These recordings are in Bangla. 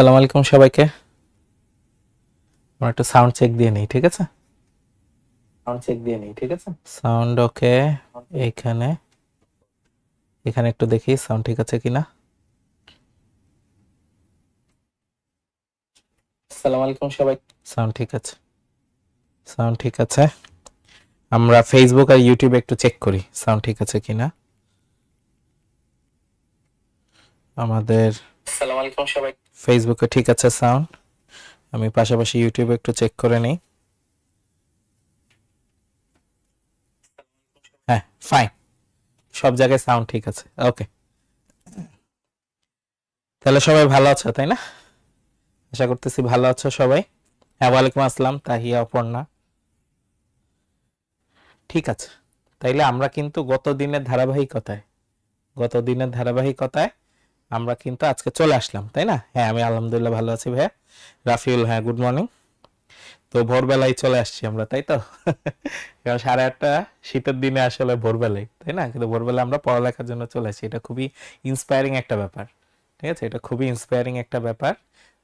আসসালামু আলাইকুম সবাইকে। আমরা একটু সাউন্ড চেক দিয়ে নিই, ঠিক আছে? সাউন্ড ওকে। এখানে এখানে একটু দেখি সাউন্ড ঠিক আছে কিনা। আসসালামু আলাইকুম সবাই। সাউন্ড ঠিক আছে, সাউন্ড ঠিক আছে। আমরা ফেসবুক আর ইউটিউবে একটু চেক করি সাউন্ড ঠিক আছে কিনা আমাদের। আসসালামু আলাইকুম সবাই। ফেসবুকে ঠিক আছে সাউন্ড, আমি পাশাপাশি ইউটিউবে একটু চেক করে নিই। হ্যাঁ, ফাইন, সব জায়গায় সাউন্ড ঠিক আছে। ওকে, তাহলে সবাই ভালো আছো তাই না? আশা করতেছি ভালো আছো সবাই। হ্যাঁ, ওয়ালাইকুম আসসালাম তাহিয়া, অপর্ণা। ঠিক আছে, তাইলে আমরা কিন্তু গত দিনের ধারাবাহিকতায় আমরা কিন্তু আজকে চলে আসলাম তাই না? হ্যাঁ, আমি আলহামদুলিল্লাহ ভালো আছি ভাইয়া। রাফিউল, হ্যাঁ গুড মর্নিং। তো ভোরবেলায় চলে আসছি আমরা, তাই তো? কারণ 8:30 শীতের দিনে আসলে ভোরবেলায়, তাই না? কিন্তু ভোরবেলা আমরা পড়ালেখার জন্য চলে আসি, এটা খুবই ইন্সপায়ারিং একটা ব্যাপার। ঠিক আছে, এটা খুবই ইন্সপায়ারিং একটা ব্যাপার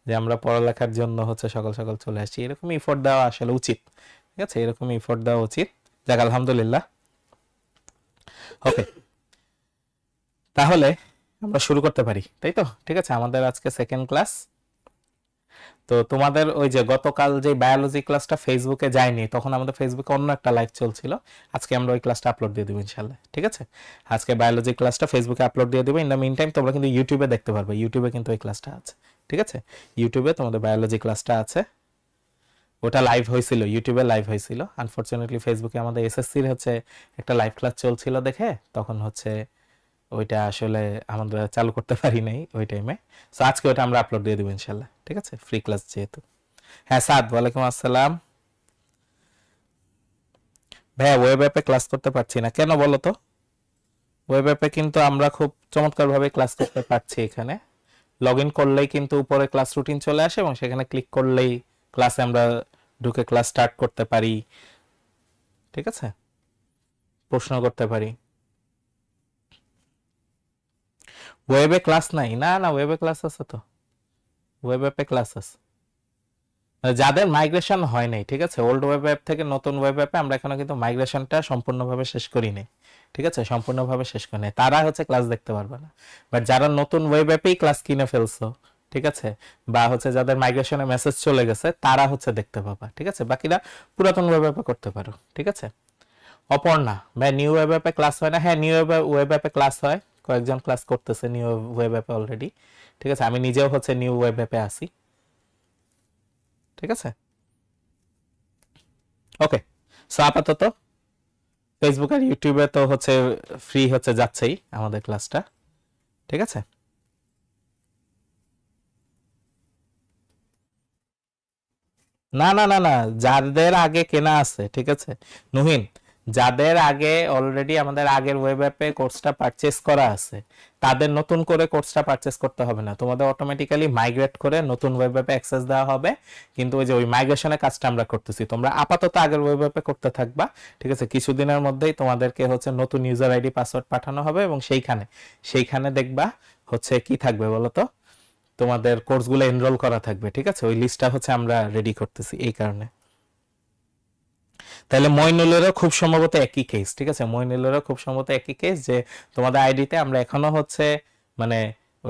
যে আমরা পড়ালেখার জন্য সকাল সকাল চলে আসছি। এরকম ইফোর্ট দেওয়া আসলে উচিত, ঠিক আছে? এরকম ইফোর্ট দেওয়া উচিত। যাক, আলহামদুলিল্লাহ। ওকে, তাহলে আমরা শুরু করতে পারি, তাই তো? ঠিক আছে, আমাদের আজকে সেকেন্ড ক্লাস। তো তোমাদের ওই যে গতকাল যে বায়োলজি ক্লাসটা ফেসবুকে যায়নি, তখন আমাদের ফেসবুকে অন্য একটা লাইভ চলছিল। আজকে আমরা ওই ক্লাসটা আপলোড দিয়ে দেবো ইনশাল্লাহ, ঠিক আছে? আজকে বায়োলজি ক্লাসটা ফেসবুকে আপলোড দিয়ে দেবো। ইন দ্য মিন টাইম তোমরা কিন্তু ইউটিউবে দেখতে পারবে, ইউটিউবে কিন্তু ওই ক্লাসটা আছে, ঠিক আছে? ইউটিউবে তোমাদের বায়োলজি ক্লাসটা আছে, ওটা লাইভ হয়েছিল, ইউটিউবে লাইভ হয়েছিল। আনফরচুনেটলি ফেসবুকে আমাদের এসএসসির একটা লাইভ ক্লাস চলছিল দেখে তখন ওইটা আসলে আমরা চালু করতে পারি নাই ওই টাইমে। সো আজকে ওটা আমরা আপলোড দিয়ে দেবো ইনশাল্লাহ, ঠিক আছে? ফ্রি ক্লাস যেহেতু। হ্যাঁ সাদ, ওয়ালাইকুম আসসালাম। ভাইয়া ওয়েব অ্যাপে ক্লাস করতে পারছি না কেন বলো তো? ওয়েব অ্যাপে কিন্তু আমরা খুব চমৎকারভাবে ক্লাস করতে পারছি। এখানে লগ ইন করলেই কিন্তু উপরে ক্লাস রুটিন চলে আসে এবং সেখানে ক্লিক করলেই ক্লাসে আমরা ঢুকে ক্লাস স্টার্ট করতে পারি, ঠিক আছে? প্রশ্ন করতে পারি। ওয়েবে ক্লাস নাই? না না, ওয়েবে ক্লাস আছে তো, ওয়েব অ্যাপে ক্লাস আছে। যাদের মাইগ্রেশন হয় নাই, ঠিক আছে, ওল্ড ওয়েব অ্যাপ থেকে নতুন ওয়েব অ্যাপে আমরা এখনো কিন্তু মাইগ্রেশনটা সম্পূর্ণভাবে শেষ করি নাই, ঠিক আছে? সম্পূর্ণভাবে শেষ করি নাই, তারা ক্লাস দেখতে পারবে না। বাট যারা নতুন ওয়েব অ্যাপেই ক্লাস কিনে ফেলছো, ঠিক আছে, বা যাদের মাইগ্রেশনে মেসেজ চলে গেছে তারা দেখতে পাবা, ঠিক আছে? বাকিরা পুরাতন ওয়েব অ্যাপে করতে পারো, ঠিক আছে? অপর্ণা, ভাই নিউ ওয়েব অ্যাপে ক্লাস হয় না? হ্যাঁ, নিউ ওয়েব অ্যাপে ক্লাস হয়, কয়েকজন ক্লাস করতেছে নিউ ওয়েব অ্যাপে অলরেডি, ঠিক আছে? আমি নিজেও নিউ ওয়েব অ্যাপে আসি, ঠিক আছে? ওকে, সো আপাতত ফেসবুক আর ইউটিউবে তো ফ্রি যাচ্ছেই আমাদের ক্লাসটা, ঠিক আছে? না না না না, যাদের আগে কেনা আছে, ঠিক আছে নুহিন, যাদের আগে অলরেডি আমাদের আগের ওয়েব অ্যাপে কোর্সটা পারচেজ করা আছে তাদের নতুন করে কোর্সটা পারচেজ করতে হবে না, তোমাদের অটোমেটিক্যালি মাইগ্রেট করে নতুন ওয়েব অ্যাপে অ্যাক্সেস দেওয়া হবে। কিন্তু ওই মাইগ্রেশনের কাজটা আমরা করতেছি, তোমরা আপাতত আগের ওয়েব অ্যাপে করতে থাকবা, ঠিক আছে? কিছুদিনের মধ্যেই তোমাদেরকে নতুন ইউজার আইডি পাসওয়ার্ড পাঠানো হবে এবং সেইখানে দেখবা কি থাকবে বলো তো? তোমাদের কোর্সগুলো এনরোল করা থাকবে, ঠিক আছে? ওই লিস্টটা আমরা রেডি করতেছি এই কারণে। তাহলে মইনুলেরও খুব সম্ভবত একই কেস, ঠিক আছে? মইনুলেরও খুব সম্ভবত একই কেস যে তোমাদের আইডিতে আমরা এখনো মানে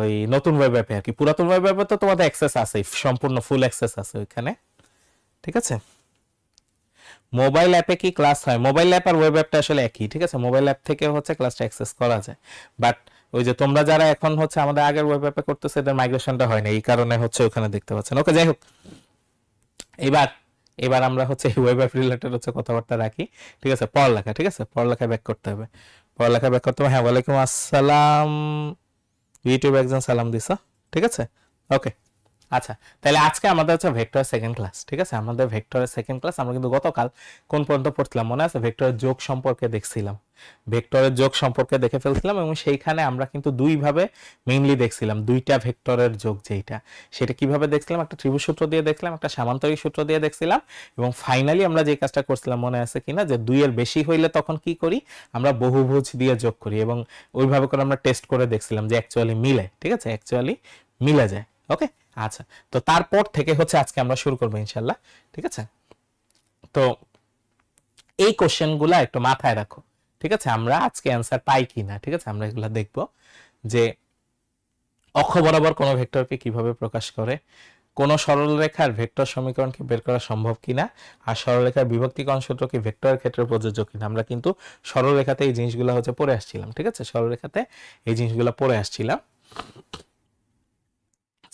ওই নতুন ওয়েব অ্যাপে আর কি, পুরাতন ওয়েব অ্যাপে তো তোমাদের অ্যাক্সেস আছে, সম্পূর্ণ ফুল অ্যাক্সেস আছে ওইখানে, ঠিক আছে? মোবাইল অ্যাপে কি ক্লাস হয়? মোবাইল অ্যাপ আর ওয়েব অ্যাপটা আসলে একই, ঠিক আছে? মোবাইল অ্যাপ থেকে ক্লাসটা অ্যাক্সেস করা যায়, বাট ওই যে তোমরা যারা এখন আমাদের আগের ওয়েব অ্যাপে করতেছে এদের মাইগ্রেশনটা হয় না, এই কারণে ওখানে দেখতে পাচ্ছেন। ওকে, যাই হোক, এবার এবার আমরা ওয়েব অ্যাপ রিলেটেড কথাবার্তা রাখি, ঠিক আছে? পড়ালেখা, ঠিক আছে? পড়ালেখা ব্যাক করতে হবে, পড়ালেখা ব্যাক করতে হবে। হ্যাঁ, ওয়ালাইকুম আসসালাম। ইউটিউব একজন সালাম দিছ, ঠিক আছে? ওকে, আচ্ছা, তাহলে আজকে আমাদের ভেক্টরের সেকেন্ড ক্লাস, ঠিক আছে? আমাদের ভেক্টরের সেকেন্ড ক্লাস। আমরা কিন্তু গতকাল কোন পর্যন্ত পড়ছিলাম মনে আছে? ভেক্টরের যোগ সম্পর্কে দেখছিলাম, ভেক্টরের যোগ সম্পর্কে দেখে ফেলছিলাম এবং সেইখানে আমরা কিন্তু দুইভাবে মেইনলি দেখছিলাম, দুইটা ভেক্টরের যোগ যেটা, সেটা কিভাবে দেখছিলাম? একটা ত্রিভুজ সূত্র দিয়ে দেখছিলাম, একটা সামান্তরিক সূত্র দিয়ে দেখছিলাম, এবং ফাইনালি আমরা যে কাজটা করছিলাম মনে আছে কিনা, যে দুইয়ের বেশি হইলে তখন কি করি? আমরা বহুভুজ দিয়ে যোগ করি এবং ওইভাবে করে আমরা টেস্ট করে দেখছিলাম যে অ্যাকচুয়ালি মিলে, ঠিক আছে? অ্যাকচুয়ালি মিলে যায়। ওকে, আচ্ছা, তো তারপর থেকে হচ্ছে আজকে আমরা শুরু করবো ইনশাল্লাহ, ঠিক আছে? তো এই কোশ্চেনগুলা একটু মাথায় রাখো, ঠিক আছে? আমরা আজকে অ্যান্সার পাই কিনা, ঠিক আছে, আমরা এগুলা দেখবো যে অক্ষ বরাবর কোনো ভেক্টরকে কিভাবে প্রকাশ করে, কোন সরলরেখার ভেক্টর সমীকরণকে বের করা সম্ভব কিনা, আর সরলরেখার বিভক্তিকরণ সূত্র কি ভেক্টরের ক্ষেত্রে প্রযোজ্য কিনা। আমরা কিন্তু সরলরেখাতে এই জিনিসগুলো হচ্ছে পড়ে আসছিলাম, ঠিক আছে? সরলরেখাতে এই জিনিসগুলো পড়ে আসছিলাম।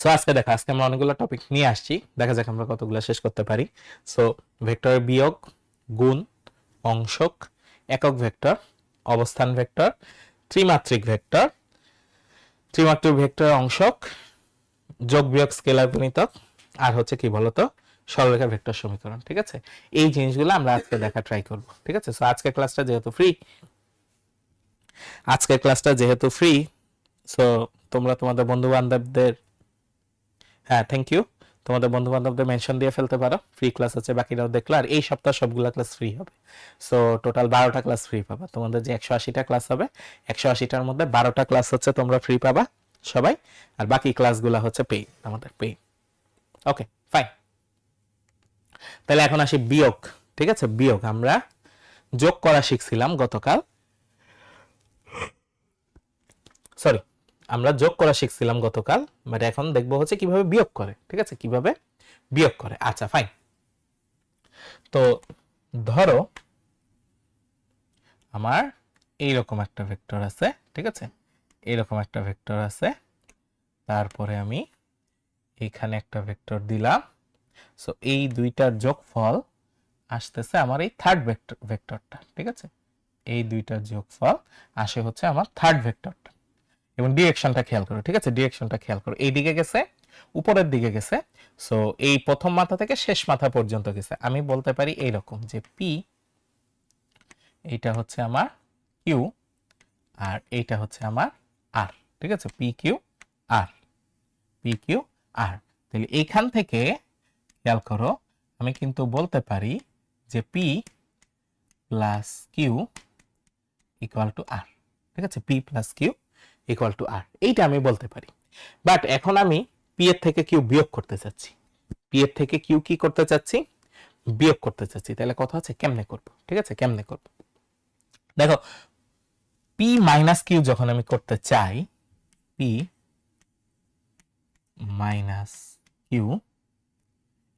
সো আজকে দেখো, আজকে আমরা অনেকগুলো টপিক নিয়ে আসছি, দেখা যাক আমরা কতগুলো শেষ করতে পারি। সো ভেক্টরের বিয়োগ, গুণ, অংশক, একক ভেক্টর, অবস্থান ভেক্টর, ত্রিমাত্রিক ভেক্টর, ত্রিমাত্রিক ভেক্টর অংশক, যোগ বিয়োগ স্কেলার গুণিতক, আর হচ্ছে কি বলতো সরলরেখার ভেক্টর সমীকরণ, ঠিক আছে? এই জিনিসগুলো আমরা আজকে দেখা ট্রাই করব, ঠিক আছে? সো আজকের ক্লাসটা যেহেতু ফ্রি, সো তোমরা তোমাদের বন্ধু বান্ধবদের, হ্যাঁ থ্যাংক ইউ, তোমাদের বন্ধু বান্ধবদের মেনশন দিয়ে ফেলতে পারো, ফ্রি ক্লাস হচ্ছে, বাকিরাও দেখলো। আর এই সপ্তাহ সবগুলা ক্লাস ফ্রি হবে। সো টোটাল 12টা ক্লাস ফ্রি পাবা। তোমাদের যে 180টা ক্লাস হবে, 180টার মধ্যে 12টা ক্লাস হচ্ছে তোমরা ফ্রি পাবা সবাই, আর বাকি ক্লাসগুলো হচ্ছে পেইড, আমাদের পেইড। Okay fine. তাহলে এখন আসি বিয়োগ, ঠিক আছে? বিয়োগ আমরা যোগ করা শিখছিলাম গতকাল, সরি, আমরা যোগ করা শিখছিলাম গতকাল, বাট এখন দেখবো হচ্ছে কিভাবে বিয়োগ করে, ঠিক আছে? কিভাবে বিয়োগ করে। আচ্ছা ফাইন। তো ধরো আমার এইরকম একটা ভেক্টর আছে, ঠিক আছে? এইরকম একটা ভেক্টর আছে, তারপরে আমি এখানে একটা ভেক্টর দিলাম। সো এই দুইটার যোগফল আসতেছে আমার এই থার্ড ভেক্টরটা, ঠিক আছে? এই দুইটার যোগফল আসে হচ্ছে আমার থার্ড ভেক্টরটা। এবং ডিরেকশনটা খেয়াল করো, ঠিক আছে? ডিরেকশনটা খেয়াল করো, এই দিকে গেছে, উপরের দিকে গেছে। সো এই প্রথম মাথা থেকে শেষ মাথা পর্যন্ত গেছে। আমি বলতে পারি এইরকম যে পি, এইটা হচ্ছে আমার কিউ, আর এইটা হচ্ছে আমার আর, ঠিক আছে? P Q R, P Q R. তাহলে এইখান থেকে খেয়াল করো, আমি কিন্তু বলতে পারি যে P plus Q equal to R, ঠিক আছে? P plus Q equal to R, এইটা আমি বলতে পারি। বাট এখন আমি পি এর থেকে কিউ বিয়োগ করতে চাচ্ছি, পি এর থেকে কিউ কি করতে চাচ্ছি, বিয়োগ করতে চাচ্ছি। তাহলে কথা হচ্ছে কেমনে করব, ঠিক আছে? কেমনে করব, দেখো, পি মাইনাস কিউ যখন আমি করতে চাই, পি মাইনাস কিউ,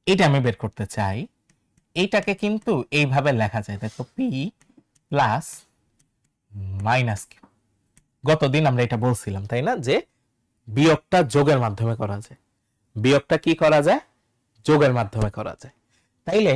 এটা আমি বের করতে চাই, এইটাকে কিন্তু এইভাবে লেখা যায়, দেখো, পি প্লাস মাইনাস কিউ। গতদিন আমরা এটা বলছিলাম, তাই না, যে বিয়োগটা যোগের মাধ্যমে করা যায়, বিয়োগটা কি করা যায়, যোগের মাধ্যমে করা যায়। তাইলে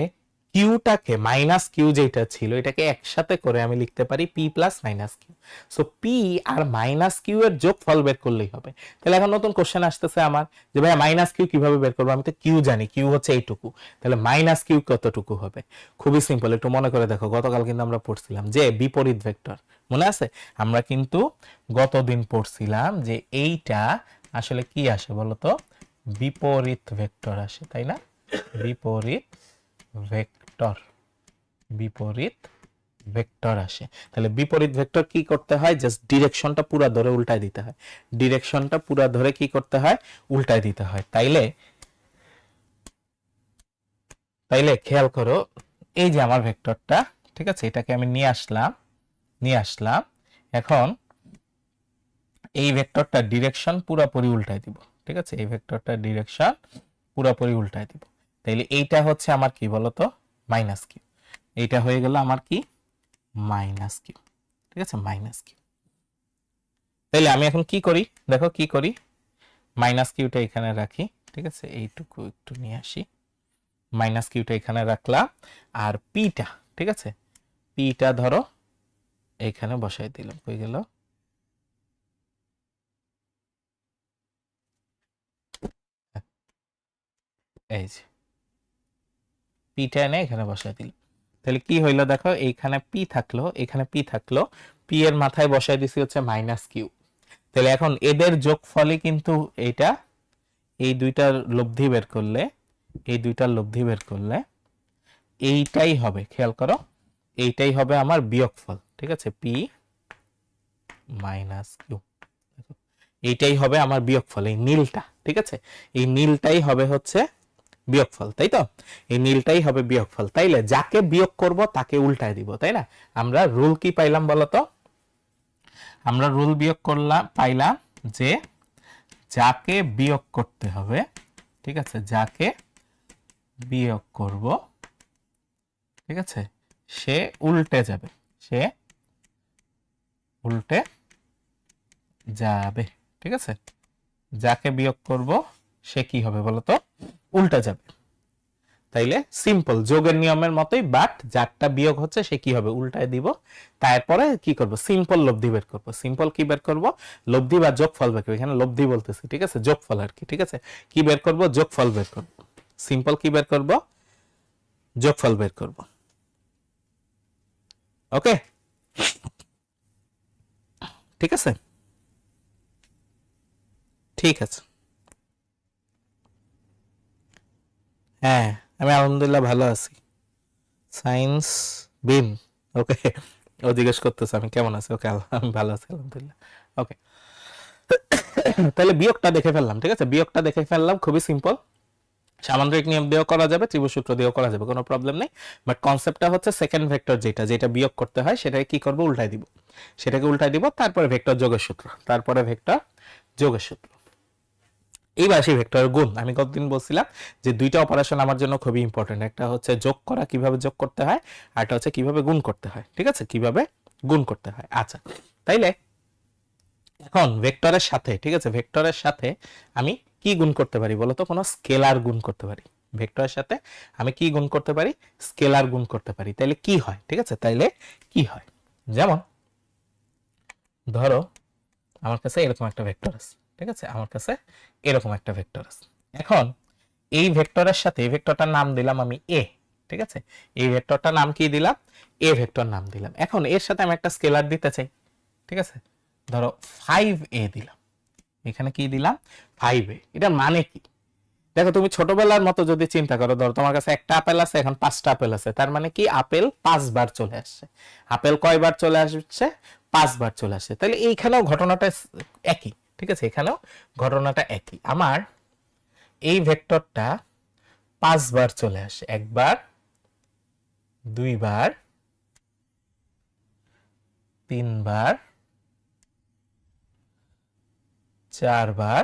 কিউটাকে, মাইনাস কিউ যেটা ছিল, এটাকে একসাথে করে আমি লিখতে পারি P plus minus Q. So P আর মাইনাস কিউ এর যোগফল বের করলেই হবে। তাহলে এখন নতুন কোশ্চেন আসতেছে আমার, যে ভাই মাইনাস কিউ কিভাবে বের করবো? আমি তো কিউ জানি, কিউ হচ্ছে এইটুকু, তাহলে মাইনাস কিউ কতটুকু হবে? খুবই সিম্পল, একটু মনে করে দেখো, গতকাল কিন্তু আমরা পড়ছিলাম যে বিপরীত ভেক্টর, মনে আছে? আমরা কিন্তু গতদিন পড়ছিলাম যে এইটা আসলে কি আসে বলতো, বিপরীত ভেক্টর আসে, তাই না? বিপরীত ভেক্টর, বিপরীত ভেক্টর আসে। তাহলে বিপরীত ভেক্টর কি করতে হয়, জাস্ট ডিরেকশনটা পুরো ধরে উল্টায় দিতে হয়, ডিরেকশনটা পুরো ধরে কি করতে হয়, উল্টায় দিতে হয়। তাইলে তাইলে খেয়াল করো, এই যে আমার ভেক্টরটা, ঠিক আছে, এটাকে আমি নিয়ে আসলাম, এখন এই ভেক্টরটা ডিরেকশন পুরোপুরি উল্টায় দিব, ঠিক আছে? এই ভেক্টরটা ডিরেকশন পুরোপুরি উল্টায় দিব। তাইলে এইটা হচ্ছে আমার কি বলতো, মাইনাস কিউ, এইটা হয়ে গেল আমার কি, মাইনাস কিউ, ঠিক আছে? Minus Q. তাইলে আমি এখন কি করি, দেখো কি করি, মাইনাস কিউটা এখানে রাখি, ঠিক আছে? এইটুকু একটু নিয়ে আসি, মাইনাস কিউটা এখানে রাখলাম, আর পিটা, ঠিক আছে, পিটা ধরো এইখানে বসাই দিলাম, কই গেল, এই যে পিটা এনে এখানে বসাই দিলাম। তাহলে কি হইলো দেখো, এইখানে পি থাকলো, এখানে পি থাকলো, পি এর মাথায় বসাই দিছি হচ্ছে মাইনাস কিউ। তাহলে এখন এদের যোগফলই কিন্তু এইটা, এই দুইটার লব্ধি বের করলে, এই দুইটার লব্ধি বের করলে এইটাই হবে, খেয়াল করো, এইটাই হবে আমার বিয়োগফল, ঠিক আছে? পি মাইনাস কিউ, এইটাই হবে আমার বিয়োগফল, এই নীলটা, ঠিক আছে, এই নীলটাই হবে হচ্ছে বিয়োগফল, তাই তো, এই নীলটাই হবে বিয়োগফল। তাইলে যাকে বিয়োগ করব তাকে উল্টায় দিব, তাই না? আমরা রুল কি পাইলাম বলতো? আমরা রুল বিয়োগ করলাম, পাইলাম যে যাকে বিয়োগ করতে হবে, ঠিক আছে, যাকে বিয়োগ করব, ঠিক আছে, সে উল্টে যাবে, সে উল্টে যাবে, ঠিক আছে, যাকে বিয়োগ করব সে কি হবে বলতো? উল্টে যাবে। তাইলে সিম্পল যোগের নিয়মের মতোই, বাট যারটা বিয়োগ হচ্ছে সে কি হবে? উল্টায় দিব। তারপরে কি করব? সিম্পল লব্ধি বের করব। সিম্পল কি বের করব? লব্ধি বা যোগফল বের করব। এখানে লব্ধি বলতেছি, ঠিক আছে, যোগফল আর কি, ঠিক আছে। কি বের করব? যোগফল বের করব। সিম্পল কি বের করব? যোগফল বের করব। ওকে, ঠিক আছে, ঠিক আছে। হ্যাঁ, আমি আলহামদুলিল্লাহ ভালো আছি। সায়েন্স বিন, ওকে, ও জিজ্ঞেস করতেছে আমি কেমন আছি। ওকে, আমি ভালো আছি আলহামদুলিল্লাহ। ওকে, তাহলে বিয়োগটা দেখে ফেললাম, ঠিক আছে, বিয়োগটা দেখে ফেললাম, খুবই সিম্পল। সামান্তরিক নিয়ম দিয়েও করা যাবে, ত্রিভুজ সূত্র দিয়েও করা যাবে, কোনো প্রবলেম নেই। বাট কনসেপ্টটা হচ্ছে সেকেন্ড ভেক্টর যেটা যেটা বিয়োগ করতে হয় সেটাকে কি করব? উল্টাই দিব, সেটাকে উল্টাই দিব, তারপরে ভেক্টর যোগের সূত্র, তারপরে ভেক্টর যোগের সূত্র। এইবার সেই ভেক্টরের গুণ, আমি কতদিন বলছিলাম যে দুইটা অপারেশন আমার জন্য খুবই ইম্পর্টেন্ট, একটা হচ্ছে যোগ করা, কিভাবে যোগ করতে হয়, আর একটা হচ্ছে কিভাবে গুণ করতে হয়, ঠিক আছে, কিভাবে গুণ করতে হয়। আচ্ছা, তাইলে এখন ভেক্টরের সাথে, ঠিক আছে, ভেক্টরের সাথে আমি কি গুণ করতে পারি বলো তো? কোনো স্কেলার গুণ করতে পারি। ভেক্টরের সাথে আমি কি গুণ করতে পারি? স্কেলার গুণ করতে পারি। তাইলে কি হয়? ঠিক আছে, তাইলে কি হয়? যেমন ধরো আমার কাছে এরকম একটা ভেক্টর আছে, ঠিক আছে, আমার কাছে এরকম একটা ভেক্টর আছে। এখন এই ভেক্টরের সাথে এই ভেক্টরটার নাম দিলাম আমি এ, ঠিক আছে, এই ভেক্টরটার নাম কি দিলাম? এ ভেক্টর নাম দিলাম। এখন এর সাথে আমি একটা স্কেলার দিতে চাই, ঠিক আছে, ধরো 5a দিলাম। এখানে কি দিলাম? 5a। এটা মানে কি? দেখো, তুমি ছোটবেলার মতো যদি চিন্তা করো, ধরো তোমার কাছে একটা আপেল আছে, এখন 5টা আপেল আছে, তার মানে কি? আপেল 5 বার চলে আসছে। আপেল কয়বার চলে আসছে? 5 বার চলে আসছে। তাহলে এইখানেও ঘটনাটা একই, ঠিক আছে, এখানেও ঘটনাটা একই। আমার এই ভেক্টরটা 5 বার চলে আসে, একবার, দুইবার, তিনবার, চারবার,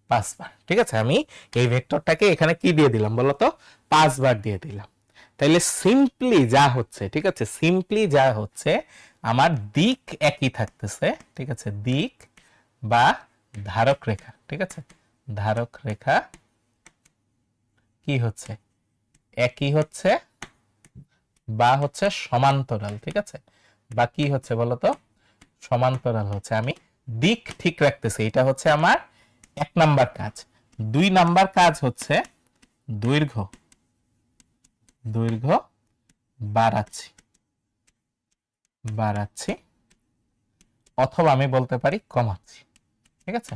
5 বার, ঠিক আছে। আমি এই ভেক্টরটাকে এখানে কি দিয়ে দিলাম বলতো? 5 বার দিয়ে দিলাম। তাইলে সিম্পলি যা হচ্ছে, ঠিক আছে, সিম্পলি যা হচ্ছে, আমার দিক একই থাকতেছে, ঠিক আছে, দিক বা ধারক রেখা, ঠিক আছে, ধারক রেখা কি হচ্ছে? একই হচ্ছে, বা হচ্ছে সমান্তরাল, ঠিক আছে, বা কি হচ্ছে বলতো? সমান্তরাল হচ্ছে। আমি দিক ঠিক রাখতেছি, এটা হচ্ছে আমার 1 নাম্বার কাজ। 2 নাম্বার কাজ হচ্ছে দৈর্ঘ্য, দৈর্ঘ্য বাড়াচ্ছি, বাড়াচ্ছি, অথবা আমি বলতে পারি কমাচ্ছি, ঠিক আছে।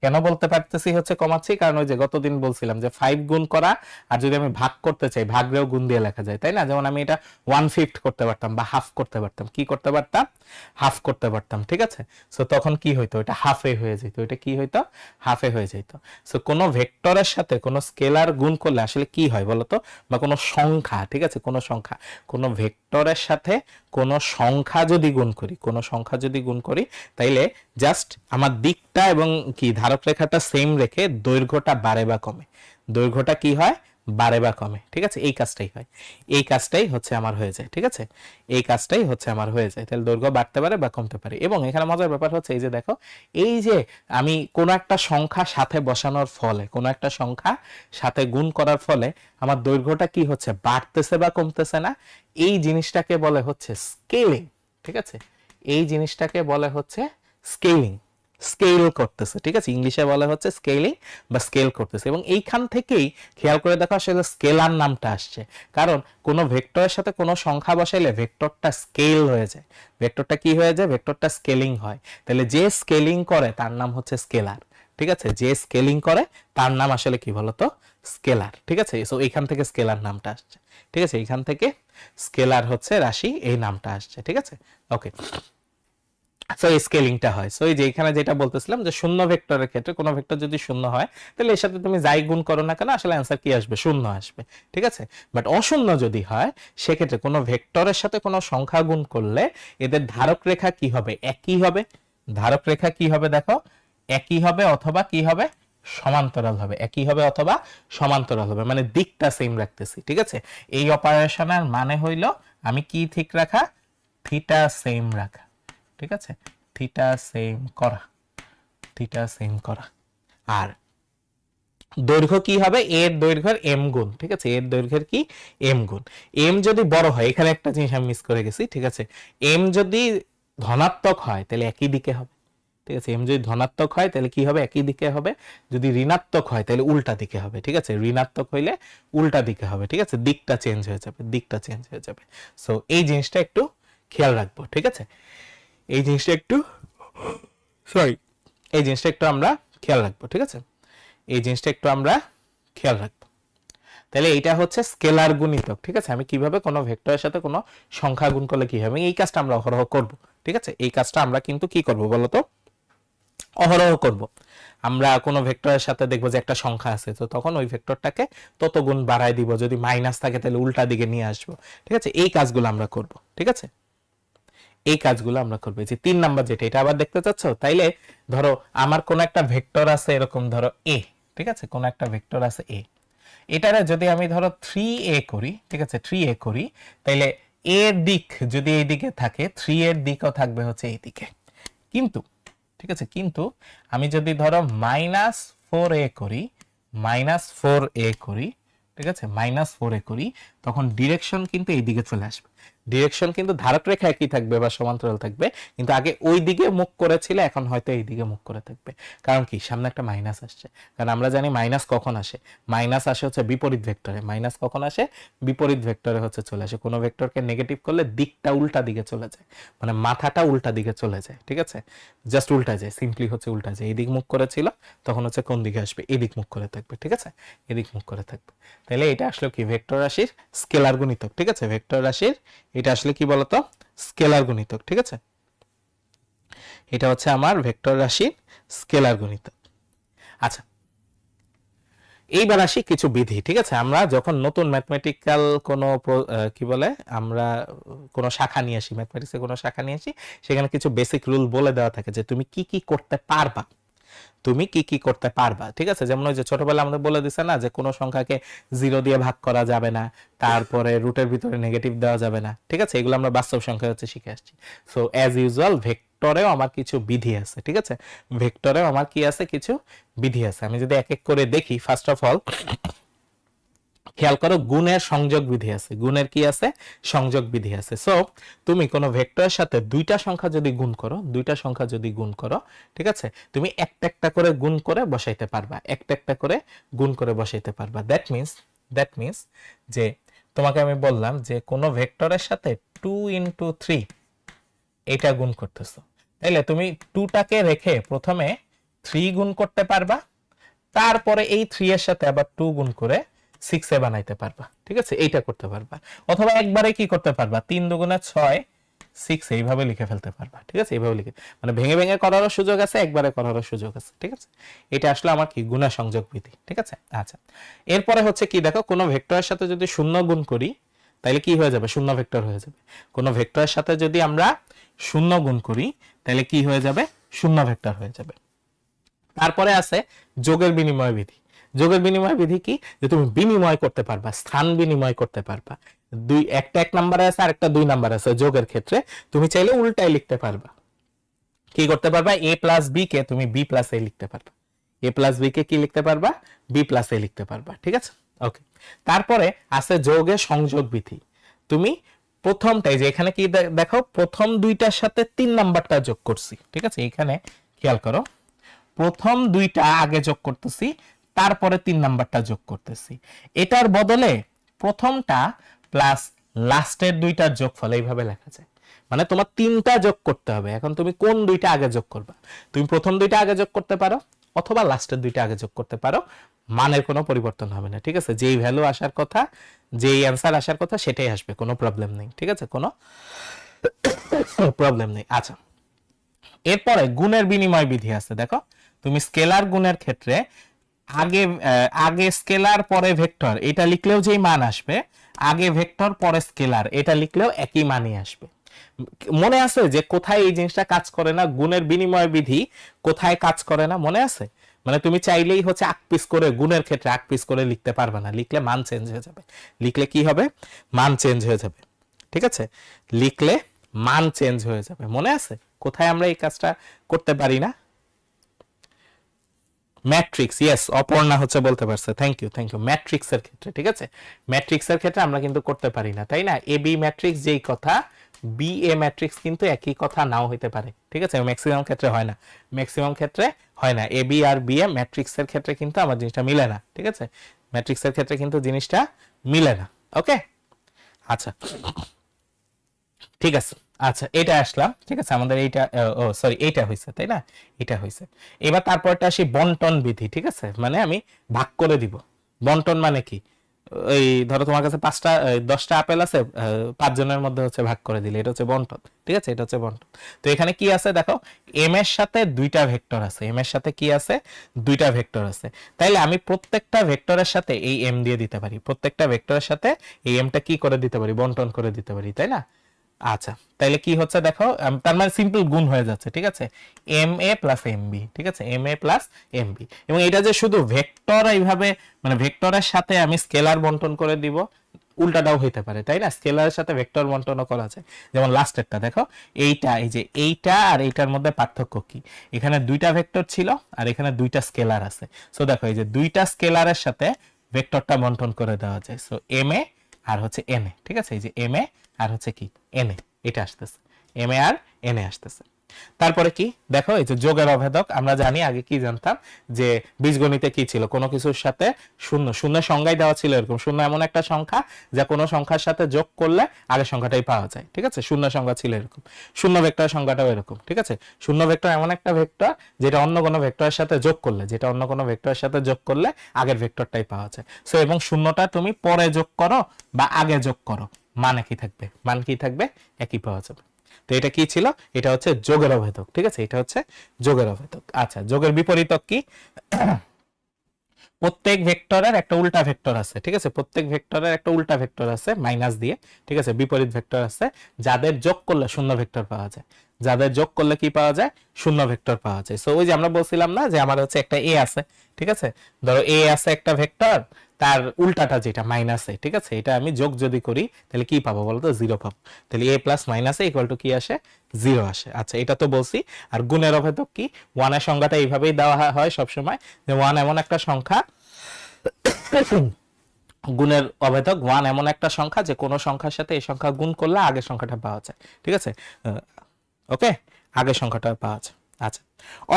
কেন বলতে পারতেছি হচ্ছে কমাচ্ছি? কারণ ওই যে গতদিন বলছিলাম যে 5 গুণ করা, আর যদি আমি ভাগ করতে চাই, ভাগরেও গুণ দিয়ে লেখা যায়, তাই না? যেমন আমি এটা 1/5 করতে পারতাম বা হাফ করতে পারতাম। কি করতে পারতাম? হাফ করতে পারতাম, ঠিক আছে। সো তখন কি হইতো? এটা হাফে হয়ে যেত। এটা কি হইতো? হাফে হয়ে যেত। সো কোনো ভেক্টরের সাথে কোনো স্কেলার গুণ করলে আসলে কি হয় বলতো? বা কোনো সংখ্যা, ঠিক আছে, কোনো সংখ্যা, কোনো ভেক্টরের সাথে কোনো সংখ্যা যদি গুণ করি, কোনো সংখ্যা যদি গুণ করি, তাইলে জাস্ট আমার দিকটা এবং কি ধারক রেখাটা সেম রেখে দৈর্ঘ্যটা বাড়ে বা কমে, দৈর্ঘ্যটা কি হয়? বাড়ে বা কমে, ঠিক আছে, এই কাজটাই হয়, এই কাজটাই হচ্ছে আমার হয়ে যায়, ঠিক আছে, এই কাজটাই হচ্ছে আমার হয়ে যায়। তাহলে দৈর্ঘ্য বাড়তে পারে বা কমতে পারে। এবং এখানে মজার ব্যাপার হচ্ছে এই যে দেখো, এই যে আমি কোনো একটা সংখ্যা সাথে বসানোর ফলে, কোনো একটা সংখ্যা সাথে গুণ করার ফলে আমার দৈর্ঘ্যটা কি হচ্ছে? বাড়তেছে বা কমতেছে না? এই জিনিসটাকে বলে হচ্ছে স্কেলিং, ঠিক আছে, এই জিনিসটাকে বলে হচ্ছে স্কেলিং, স্কেল করতেছে, ঠিক আছে, ইংলিশে বলা হচ্ছে স্কেলিং বা স্কেল করতেছে। এবং এইখান থেকেই খেয়াল করে দেখো আসলে স্কেলার নামটা আসছে, কারণ কোনো ভেক্টরের সাথে কোনো সংখ্যা বসাইলে ভেক্টরটা স্কেল হয়ে যায়, ভেক্টরটা কি হয়ে যায়? ভেক্টরটা স্কেলিং হয়। তাহলে যে স্কেলিং করে তার নাম হচ্ছে স্কেলার, ঠিক আছে, যে স্কেলিং করে তার নাম আসলে কি বলতো, স্কেলার। ঠিক আছে, সো এখান থেকে স্কেলার নামটা আসছে। ঠিক আছে, এখান থেকে স্কেলার হচ্ছে রাশি, এই নামটা আসছে। ঠিক আছে, ওকে। সো এই স্কেলিংটা হয়। সো এই যে এখানে যেটা বলতেছিলাম যে শূন্য ভেক্টরের ক্ষেত্রে কোনো ভেক্টর যদি শূন্য হয় তাহলে এর সাথে তুমি যাই গুণ করো না কেন আসলে অ্যান্সার কি আসবে, শূন্য আসবে। ঠিক আছে, বাট অশূন্য যদি হয় সেক্ষেত্রে কোনো ভেক্টরের সাথে কোনো সংখ্যা গুণ করলে এদের ধারক রেখা কি হবে, একই হবে। ধারক রেখা কি হবে দেখো, একই হবে অথবা কি হবে, সমান্তরাল হবে। একই হবে অথবা সমান্তরাল হবে, মানে দিকটা সেম রাখতেছি। ঠিক আছে, এই অপারেশনের মানে হইল আমি কি ঠিক রাখা, থিটা সেম রাখা। ঠিক আছে, থিটা সেম করা, থিটা সেম করা। আর দৈর্ঘ্য কি হবে, এর দৈর্ঘ্যের এম গুণ। ঠিক আছে, এর দৈর্ঘ্যের কি এম গুণ। এম যদি বড় হয়, এখানে একটা জিনিস আমি মিস করে গেছি। ঠিক আছে, এম যদি ধনাত্মক হয় তাহলে একই দিকে হবে। ঠিক আছে, এম যদি ধনাত্মক হয় তাহলে কি হবে, একই দিকে হবে। যদি ঋণাত্মক হয় তাহলে উল্টা দিকে হবে। ঠিক আছে, ঋণাত্মক হইলে উল্টা দিকে হবে। ঠিক আছে, দিকটা চেঞ্জ হয়ে যাবে, দিকটা চেঞ্জ হয়ে যাবে। সো এই জিনিসটা একটু খেয়াল রাখবো। ঠিক আছে, এই জিনিসটা একটু সরি এই জিনিসটা একটু আমরা খেয়াল রাখবো। ঠিক আছে, এই জিনিসটা একটু আমরা খেয়াল রাখবো। তাহলে এইটা হচ্ছে স্কেলার গুণিতক। ঠিক আছে, আমি কিভাবে কোনো ভেক্টরের সাথে কোনো সংখ্যা গুণ করলে কি হবে, এই কাজটা আমরা অহরহ করব। ঠিক আছে, এই কাজটা আমরা কিন্তু কি করব বলতো, অহরহ করব। আমরা কোনো ভেক্টরের সাথে দেখবো যে একটা সংখ্যা আছে, তো তখন ওই ভেক্টরটাকে তত গুণ বাড়ায় দিব। যদি মাইনাস থাকে তাহলে উল্টা দিকে নিয়ে আসবো। ঠিক আছে, এই কাজগুলো আমরা করব। ঠিক আছে, এই কাজগুলো আমরা করবো। যে 3 নাম্বার যেটা, এটা আবার দেখতে চাচ্ছ, তাইলে ধরো আমার কোন একটা ভেক্টর আছে এরকম, ধরো এ। ঠিক আছে, কোন একটা ভেক্টর আছে এ, এটারে যদি আমি ধরো 3a করি, ঠিক আছে 3a করি, তাইলে এর দিক যদি এই দিকে থাকে, 3 এর দিকও থাকবে হচ্ছে এই দিকে। কিন্তু ঠিক আছে, কিন্তু আমি যদি ধরো -4a করি, -4a করি, ঠিক আছে -4a করি, তখন ডিরেকশন কিন্তু এই দিকে চলে আসবে। ডিরেকশন কিন্তু ধারক রেখা একই থাকবে বা সমান্তরাল থাকবে, কিন্তু আগে ওই দিকে মুখ করেছিল, এখন হয়তো এই দিকে মুখ করে থাকবে। কারণ কি, সামনে একটা মাইনাস আসছে। কারণ আমরা জানি মাইনাস কখন আসে, মাইনাস আসে হচ্ছে বিপরীত ভেক্টরে। মাইনাস কখন আসে, বিপরীত ভেক্টরে হচ্ছে চলে আসে। কোনো ভেক্টরকে নেগেটিভ করলে দিকটা উল্টা দিকে চলে যায়, মানে মাথাটা উল্টা দিকে চলে যায়। ঠিক আছে, জাস্ট উল্টা যায়, সিম্পলি হচ্ছে উল্টা যায়। এদিক মুখ করেছিল, তখন হচ্ছে কোন দিকে আসবে, এদিক মুখ করে থাকবে। ঠিক আছে, এদিক মুখ করে থাকবে। তাহলে এটা আসলে কি, ভেক্টর রাশির স্কেলার গুণিতক। ঠিক আছে, ভেক্টর রাশির এটা আসলে কি বলতো, স্কেলার গুণিতক। ঠিক আছে, এটা হচ্ছে আমার ভেক্টর রাশির স্কেলার গুণিতক। আচ্ছা, এইবার আসি কিছু বিধি। ঠিক আছে, আমরা যখন নতুন ম্যাথমেটিক্যাল কোনো কি বলে, আমরা কোনো শাখা নিয়ে আসি, ম্যাথমেটিক্সে কোনো শাখা নিয়ে আসি, সেখানে কিছু বেসিক রুল বলে দেওয়া থাকে যে তুমি কি কি করতে পারবা, তুমি কি কি করতে পারবা। ঠিক আছে, যেমন ওই যে ছোটবেলা আমাদের বলে দিছে না যে কোনো সংখ্যাকে 0 দিয়ে ভাগ করা যাবে না, তারপরে রুটের ভিতরে নেগেটিভ দেওয়া যাবে না। ঠিক আছে, এগুলো আমরা বাস্তব সংখ্যা হচ্ছে শিখে আসছি। সো অ্যাজ ইউজুয়াল ভেক্টরেও আমার কিছু বিধি আছে। ঠিক আছে, ভেক্টরেও আমার কি আছে, কিছু বিধি আছে। আমি যদি এক এক করে দেখি, ফার্স্ট অফ অল খেয়াল করো, গুণের সংযোগ বিধি আছে। গুণের কি আছে, সংযোগ বিধি আছে। সো তুমি কোনো ভেক্টরের সাথে দুইটা সংখ্যা যদি গুণ করো, দুইটা সংখ্যা যদি গুণ করো, ঠিক আছে, তুমি একটা একটা করে গুণ করে বসাইতে পারবা, একটা একটা করে গুণ করে বসাইতে পারবা। দ্যাট মিনস যে তোমাকে আমি বললাম যে কোনো ভেক্টরের সাথে 2 × 3 এটা গুণ করতেছো, তাইলে তুমি 2টাকে রেখে প্রথমে 3 গুণ করতে পারবা, তারপরে এই 3 এর সাথে আবার 2 গুণ করে 6 এ বানাইতে পারবা। ঠিক আছে, এইটা করতে পারবা। অথবা একবারে কি করতে পারবা, 3 × 2 = 6, 6 এইভাবে লিখে ফেলতে পারবা। ঠিক আছে, এইভাবে লিখে, মানে ভেঙে ভেঙে করারও সুযোগ আছে, একবারে করারও সুযোগ আছে। ঠিক আছে, এটা আসলে আমার কি, গুণের সংযোগ বিধি। ঠিক আছে, আচ্ছা এরপরে হচ্ছে কি, দেখো কোনো ভেক্টরের সাথে যদি শূন্য গুণ করি তাহলে কি হয়ে যাবে, শূন্য ভেক্টর হয়ে যাবে। কোনো ভেক্টরের সাথে যদি আমরা শূন্য গুণ করি তাহলে কি হয়ে যাবে, শূন্য ভেক্টর হয়ে যাবে। তারপরে আছে যোগের বিনিময় বিধি। যোগের বিনিময় বিধি কি, যে তুমি বিনিময় করতে পারবা, স্থান বিনিময় করতে পারবা। একটা 1 নম্বরে আছে আর একটা 2 নম্বরে আছে। যোগের ক্ষেত্রে তুমি চাইলে উল্টাই লিখতে পারবা। কি করতে পারবা, a + b কে তুমি b + a লিখতে পারবা। a + b কে কি লিখতে পারবা, b + a লিখতে পারবা। ঠিক আছে, ওকে। তারপরে আছে যোগের সংযোগ বিধি। তুমি প্রথমটাই, যে এখানে কি দেখো, প্রথম দুইটার সাথে 3 নাম্বারটা যোগ করছি। ঠিক আছে, এখানে খেয়াল করো, প্রথম দুইটা আগে যোগ করতেছি, তারপরে 3 নাম্বারটা যোগ করতেছি। এটার বদলে প্রথমটা প্লাস লাস্টের দুইটার যোগফল এইভাবে লেখা যায়। মানে তোমার 3টা যোগ করতে হবে। এখন তুমি কোন দুইটা আগে যোগ করবা, তুমি প্রথম দুইটা আগে যোগ করতে পারো, অথবা লাস্টের দুইটা আগে যোগ করতে পারো, মানের কোনো পরিবর্তন হবে না, ঠিক আছে? যেই ভ্যালু আসার কথা, যেই অ্যান্সার আসার কথা সেটাই আসবে, কোনো প্রবলেম নেই, ঠিক আছে? কোনো প্রবলেম নেই। আচ্ছা, এরপরে গুণের বিনিময় বিধি আছে। দেখো, তুমি স্কেলার গুণের ক্ষেত্রে আগে আগে স্কেলার পরে ভেক্টর এটা লিখলেও যেই মান আসবে, আগে ভেক্টর পরে স্কেলার এটা লিখলেও একই মানই আসবে। মনে আছে যে কোথায় এই জিনিসটা কাজ করে না? গুণের বিনিময় বিধি কোথায় কাজ করে না মনে আছে? মানে তুমি চাইলেই হচ্ছে আকপিস করে, গুণের ক্ষেত্রে আকপিস করে লিখতে পারবে না, লিখলে মান চেঞ্জ হয়ে যাবে। লিখলে কি হবে? মান চেঞ্জ হয়ে যাবে, ঠিক আছে? লিখলে মান চেঞ্জ হয়ে যাবে। মনে আছে কোথায় আমরা এই কাজটা করতে পারি না? ম্যাট্রিক্স, ইয়েস, অপর্ণা হচ্ছে বলতে পারছে, থ্যাংক ইউ থ্যাংক ইউ। ম্যাট্রিক্সের ক্ষেত্রে, ঠিক আছে? ম্যাট্রিক্সের ক্ষেত্রে আমরা কিন্তু করতে পারি না, তাই না? এ বি ম্যাট্রিক্স যেই কথা, বি এ ম্যাট্রিক্স কিন্তু একই কথা নাও হইতে পারে, ঠিক আছে? ম্যাক্সিমাম ক্ষেত্রে হয় না, ম্যাক্সিমাম ক্ষেত্রে হয় না। A B R B A ম্যাট্রিক্সের ক্ষেত্রে কিন্তু আমার জিনিসটা মিলে না, ঠিক আছে? ম্যাট্রিক্সের ক্ষেত্রে কিন্তু জিনিসটা মিলে না। ওকে, আচ্ছা, ঠিক আছে। আচ্ছা, এটা আসলাম, ঠিক আছে? আমাদের এইটা, ও সরি, এইটা হয়েছে, তাই না? এটা হয়েছে। এবার তারপরটা আসি বন্টন বিধি, ঠিক আছে? মানে আমি ভাগ করে দিব। বন্টন মানে কি? ওই ধরো তোমার কাছে 10টা আপেল আছে, 5 জনের মধ্যে হচ্ছে ভাগ করে দিলে, এটা হচ্ছে বন্টন, ঠিক আছে? এটা হচ্ছে বন্টন। তো এখানে কি আছে দেখো, এম এর সাথে দুইটা ভেক্টর আছে, এম এর সাথে কি আছে? দুইটা ভেক্টর আছে। তাইলে আমি প্রত্যেকটা ভেক্টরের সাথে এই এম দিয়ে দিতে পারি, প্রত্যেকটা ভেক্টরের সাথে এই এমটা কি করে দিতে পারি? বন্টন করে দিতে পারি, তাই না? আচ্ছা, তাইলে কি হচ্ছে দেখো, তার মানে সিম্পল গুণ হয়ে যাচ্ছে, ঠিক আছে? M A plus M B, ঠিক আছে? M A plus M B. এবং এটা যে শুধু ভেক্টর এইভাবে, মানে ভেক্টরের সাথে আমি স্কেলার বন্টন করে দিব, উল্টাটাও হইতে পারে, তাই না? স্কেলারের সাথে ভেক্টর বন্টনও করা যায়। যেমন লাস্টেরটা দেখো, এইটা, এই যে এইটা আর এইটার মধ্যে পার্থক্য কি? এখানে দুইটা ভেক্টর ছিল আর এখানে দুইটা স্কেলার আছে। সো দেখো, এই যে দুইটা স্কেলারের সাথে ভেক্টরটা বন্টন করে দেওয়া যায়। সো এম এ আর হচ্ছে এন এ, ঠিক আছে? এই যে এম এ আর হচ্ছে কি এন এ, এটা আসতেছে, M A R N A আসতেছে। তারপরে কি দেখো, এই যে যোগের অভেদক, আমরা জানি, আগে কি জানতাম যে বীজগণিতে কি ছিল, কোনো কিছুর সাথে শূন্য, শূন্যের সংজ্ঞায় দেওয়া ছিল এরকম, শূন্য এমন একটা সংখ্যা যা কোনো সংখ্যার সাথে যোগ করলে আগের সংখ্যাটাই পাওয়া যায়, ঠিক আছে? শূন্য সংখ্যা ছিল এরকম, শূন্য ভেক্টরের সংখ্যাটাও এরকম, ঠিক আছে? শূন্য ভেক্টর এমন একটা ভেক্টর যেটা অন্য কোনো ভেক্টরের সাথে যোগ করলে, যেটা অন্য কোনো ভেক্টরের সাথে যোগ করলে আগের ভেক্টরটাই পাওয়া যায়। সো এবং শূন্যটা তুমি পরে যোগ করো বা আগে যোগ করো, মান একই থাকবে, মান কি থাকবে? একই পাওয়া যাবে। তো এটা কি ছিল? এটা হচ্ছে যোগের অভেদক, ঠিক আছে? এটা হচ্ছে যোগের অভেদক। আচ্ছা, যোগের বিপরীতক কি? প্রত্যেক ভেক্টরের একটা উল্টা ভেক্টর আছে, ঠিক আছে? প্রত্যেক ভেক্টরের একটা উল্টা ভেক্টর আছে মাইনাস দিয়ে, ঠিক আছে? বিপরীত ভেক্টর আছে, যাদের যোগ করলে শূন্য ভেক্টর পাওয়া যায়, যাদের যোগ করলে কি পাওয়া যায়? শূন্য ভেক্টর পাওয়া যায়। সো ওই যে আমরা বলছিলাম না যে আমার হচ্ছে একটা এ আছে, ঠিক আছে? ধরো এ আছে একটা ভেক্টর, তার উল্টাটা যেটা মাইনাস এ, ঠিক আছে? এটা আমি যোগ যদি করি তাহলে কি পাবো বলো তো? জিরো পাবো। তাহলে A plus minus A equal to কি আসে? জিরো আসে। আচ্ছা, এটা তো বলছি। আর গুণের অভেদক কি? ওয়ানের সংখ্যাটা এইভাবেই দেওয়া হয় সবসময়, যে ওয়ান এমন একটা সংখ্যা, গুণের অভেদক, ওয়ান এমন একটা সংখ্যা যে কোনো সংখ্যার সাথে এই সংখ্যা গুণ করলে আগের সংখ্যাটা পাওয়া যায়, ঠিক আছে? ওকে, আগের সংখ্যাটা পাওয়া যায়। আচ্ছা,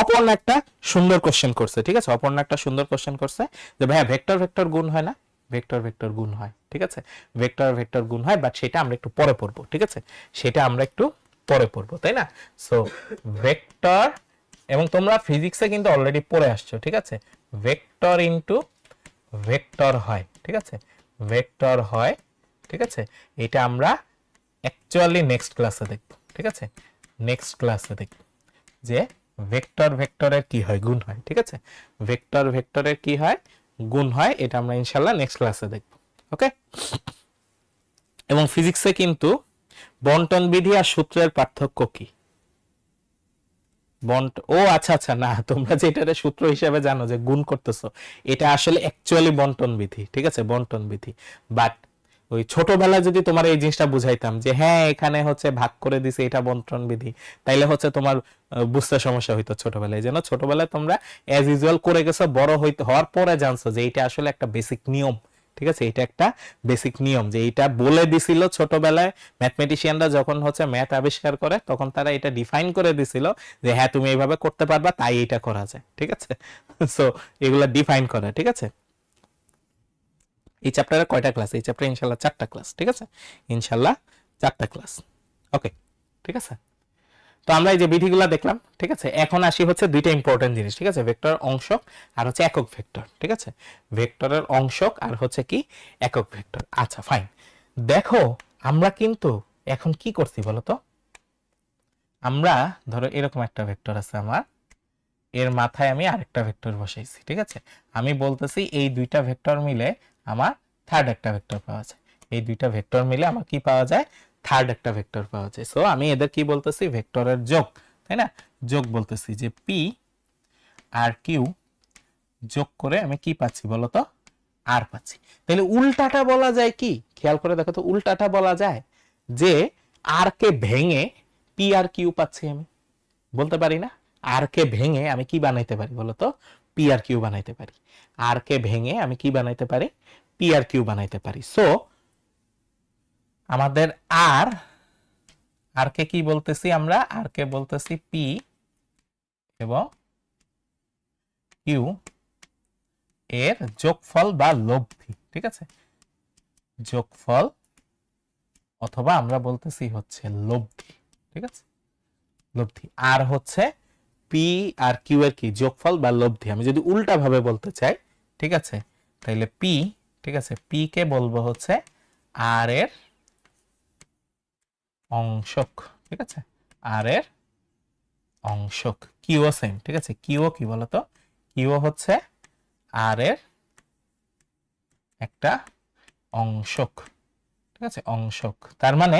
অপর্ণা একটা সুন্দর কোশ্চেন করছে, ঠিক আছে? অপর্ণা একটা সুন্দর কোশ্চেন করছে যে ভাইয়া ভেক্টর ভেক্টর গুণ হয় না? ভেক্টর ভেক্টর গুণ হয়, ঠিক আছে? ভেক্টর ভেক্টর গুণ হয়, বাট সেটা আমরা একটু পরে পড়বো, ঠিক আছে? সেটা আমরা একটু পরে পড়বো, তাই না? সো ভেক্টর, এবং তোমরা ফিজিক্সে কিন্তু অলরেডি পড়ে আসছো, ঠিক আছে? ভেক্টর ইনটু ভেক্টর হয়, ঠিক আছে? ভেক্টর হয়, ঠিক আছে? এটা আমরা অ্যাকচুয়ালি নেক্সট ক্লাসে দেখব, ঠিক আছে? নেক্সট ক্লাসে দেখব যে ভেক্টর ভেক্টরের কি হয়? গুণ হয়, ঠিক আছে? ভেক্টর ভেক্টরের কি হয়? গুণ হয়। এটা আমরা ইনশাআল্লাহ নেক্সট ক্লাসে দেখব। ওকে, এবং ফিজিক্সে কিন্তু বন্টন বিধি আর সূত্রের পার্থক্য কি? ও আচ্ছা আচ্ছা, না, তোমরা যেটা সূত্র হিসেবে জানো যে গুণ করতেছো, এটা আসলে অ্যাকচুয়ালি বন্টন বিধি, ঠিক আছে? বন্টন বিধি। বাট ওই ছোটবেলায় যদি তোমার এই জিনিসটা বুঝাইতাম যে হ্যাঁ এখানে হচ্ছে ভাগ করে দিছে, এটা বন্টন বিধি, তাইলে হচ্ছে তোমার বুঝতে সমস্যা হইতো ছোটবেলায়। যেন ছোটবেলায় তোমরা অ্যাজ ইউজুয়াল করে গেছো, বড় হওয়ার পরে জানছো যে এটা আসলে একটা বেসিক নিয়ম, ঠিক আছে? এটা একটা বেসিক নিয়ম, যে এটা বলে দিছিল ছোটবেলায় ম্যাথমেটিশিয়ানরা যখন হচ্ছে ম্যাথ আবিষ্কার করে, তখন তারা এটা ডিফাইন করে দিছিল যে হ্যাঁ তুমি এইভাবে করতে পারবা, তাই এটা করা যায়, ঠিক আছে? সো এগুলা ডিফাইন করা, ঠিক আছে? এই চ্যাপ্টারে কয়টা ক্লাস? এই চ্যাপ্টারে ইনশাল্লাহ 4টা ক্লাস, ঠিক আছে? ইনশাল্লাহ 4টা ক্লাস। ওকে, ঠিক আছে? তো তো আমরা এই যে বিধিগুলো দেখলাম, ঠিক আছে। এখন আসি হচ্ছে দুইটা ইম্পর্টেন্ট জিনিস, ঠিক আছে, ভেক্টর অংশক আর হচ্ছে একক ভেক্টর, ঠিক আছে। ভেক্টরের অংশক আর হচ্ছে কি একক ভেক্টর। আচ্ছা ফাইন, দেখো আমরা কিন্তু এখন কি করছি বলতো, আমরা ধরো এরকম একটা ভেক্টর আছে আমার, এর মাথায় আমি আরেকটা ভেক্টর বসাইছি, ঠিক আছে। আমি বলতেছি এই দুইটা ভেক্টর মিলে আমার থার্ড একটা ভেক্টর পাওয়া যায়, এই দুইটা ভেক্টর মিলে আমার কি পাওয়া যায়, থার্ড একটা ভেক্টর পাওয়া যায়। সো আমি এদের কি বলতেছি, ভেক্টরের যোগ, তাই না, যোগ বলতেছি, যে পি আর কিউ যোগ করে আমি কি পাচ্ছি বলতো, আর পাচ্ছি। তাহলে উল্টাটা বলা যায় কি, খেয়াল করে দেখো তো, উল্টাটা বলা যায় যে আর কে ভেঙে পি আর কিউ পাচ্ছি আমি, বলতে পারি না, আর কে ভেঙে আমি কি বানাইতে পারি বলতো, পি আর কিউ বানাইতে পারি। আর কে ভেঙে আমি কি বানাইতে পারি, পি আর কিউ বানাইতে পারি। সো আমাদের আর আর কে কি বলতেছি আমরা, আর কে বলতেছি পি এবং কিউ এর যোগফল বা লব্ধি, ঠিক আছে, যোগফল অথবা আমরা বলতেছি হচ্ছে লব্ধি, ঠিক আছে, লব্ধি। আর হচ্ছে পি আর কিউ এর কি যোগফল বা লব্ধি। আমি যদি উল্টা ভাবে বলতে চাই, ঠিক আছে, তাহলে পি, ঠিক আছে, পি কে বলবো হচ্ছে আর এর অংশক, ঠিক আছে, আর এর অংশক। কিউ সেম, ঠিক আছে, কিউ কি বলতো, কিউ হচ্ছে আর এর একটা অংশক, ঠিক আছে, অংশক। তার মানে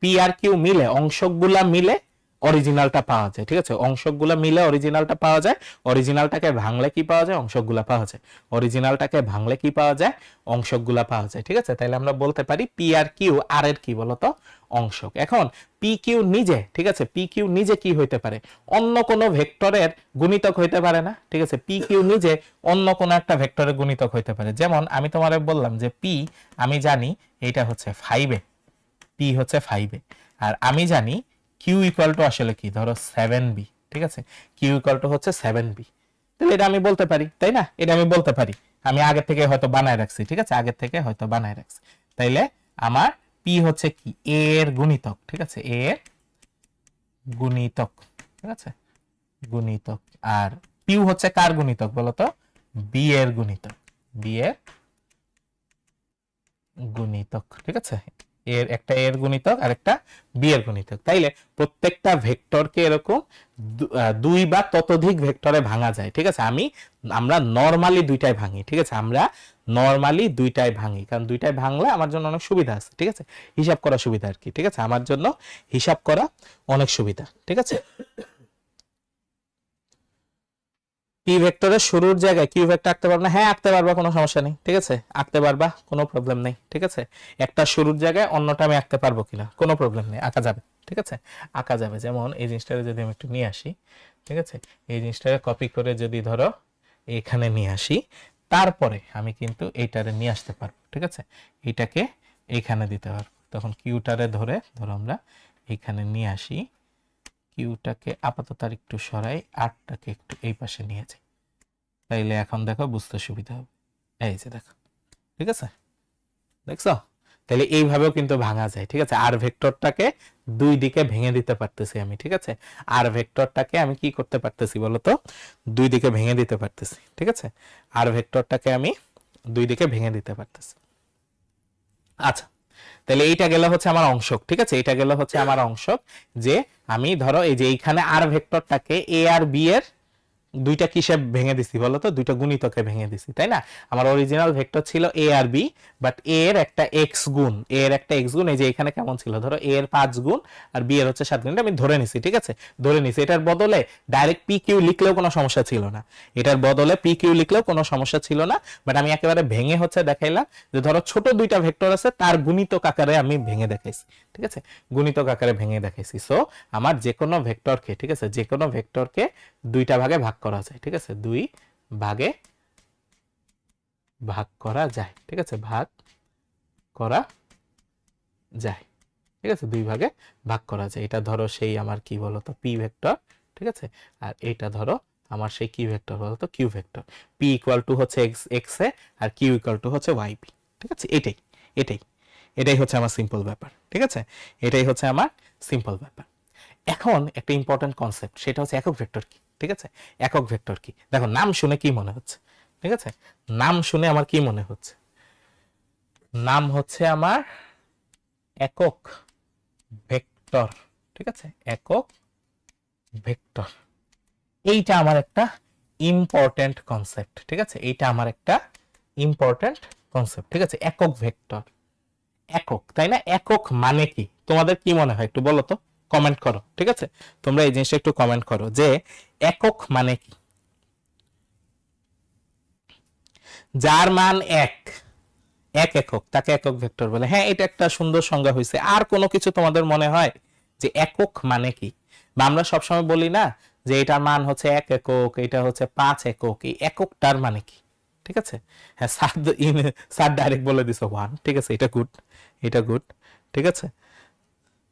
পি আর কিউ মিলে, অংশকগুলা মিলে অরিজিনালটা পাওয়া যায়, ঠিক আছে, অংশকগুলা মিলে অরিজিনালটা পাওয়া যায়। অরিজিনালটাকে ভাঙলে কি পাওয়া যায়, অংশকগুলা পাওয়া যায়। অরিজিনালটাকে ভাঙলে কি পাওয়া যায়, অংশকগুলা পাওয়া যায়, ঠিক আছে। তাইলে আমরা বলতে পারি পি আর কিউ আর এর কি বলতো, অংশক। এখন পি কিউ নিজে, ঠিক আছে, পি কিউ নিজে কি হইতে পারে, অন্য কোনো ভেক্টরের গুণিতক হইতে পারে না, ঠিক আছে। পি কিউ নিজে অন্য কোনো একটা ভেক্টরের গুণিতক হইতে পারে। যেমন আমি তোমারে বললাম যে পি আমি জানি এইটা হচ্ছে 5 পি হচ্ছে 5 আর আমি জানি কিউ ইকুয়াল টু আসলে কি, ধরো 7b, ঠিক আছে, কিউ ইকুয়াল টু হচ্ছে 7b। তাহলে এটা আমি বলতে পারি, তাই না, এটা আমি বলতে পারি, আমি আগে থেকে হয়তো বানায় রাখছি, ঠিক আছে, আগে থেকে হয়তো বানায় রাখছি। তাইলে আমার পি হচ্ছে কি এ এর গুণিতক, ঠিক আছে, এ এর গুণিতক, ঠিক আছে, গুণিতক। আর কিউ হচ্ছে কার গুণিতক বলতো, বি এর গুণিতক, বি এর গুণিতক, ঠিক আছে, এর একটা এর গুণিতক আর একটা বি এর গুণিতক। তাইলে প্রত্যেকটা ভেক্টরকে এরকম দুই বা ততোধিক ভেক্টরে ভাঙা যায়, ঠিক আছে। আমরা নরমালি দুইটাই ভাঙি, ঠিক আছে, আমরা নরমালি দুইটাই ভাঙি, কারণ দুইটাই ভাঙলে আমার জন্য অনেক সুবিধা আছে, ঠিক আছে, হিসাব করা সুবিধা আর কি, ঠিক আছে, আমার জন্য হিসাব করা অনেক সুবিধা, ঠিক আছে। পি ভেক্টরের শুরুর জায়গায় কিউ ভেক্টর আঁকতে পারবে না, হ্যাঁ আঁকতে পারবা, কোনো সমস্যা নেই, ঠিক আছে, আঁকতে পারবা, কোনো প্রবলেম নেই, ঠিক আছে। একটা শুরুর জায়গায় অন্যটা আমি আঁকতে পারবো কিনা, কোনো প্রবলেম নেই, আঁকা যাবে, ঠিক আছে, আঁকা যাবে। যেমন এই জিনিসটাকে যদি আমি একটু নিয়ে আসি, ঠিক আছে, এই জিনিসটাকে কপি করে যদি ধরো এখানে নিয়ে আসি, তারপরে আমি কিন্তু এইটারে নিয়ে আসতে পারবো, ঠিক আছে, এইটাকে এইখানে দিতে পারবো। তখন কিউটারে ধরো আমরা এইখানে নিয়ে আসি, কিউটাকে আপাতত আর একটু সরাই, আটটাকে একটু এই পাশে নিয়ে যাই, তাইলে এখন দেখো বুঝতে সুবিধা হবে। এই যে দেখো, ঠিক আছে, দেখছো, তাহলে এইভাবেও কিন্তু ভাঙা যায়, ঠিক আছে। আর ভেক্টরটাকে দুই দিকে ভেঙে দিতে পারতেছি আমি, ঠিক আছে, আর ভেক্টরটাকে আমি কি করতে পারতেছি বলতো, দুই দিকে ভেঙে দিতে পারতেছি, ঠিক আছে, আর ভেক্টরটাকে আমি দুই দিকে ভেঙে দিতে পারতেছি। আচ্ছা, তাহলে এইটা গেল হচ্ছে আমার অংশক, ঠিক আছে, এটা গেল হচ্ছে আমার অংশক, যে আমি ধরো এই যে এইখানে আর ভেক্টরটাকে এ আর বি এর দুইটা কিসে ভেঙে দিছি বলতো, দুইটা গুণিতকে ভেঙে দিছি, তাই না। আমার অরিজিনাল ভেক্টর ছিল এ আর বি, বাট এ এর একটা এক্স গুণ, এ এর একটা এক্স গুণ, এই যে এখানে কেমন ছিল, ধরো এ এর 5 গুণ আর বি এর হচ্ছে 7 গুণ, আমি ধরে নিছি, ঠিক আছে, ধরে নিছি। এটার বদলে ডাইরেক্ট পি কিউ লিখলেও কোনো সমস্যা ছিল না, এটার বদলে পি কিউ লিখলেও কোনো সমস্যা ছিল না, বাট আমি একেবারে ভেঙে হচ্ছে দেখাইলাম যে ধরো ছোট দুইটা ভেক্টর আছে, তার গুণিতক আকারে আমি ভেঙে দেখাইছি, ঠিক আছে, গুণিতক আকারে ভেঙে দেখাইছি। সো আমার যে কোনো ভেক্টরকে, ঠিক আছে, যে কোনো ভেক্টরকে দুইটা ভাগে ভাগ করা যায়, ঠিক আছে, দুই ভাগে ভাগ করা যায়, ঠিক আছে, ভাগ করা যায়, ঠিক আছে, দুই ভাগে ভাগ করা যায়। এটা ধরো সেই আমার কি বলতো পি ভেক্টর, ঠিক আছে, আর এইটা ধরো আমার সেই কি ভেক্টর বলতো Q vector. P equal to হচ্ছে এক্স এ আর কিউ ইকুয়াল টু হচ্ছে ওয়াই পি, ঠিক আছে, এটাই এটাই এটাই হচ্ছে আমার সিম্পল ব্যাপার, ঠিক আছে, এটাই হচ্ছে আমার সিম্পল ব্যাপার। এখন একটা ইম্পর্টেন্ট কনসেপ্ট, সেটা হচ্ছে একক ভেক্টর কি। ঠিক আছে, একক ভেক্টর কি? দেখো নাম শুনে কি মনে হচ্ছে? ঠিক আছে, নাম শুনে আমার কি মনে হচ্ছে? নাম হচ্ছে আমার একক ভেক্টর। ঠিক আছে, একক ভেক্টর, এইটা আমার একটা ইম্পর্টেন্ট কনসেপ্ট। ঠিক আছে, এইটা আমার একটা ইম্পর্টেন্ট কনসেপ্ট। ঠিক আছে, একক ভেক্টর, একক, তাই না? একক মানে কি তোমাদের কি মনে হয় একটু বলো তো, কমেন্ট করো। ঠিক আছে, তোমরা এই জিনিসটা একটু কমেন্ট করো যে একক মানে কি। যার মান এক, এক একক, তাকে একক ভেক্টর বলে। হ্যাঁ, এটা একটা সুন্দর সংজ্ঞা হয়েছে। আর কোনো কিছু তোমাদের মনে হয় যে একক মানে কি? বা আমরা সবসময় বলি না যে এটার মান হচ্ছে এক একক, এটা হচ্ছে 5 একক, এই এককটার মানে কি? ঠিক আছে, হ্যাঁ স্যার ডাইরেক্ট বলে দিছে 1। ঠিক আছে, এটা গুড, এটা গুড। ঠিক আছে,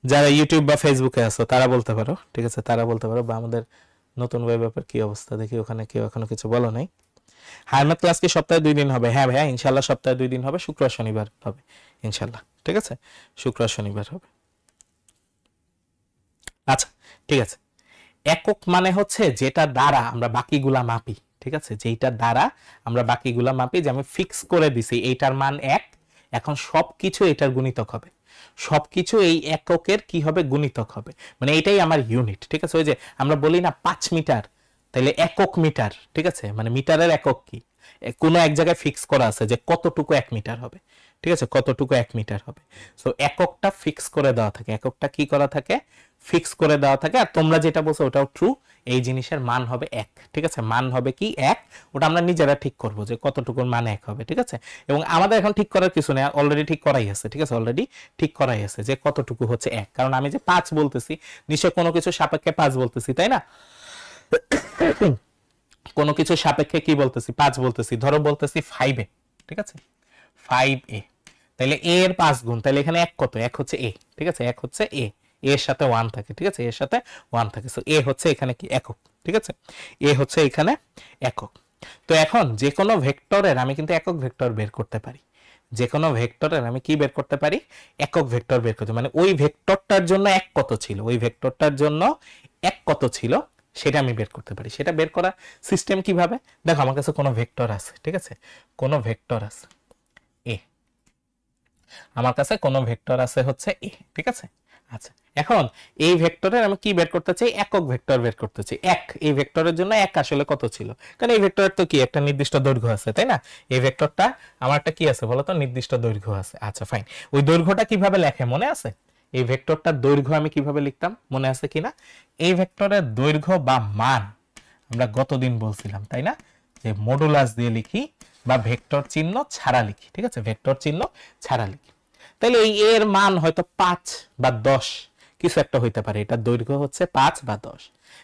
যারা ইউটিউব বা ফেসবুকে আছো তারা বলতে পারো। ঠিক আছে, তারা বলতে পারো। বা আমাদের নতুন ওয়েব অ্যাপের কি অবস্থা দেখি, ওখানে কেউ এখনো কিছু বলো নাই। হায়ার ক্লাস কি সপ্তাহে 2 দিন হবে? হ্যাঁ ভাইয়া, ইনশাল্লাহ সপ্তাহে 2 দিন হবে, শুক্র শনিবার হবে ইনশাল্লাহ। ঠিক আছে, শুক্র শনিবার হবে। আচ্ছা, ঠিক আছে। একক মানে হচ্ছে যেটা দ্বারা আমরা বাকিগুলা মাপি। ঠিক আছে, যেটা দ্বারা আমরা বাকিগুলা মাপি, যে আমি ফিক্স করে দিছি এইটার মান 1, এখন সবকিছু এটার গুণিতক হবে, সবকিছু এই এককের কি হবে? গুণিতক হবে। মানে এটাই আমার ইউনিট। ঠিক আছে, ওই যে আমরা বলি না 5 মিটার, তাহলে একক মিটার। ঠিক আছে, মানে মিটারের একক কি? কোনো এক জায়গায় ফিক্স করা আছে যে কতটুকু 1 মিটার হবে। ঠিক আছে, কতটুকু 1 মিটার হবে। সো এককটা ফিক্স করে দেওয়া থাকে, এককটা কি করা থাকে? ফিক্স করে দেওয়া থাকে। আর তোমরা যেটা বলছো ওটাও ট্রু, এই জিনিসের মান হবে 1। ঠিক আছে, মান হবে কি? 1। ওটা আমরা নিজেরা ঠিক করব যে কতটুকুর মান 1 হবে। ঠিক আছে, এবং আমাদের এখন ঠিক করার কিছু নেই, অলরেডি ঠিক করাই আছে। ঠিক আছে, অলরেডি ঠিক করাই আছে যে কতটুকু হচ্ছে 1। কারণ আমি যে 5 বলতেছি, নিশ্চয় কোনো কিছু সাপেক্ষে 5 বলতেছি, তাই না? কোনো কিছু সাপেক্ষে কি বলতেছি? 5 বলতেছি। ধরো বলতেছি 5a। ঠিক আছে, 5a, তাহলে a এর 5 গুণ, তাহলে এখানে 1 কত? 1 হচ্ছে a। ঠিক আছে, 1 হচ্ছে a, এর সাথে 1 থাকে। ঠিক আছে, এর সাথে 1 থাকে। সো a হচ্ছে এখানে কি? একক। ঠিক আছে, a হচ্ছে এখানে একক। তো এখন যে কোনো ভেক্টরের আমি কিন্তু একক ভেক্টর বের করতে পারি। যে কোনো ভেক্টরের আমি কি বের করতে পারি? একক ভেক্টর বের করতে, মানে ওই ভেক্টরটার জন্য 1 কত ছিল, ওই ভেক্টরটার জন্য 1 কত ছিল সেটা আমি বের করতে পারি। সেটা বের করা সিস্টেম কিভাবে? দেখো আমার কাছে কোনো ভেক্টর আছে। ঠিক আছে, কোনো ভেক্টর আছে এ, আমার কাছে কোনো ভেক্টর আছে হচ্ছে এ। ঠিক আছে, আচ্ছা, এখন এই ভেক্টরের আমি কি বের করতে চাই? একক ভেক্টর বের করতে চাই। এক, এই ভেক্টরের জন্য 1 আসলে কত ছিল? কারণ এই ভেক্টরের তো কি একটা নির্দিষ্ট দৈর্ঘ্য আছে, তাই না? এই ভেক্টরটা আমার একটা কি আছে বলতো? নির্দিষ্ট দৈর্ঘ্য আছে। আচ্ছা ফাইন, ওই দৈর্ঘ্যটা কিভাবে লেখে মনে আছে? এই ভেক্টরটার দৈর্ঘ্য আমি কিভাবে লিখতাম মনে আছে কিনা? এই ভেক্টরের দৈর্ঘ্য বা মান আমরা গতদিন বলছিলাম, তাই না, যে মডুলাস দিয়ে লিখি বা ভেক্টর চিহ্ন ছাড়া লিখি। ঠিক আছে, ভেক্টর চিহ্ন ছাড়া লিখি। তাহলে এই এর মান হয়তো 5 বা 10 কিছু একটা হইতে পারে, এটা দৈর্ঘ্য হচ্ছে 5 বা 10।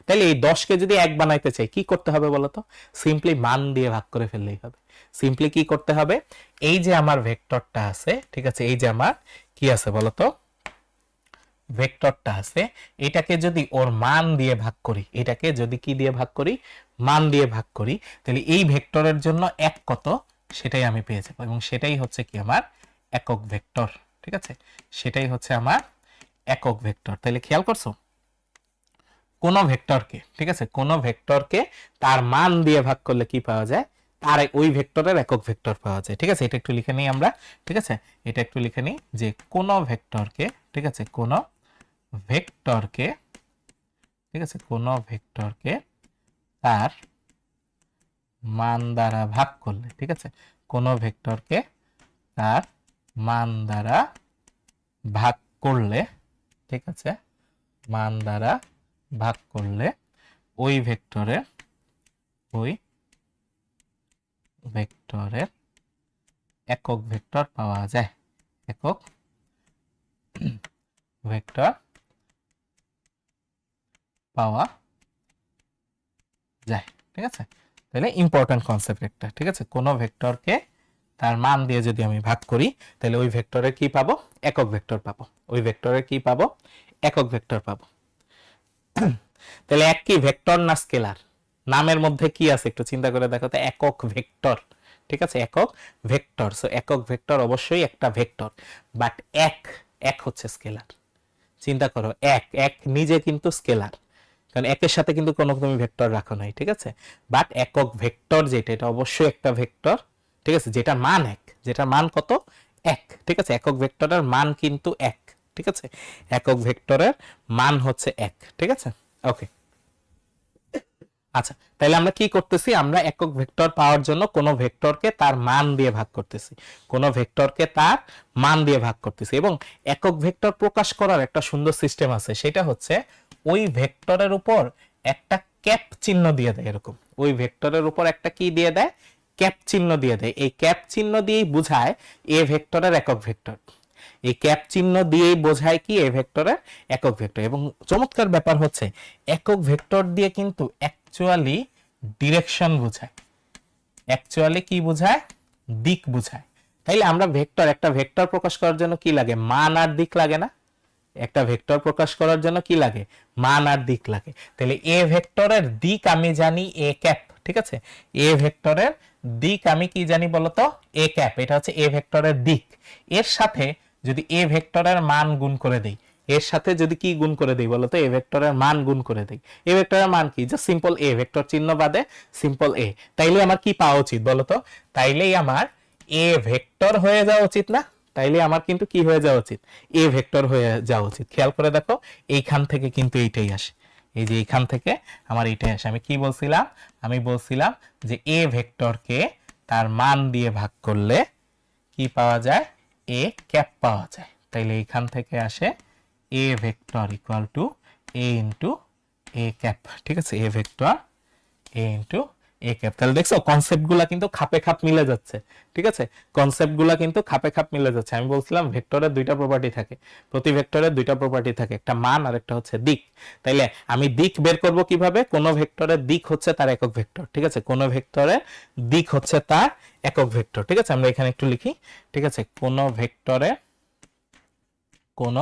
তাহলে এই 10 কে যদি 1 বানাইতে চাই কি করতে হবে বলতো? সিম্পলি মান দিয়ে ভাগ করে ফেললেই হবে। সিম্পলি কি করতে হবে? এই যে আমার ভেক্টরটা আছে, ঠিক আছে, এই যে আমার কি আছে বলতো? ভেক্টরটা আছে, এটাকে যদি ওর মান দিয়ে ভাগ করি, এটাকে যদি কি দিয়ে ভাগ করি? মান দিয়ে ভাগ করি, তাহলে এই ভেক্টরের জন্য 1 কত সেটাই আমি পেয়ে যাবো, এবং সেটাই হচ্ছে কি আমার একক ভেক্টর। ঠিক আছে, সেটাই হচ্ছে আমার একক ভেক্টর। তাহলে খেয়াল করছো, কোন ভেক্টরকে, ঠিক আছে, কোন ভেক্টরকে তার মান দিয়ে ভাগ করলে কি পাওয়া যায়? তার ওই ভেক্টরের একক ভেক্টর পাওয়া যায়। ঠিক আছে, এটা একটু লিখে নিই আমরা। ঠিক আছে, এটা একটু লিখে নিই যে কোন ভেক্টরকে, ঠিক আছে, কোন ভেক্টরকে, ঠিক আছে, কোন ভেক্টরকে তার মান দ্বারা ভাগ করলে, ঠিক আছে, কোন ভেক্টরকে তার মান দ্বারা ভাগ করলে, ঠিক আছে, মান দ্বারা ভাগ করলে ওই ভেক্টরের, ওই ভেক্টরের একক ভেক্টর পাওয়া যায়। একক ভেক্টর পাওয়া যায়। ঠিক আছে, তাহলে ইম্পর্টেন্ট কনসেপ্ট একটা। ঠিক আছে, কোন ভেক্টরকে তার মান দিয়ে যদি আমি ভাগ করি, তাহলে ওই ভেক্টরের কি পাবো? একক ভেক্টর পাবো। ওই ভেক্টরের কি পাবো? একক ভেক্টর পাবো। তাহলে এক কি ভেক্টর না স্কেলার? নামের মধ্যে কি আছে একটু চিন্তা করে দেখো তো, একক ভেক্টর। ঠিক আছে, একক ভেক্টর। সো একক ভেক্টর অবশ্যই একটা ভেক্টর, বাট এক, এক হচ্ছে স্কেলার। চিন্তা করো, এক এক নিজে কিন্তু স্কেলার, কারণ একের সাথে কিন্তু কোনো তুমি ভেক্টর রাখো নাই, ঠিক আছে। বাট একক ভেক্টর যেটা, এটা অবশ্যই একটা ভেক্টর, ঠিক আছে, যেটা মান এক, যেটা মান কত, এক, ঠিক আছে। একক ভেক্টরের মান কিন্তু এক, ঠিক আছে, একক ভেক্টরের মান হচ্ছে এক, ঠিক আছে। ওকে, আচ্ছা, তাহলে আমরা কি করতেছি, আমরা একক ভেক্টর পাওয়ার জন্য কোন ভেক্টরকে তার মান দিয়ে ভাগ করতেছি, কোন ভেক্টরকে তার মান দিয়ে ভাগ করতেছি। এবং একক ভেক্টর প্রকাশ করার একটা সুন্দর সিস্টেম আছে, সেটা হচ্ছে ওই ভেক্টরের উপর একটা ক্যাপ চিহ্ন দিয়ে দেয়, এরকম ওই ভেক্টরের উপর একটা কি দিয়ে দেয়, ক্যাপ চিহ্ন দিয়ে দেয়। এই ক্যাপ চিহ্ন দিয়েই বোঝায় এ ভেক্টরের একক ভেক্টর, এই ক্যাপ চিহ্ন দিয়েই বোঝায় কি এ ভেক্টরের একক ভেক্টর। এবং চমৎকার ব্যাপার হচ্ছে একক ভেক্টর দিয়ে কিন্তু অ্যাকচুয়ালি ডিরেকশন বোঝায়, অ্যাকচুয়ালি কি বোঝায়, দিক বোঝায়। তাইলে আমরা ভেক্টর, একটা ভেক্টর প্রকাশ করার জন্য কি লাগে, মান আর দিক লাগে না, একটা ভেক্টর প্রকাশ করার জন্য কি লাগে, মান আর দিক লাগে। তাহলে এ ভেক্টরের দিক আমি জানি এ ক্যাপ, ঠিক আছে, এ ভেক্টরের দিক আমি কি জানি বলতো, এ ক্যাপ, এটা হচ্ছে এ ভেক্টরের দিক। এর সাথে যদি এ ভেক্টরের মান গুণ করে দেই, এর সাথে যদি কি গুণ করে দেই বলতো, এ ভেক্টরের মান গুণ করে দেই। এ ভেক্টরের মান কি, যে সিম্পল এ, ভেক্টর চিহ্ন বাদে সিম্পল এ। তাইলে আমার কি পাওয়া উচিত বলতো, তাইলেই আমার এ ভেক্টর হয়ে যাওয়া উচিত না, তাইলে আমার কিন্তু কি হয়ে যাওয়া উচিত, এ ভেক্টর হয়ে যাওয়া উচিত। খেয়াল করে দেখো, এইখান থেকে কিন্তু এইটাই আসে, এই যে এইখান থেকে আমার এইটাই আসে। আমি কি বলছিলাম, আমি বলছিলাম যে এ ভেক্টরকে তার মান দিয়ে ভাগ করলে কি পাওয়া যায়, এ ক্যাপ পাওয়া যায়। তাইলে এইখান থেকে আসে এ vector equal two A into A cap, ঠিক আছে, এ vector A into A cap. তাহলে দেখছো কনসেপ্টগুলা কিন্তু খাপে খাপ মিলে যাচ্ছে, ঠিক আছে, কনসেপ্টগুলা কিন্তু খাপে খাপ মিলে যাচ্ছে। আমি বলছিলাম ভেক্টরের দুইটা প্রপার্টি থাকে, প্রতি ভেক্টরের দুইটা প্রপার্টি থাকে, একটা মান আর একটা হচ্ছে দিক। তাইলে আমি দিক বের করব কিভাবে, কোন ভেক্টরের দিক হচ্ছে তার একক ভেক্টর, ঠিক আছে, কোন ভেক্টরের দিক হচ্ছে তার একক ভেক্টর, ঠিক আছে। আমরা এখানে একটু লিখি, ঠিক আছে, কোন ভেক্টরে, কোন,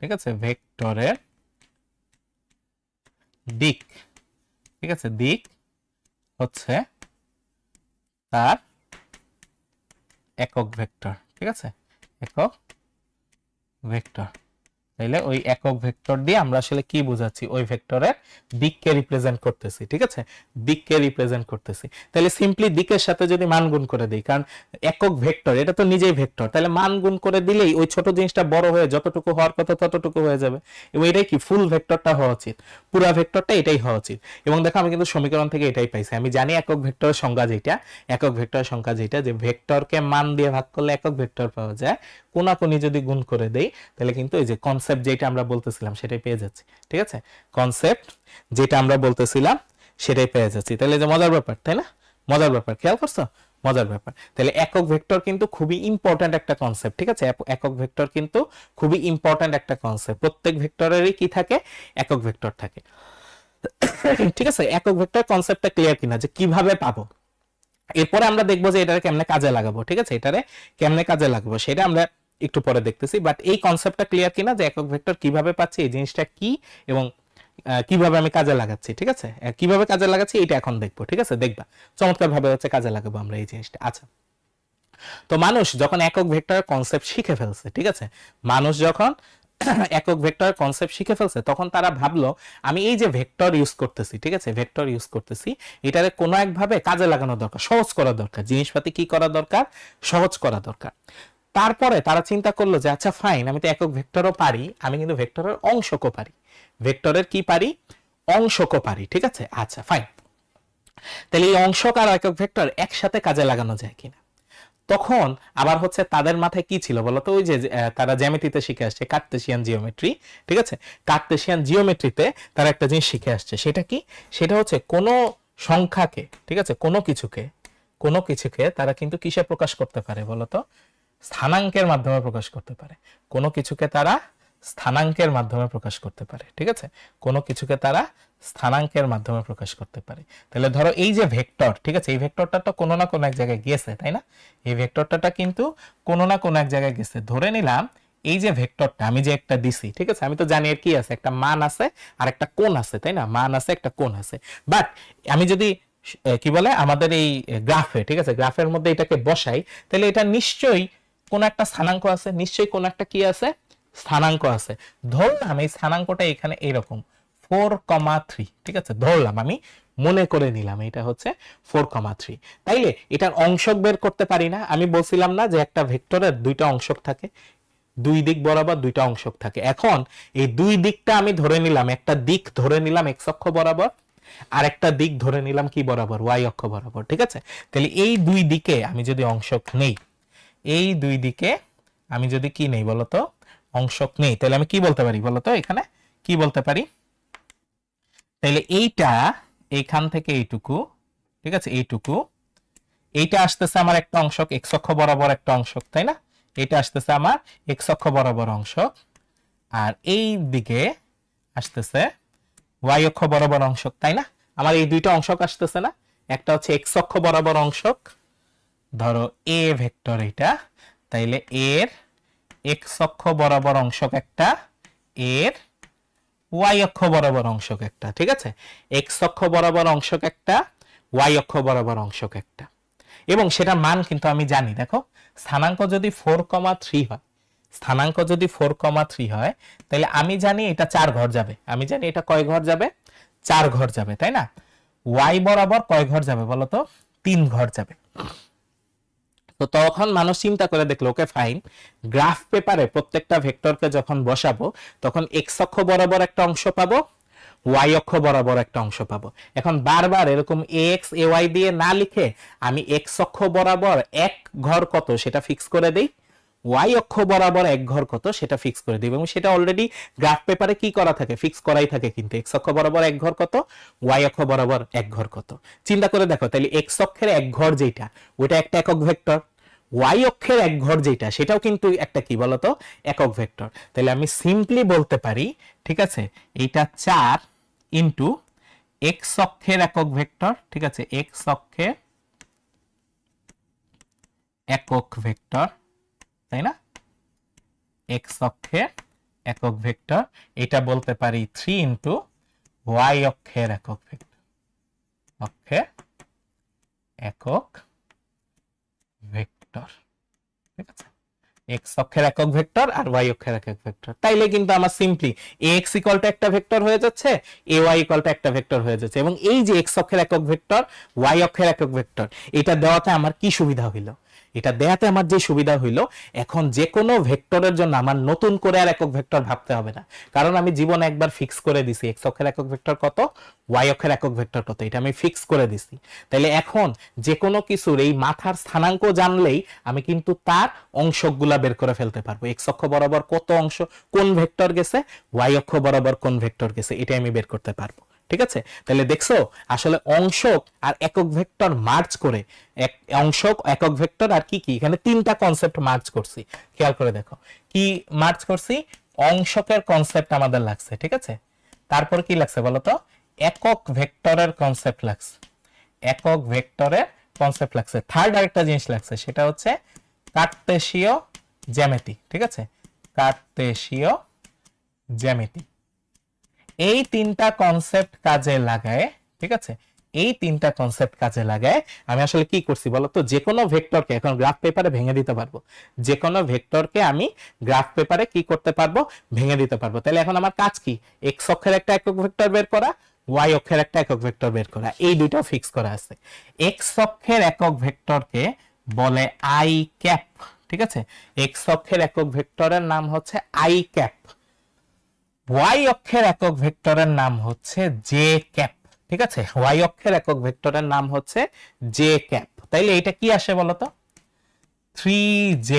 ঠিক আছে, ভেক্টরের দিক, ঠিক আছে, দিক হচ্ছে তার একক ভেক্টর, ঠিক আছে, একক ভেক্টর। তাইলে ওই একক ভেক্টর দিয়ে আমরা আসলে কি বোঝাচ্ছি, ওই ভেক্টরের দিককে রিপ্রেজেন্ট করতেছি, ঠিক আছে, দিককে রিপ্রেজেন্ট করতেছি। তাহলে সিম্পলি দিকের সাথে যদি মান গুণ করে দিই, কারণ একক ভেক্টর এটা তো নিজেই ভেক্টর, তাহলে মান গুণ করে দিলেই ওই ছোট জিনিসটা বড় হয়ে যতটুকু হওয়ার কথা ততটুকু হয়ে যাবে। এবং এটাই কি ফুল ভেক্টরটা হওয়া উচিত, পুরা ভেক্টরটা এটাই হওয়া উচিত। এবং দেখো আমি কিন্তু সমীকরণ থেকে এটাই পাইছি, আমি জানি একক ভেক্টরের সংজ্ঞা যেটা, একক ভেক্টরের সংখ্যা যেটা, যে ভেক্টরকে মান দিয়ে ভাগ করলে একক ভেক্টর পাওয়া যায়, কোনাকুনি যদি গুণ করে দেই তাহলে কিন্তু এই যে কনসেপ্ট যেটা আমরা বলতেছিলাম সেটাই পেয়ে যাচ্ছি, ঠিক আছে, কনসেপ্ট যেটা আমরা বলতেছিলাম সেটাই পেয়ে যাচ্ছি। তাহলে যে মজার ব্যাপার, তাই না, মজার ব্যাপার, খেয়াল করছো, মজার ব্যাপার। তাহলে একক ভেক্টর কিন্তু খুবই ইম্পর্ট্যান্ট একটা কনসেপ্ট, ঠিক আছে, একক ভেক্টর কিন্তু খুবই ইম্পর্ট্যান্ট একটা কনসেপ্ট। প্রত্যেক ভেক্টরেরই কি থাকে, একক ভেক্টর থাকে, ঠিক আছে। একক ভেক্টর কনসেপ্টটা ক্লিয়ার কিনা, যে কিভাবে পাবো, এরপরে আমরা দেখবো যে এটারে কেমনে কাজে লাগাবো, ঠিক আছে, এটারে কেমনে কাজে লাগাবো সেটা আমরা একটু পরে দেখতেছি। বাট এই কনসেপ্টটা ক্লিয়ার কিনা, যে একক ভেক্টর কিভাবে পাচ্ছি, এই জিনিসটা কি, এবং কিভাবে আমি কাজে লাগাচ্ছি, ঠিক আছে, কিভাবে কাজে লাগাচ্ছি এটা এখন দেখবো, ঠিক আছে, দেখবা চমৎকার ভাবে হচ্ছে কাজে লাগাবো আমরা এই জিনিসটা। আচ্ছা, তো মানুষ যখন একক ভেক্টরের কনসেপ্ট শিখে ফেলছে, ঠিক আছে, মানুষ যখন একক ভেক্টর কনসেপ্ট শিখে ফেলছে, তখন তারা ভাবলো আমি এই যে ভেক্টর ইউজ করতেছি, ঠিক আছে, ভেক্টর ইউজ করতেছি, এটারে কোনো একভাবে কাজে লাগানো দরকার, সহজ করা দরকার, জিনিসপাতি কি করা দরকার, সহজ করা দরকার। তারপরে তারা চিন্তা করলো যে আচ্ছা ফাইন, আমি তো একক ভেক্টরও পারি, আমি কিন্তু ভেক্টরের অংশকও পারি, ভেক্টরের কি পারি, অংশকও পারি, ঠিক আছে। আচ্ছা ফাইন, তাহলে এই অংশক আর একক ভেক্টর একসাথে কাজে লাগানো যায় কিনা। তখন আবার হচ্ছে তাদের মাথায় কি ছিল বলতো, ওই যে তারা জ্যামিতিতে শিখে আসছে কার্তেশিয়ান জিওমেট্রি, ঠিক আছে, কার্তেশিয়ান জিওমেট্রিতে তারা একটা জিনিস শিখে আসছে, সেটা কি, সেটা হচ্ছে কোনো সংখ্যাকে, ঠিক আছে, কোনো কিছুকে তারা কিন্তু কিসে প্রকাশ করতে পারে বলতো, স্থানাঙ্কের মাধ্যমে প্রকাশ করতে পারে, কোনো কিছুকে তারা স্থানাঙ্কের মাধ্যমে প্রকাশ করতে পারে, ঠিক আছে, কোনো কিছুকে তারা স্থানাঙ্কের মাধ্যমে প্রকাশ করতে পারে। তাহলে ধরো এই যে ভেক্টর, ঠিক আছে, এই ভেক্টরটা তো কোনো না কোনো এক জায়গায় গেছে, তাই না, এই ভেক্টরটা কিন্তু কোনো না কোনো এক জায়গায় গেছে। ধরে নিলাম এই যে ভেক্টরটা আমি যে একটা দিছি, ঠিক আছে, আমি তো জানি এর কি আছে, একটা মান আছে আর একটা কোণ আছে, তাই না, মান আছে একটা কোণ আছে। বাট আমি যদি কি বলে আমাদের এই গ্রাফে, ঠিক আছে, গ্রাফের মধ্যে এটাকে বসাই, তাহলে এটা নিশ্চয়ই কোন একটা স্থানাঙ্ক আছে, নিশ্চয়ই কোন একটা কি আছে, স্থানাঙ্ক আছে, ধরলাম এই স্থানাঙ্কটা এখানে এরকম 4,3, ঠিক আছে, ধরলাম, আমি মনে করে নিলাম এটা হচ্ছে 4,3। তাইলে এটার অংশক বের করতে পারি না? আমি বলছিলাম না যে একটা ভেক্টরের দুইটা অংশক থাকে, দুই দিক বরাবর দুইটা অংশক থাকে। এখন এই দুই দিকটা আমি ধরে নিলাম, একটা দিক ধরে নিলাম এক্স অক্ষ বরাবর, আর একটা দিক ধরে নিলাম কি বরাবর, ওয়াই অক্ষ বরাবর, ঠিক আছে। তাহলে এই দুই দিকে আমি যদি অংশক নেই, এই দুই দিকে আমি যদি কি নেই বলতো, অংশক নেই, তাহলে আমি কি বলতে পারি বলতো, এখানে কি বলতে পারি? তাহলে এইটা এইখান থেকে এইটুকু, ঠিক আছে, এইটুকু, এইটা আসতেছে আমার একটা অংশক এক্স অক্ষ বরাবর একটা অংশক, তাই না? এটা আসতেছে আমার এক্স অক্ষ বরাবর অংশক, আর এই দিকে আসতেছে ওয়াই অক্ষ বরাবর অংশক, তাই না? আমার এই দুইটা অংশক আসতেছে না? একটা হচ্ছে এক্স অক্ষ বরাবর অংশক, ধরো এ ভেক্টর এটা, তাইলে এর এক্স অক্ষ বরাবর অংশক একটা, এর ওয়াই অক্ষ বরাবর অংশক একটা, ঠিক আছে। এক্স অক্ষ বরাবর অংশক একটা, ওয়াই অক্ষ বরাবর অংশক একটা, এবং সেটা মান কিন্তু আমি জানি। দেখো, স্থানাঙ্ক যদি 4,3 হয়, স্থানাঙ্ক যদি 4,3 হয়, তাহলে আমি জানি এটা 4 ঘর যাবে। আমি জানি এটা কয় ঘর যাবে? 4 ঘর যাবে, তাই না? ওয়াই বরাবর কয় ঘর যাবে বলতো? 3 ঘর যাবে। তো তখন মানুষ চিন্তা করে দেখলো, ওকে ফাইন, গ্রাফ পেপারে প্রত্যেকটা ভেক্টরকে যখন বসাবো তখন এক্স অক্ষ বরাবর একটা অংশ পাবো, ওয়াই অক্ষ বরাবর একটা অংশ পাবো। এখন বারবার এরকম এক্স এ ওয়াই দিয়ে না লিখে আমি এক্স অক্ষ বরাবর এক ঘর কত সেটা ফিক্স করে দেই, ওয়াই অক্ষ বরাবর এক ঘর কত সেটা ফিক্স করে দিই, এবং সেটা অলরেডি গ্রাফ পেপারে কি করা থাকে, ফিক্স করাই থাকে। কিন্তু এক্স অক্ষ বরাবর এক ঘর কত, ওয়াই অক্ষ বরাবর এক ঘর কত। চিন্তা করে দেখো, তাহলে এক্স অক্ষের এক ঘর যেটা, ওটা একটা একক ভেক্টর, ওয়াই অক্ষের এক ঘর যেটা সেটাও কিন্তু একটা কি বলতো, একক ভেক্টর। তাহলে আমি সিম্পলি বলতে পারি, ঠিক আছে, এইটা 4 ইন্টু এক্স অক্ষের একক ভেক্টর, ঠিক আছে, এক্স অক্ষের একক ভেক্টর, তাই না? এক্স অক্ষের একক ভেক্টর, এটা বলতে পারি 3 ইন্টু ওয়াই অক্ষের একক ভেক্টর, অক্ষের একক ভেক্টর, ঠিক আছে, এক্স অক্ষের একক ভেক্টর আর ওয়াই অক্ষের একক ভেক্টর। তাইলে কিন্তু আমার সিম্পলি এক্স ইকুয়াল টু একটা ভেক্টর হয়ে যাচ্ছে, এ ওয়াই ইকুয়াল টু একটা ভেক্টর হয়ে যাচ্ছে। এবং এই যে এক্স অক্ষের একক ভেক্টর, ওয়াই অক্ষের একক ভেক্টর, এটা দেওয়াতে আমার কি সুবিধা হইলো? এটা দেয়াতে আমার যে সুবিধা হইলো, এখন যে কোনো ভেক্টরের জন্য আমার নতুন করে আর একক ভেক্টর ভাবতে হবে না, কারণ আমি জীবনে একবার ফিক্স করে দিছি এক্স অক্ষের একক ভেক্টর কত, ওয়াই অক্ষের একক ভেক্টর কত, এটা আমি ফিক্স করে দিছি। তাহলে এখন যে কোনো কিছুর এই মাথার স্থানাঙ্ক জানলেই আমি কিন্তু তার অংশগুলা বের করে ফেলতে পারবো। এক্স অক্ষ বরাবর কত অংশ কোন ভেক্টর গেছে, ওয়াই অক্ষ বরাবর কোন ভেক্টর গেছে, এটা আমি বের করতে পারবো, ঠিক আছে। তাহলে দেখছো, আসলে অংশক আর একক ভেক্টর মার্জ করে, এক অংশক একক ভেক্টর আর কি কি, এখানে তিনটা কনসেপ্ট মার্জ করছি। খেয়াল করে দেখো কি মার্জ করছি, অংশকের কনসেপ্ট আমাদের লাগছে, ঠিক আছে, তারপর কি লাগছে বলতো, একক ভেক্টরের কনসেপ্ট লাগছে, একক ভেক্টরের কনসেপ্ট লাগছে। থার্ড আরেকটা জিনিস লাগছে, সেটা হচ্ছে কার্তেশীয় জ্যামিতি, ঠিক আছে, কার্তেশীয় জ্যামিতি। এই তিনটা কনসেপ্ট কাজে লাগায়, ঠিক আছে, এই তিনটা কনসেপ্ট কাজে লাগায় আমি আসলে কি করছি বলতো, যে কোনো ভেক্টরকে এখন গ্রাফ পেপারে ভেঙে দিতে পারবো, যে কোনো ভেক্টরকে আমি গ্রাফ পেপারে কি করতে পারবো, ভেঙে দিতে পারবো। তাহলে এখন আমার কাজ কি, এক্স অক্ষের একটা একক ভেক্টর বের করা, ওয়াই অক্ষের একটা একক ভেক্টর বের করা, এই দুইটা ফিক্স করা আছে। এক্স অক্ষের একক ভেক্টরকে বলে আই ক্যাপ, ঠিক আছে, এক্স অক্ষের একক ভেক্টরের নাম হচ্ছে আই ক্যাপ, ওয়াই অক্ষের একক ভেক্টরের নাম হচ্ছে জে ক্যাপ, ঠিক আছে, ওয়াই অক্ষের একক ভেক্টরের নাম হচ্ছে জে ক্যাপ। তাইলে এটা কি আসে বলতো, 3j,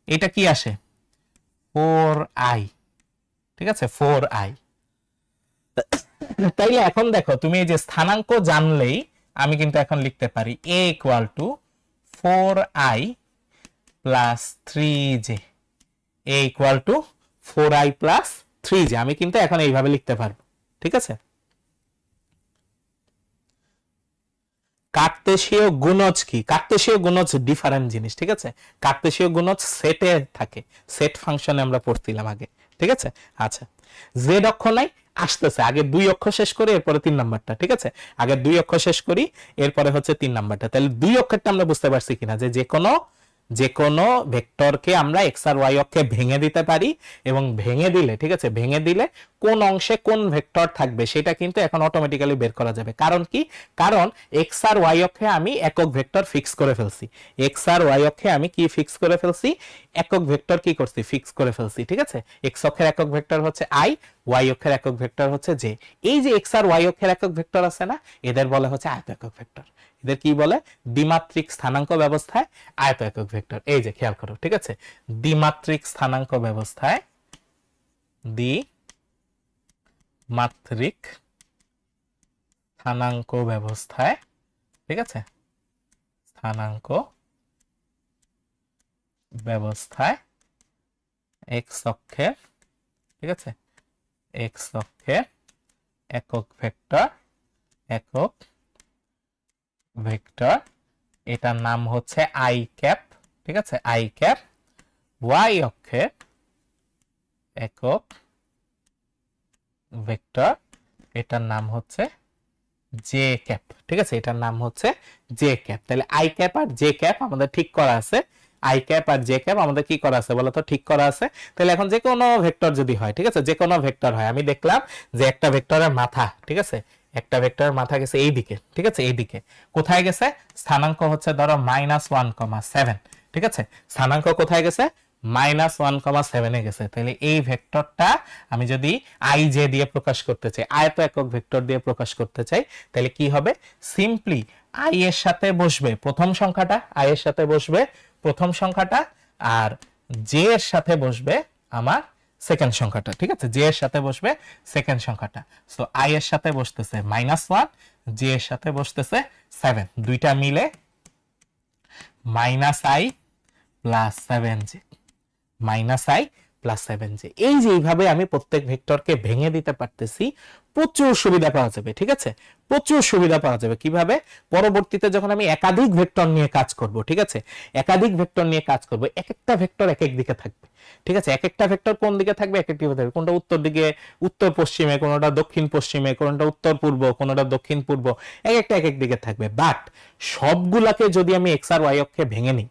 এটা কি আসে 4i, ঠিক আছে, 4i। তাইলে এখন দেখো, তুমি এই যে স্থানাঙ্ক জানলেই আমি কিন্তু এখন লিখতে পারি a equal to 4i plus 3j, a equal to 4i plus 3j, আমি কিন্তু এখন এইভাবে লিখতে পারবো, ঠিক আছে। কার্তেশীয় গুণজ কি, কার্তেশীয় গুণজ ডিফারেন্ট জিনিস, ঠিক আছে। কার্তেশীয় গুণজ সেটে থাকে, সেট ফাংশনে আমরা পড়ছিলাম আগে, ঠিক আছে। আচ্ছা, জেড অক্ষ নাই, আসতেছে, আগে 2 অক্ষ শেষ করি এরপরে 3 নাম্বারটা, ঠিক আছে, আগে 2 অক্ষ শেষ করি এরপরে হচ্ছে 3 নাম্বারটা। তাহলে 2 অক্ষরটা আমরা বুঝতে পারছি কিনা, যে কোনো যে কোনো ভেক্টরকে আমরা এক্স আর ওয়াই অক্ষে ভেঙে দিতে পারি, এবং ভেঙে দিলে, ঠিক আছে, ভেঙে দিলে কোন অংশে কোন ভেক্টর থাকবে সেটা কিন্তু এখন অটোমেটিক্যালি বের করা যাবে। কারণ কি? কারণ এক্স আর ওয়াই অক্ষে আমি একক ভেক্টর ফিক্স করে ফেলছি। এক্স আর ওয়াই অক্ষে আমি কি ফিক্স করে ফেলছি? একক ভেক্টর কি করছি? ফিক্স করে ফেলছি, ঠিক আছে। এক্স অক্ষের একক ভেক্টর হচ্ছে আই, ওয়াই অক্ষের একক ভেক্টর হচ্ছে জে। এই যে এক্স আর ওয়াই অক্ষের একক ভেক্টর আছে না, এদের বলা হচ্ছে আয়ত একক ভেক্টর। এদের কি বলে? দ্বিমাত্রিক স্থানাঙ্ক ব্যবস্থায় আয়ত একক ভেক্টর। এই যে খেয়াল করো, ঠিক আছে, দ্বিমাত্রিক স্থানাঙ্ক ব্যবস্থায়, দ্বিমাত্রিক স্থানাঙ্ক ব্যবস্থায়, ঠিক আছে, স্থানাঙ্ক ব্যবস্থায় এক্স অক্ষের, ঠিক আছে, এক্স অক্ষের একক ভেক্টর, একক ভেক্টর, এটার নাম হচ্ছে আই ক্যাপ, ঠিক আছে, আই ক্যাপ। ওয়াই অক্ষের একক ভেক্টর, এটার নাম হচ্ছে জে ক্যাপ, ঠিক আছে, এটার নাম হচ্ছে জে ক্যাপ। তাহলে আই ক্যাপ আর জে ক্যাপ আমাদের ঠিক করা আছে। আই ক্যাপ আর জে ক্যাপ আমাদের কি করা আছে বলতো? ঠিক করা আছে। তাহলে এখন যে কোনো ভেক্টর যদি হয়, ঠিক আছে, যে কোনো ভেক্টর হয়, আমি দেখলাম যে একটা ভেক্টরের মাথা, ঠিক আছে, একটা ভেক্টরের মাথা গেছে এই দিকে, ঠিক আছে, এই দিকে। কোথায় গেছে? স্থানাঙ্ক হচ্ছে ধরো -1,7, ঠিক আছে, স্থানাঙ্ক কোথায় গেছে? -1,7 গেছে। তাহলে এই ভেক্টরটা আমি যদি আই জে দিয়ে প্রকাশ করতে চাই, আয়ত একক ভেক্টর দিয়ে প্রকাশ করতে চাই, তাহলে কি হবে? সিম্পলি আই এর সাথে বসবে প্রথম সংখ্যাটা, আই এর সাথে বসবে প্রথম সংখ্যাটা, আর জে এর সাথে বসবে আমার সেকেন্ড সংখ্যাটা, ঠিক আছে, জে এর সাথে বসবে সেকেন্ড সংখ্যাটা। সো আই এর সাথে বসতেছে -1, জে এর সাথে বসতেছে 7, দুইটা মিলে -i + 7j, -i + 7j। এই যে এইভাবে আমি প্রত্যেক ভেক্টরকে ভেঙে দিতে পারতেছি, প্রচুর সুবিধা পাওয়া যাবে, ঠিক আছে, প্রচুর সুবিধা পাওয়া যাবে। কিভাবে? পরবর্তীতে যখন আমি একাধিক ভেক্টর নিয়ে কাজ করব, ঠিক আছে, একাধিক ভেক্টর নিয়ে কাজ করব, এক একটা ভেক্টর এক এক দিকে থাকবে, ঠিক আছে, এক একটা ভেক্টর কোন দিকে থাকবে? এক একটি থাকবে, কোনটা উত্তর দিকে, উত্তর পশ্চিমে, কোনটা দক্ষিণ পশ্চিমে, কোনটা উত্তর পূর্ব, কোনটা দক্ষিণ পূর্ব, এক একটা এক এক দিকে থাকবে। বাট সবগুলাকে যদি আমি এক্স আর ওয়াই অক্ষে ভেঙে নিই,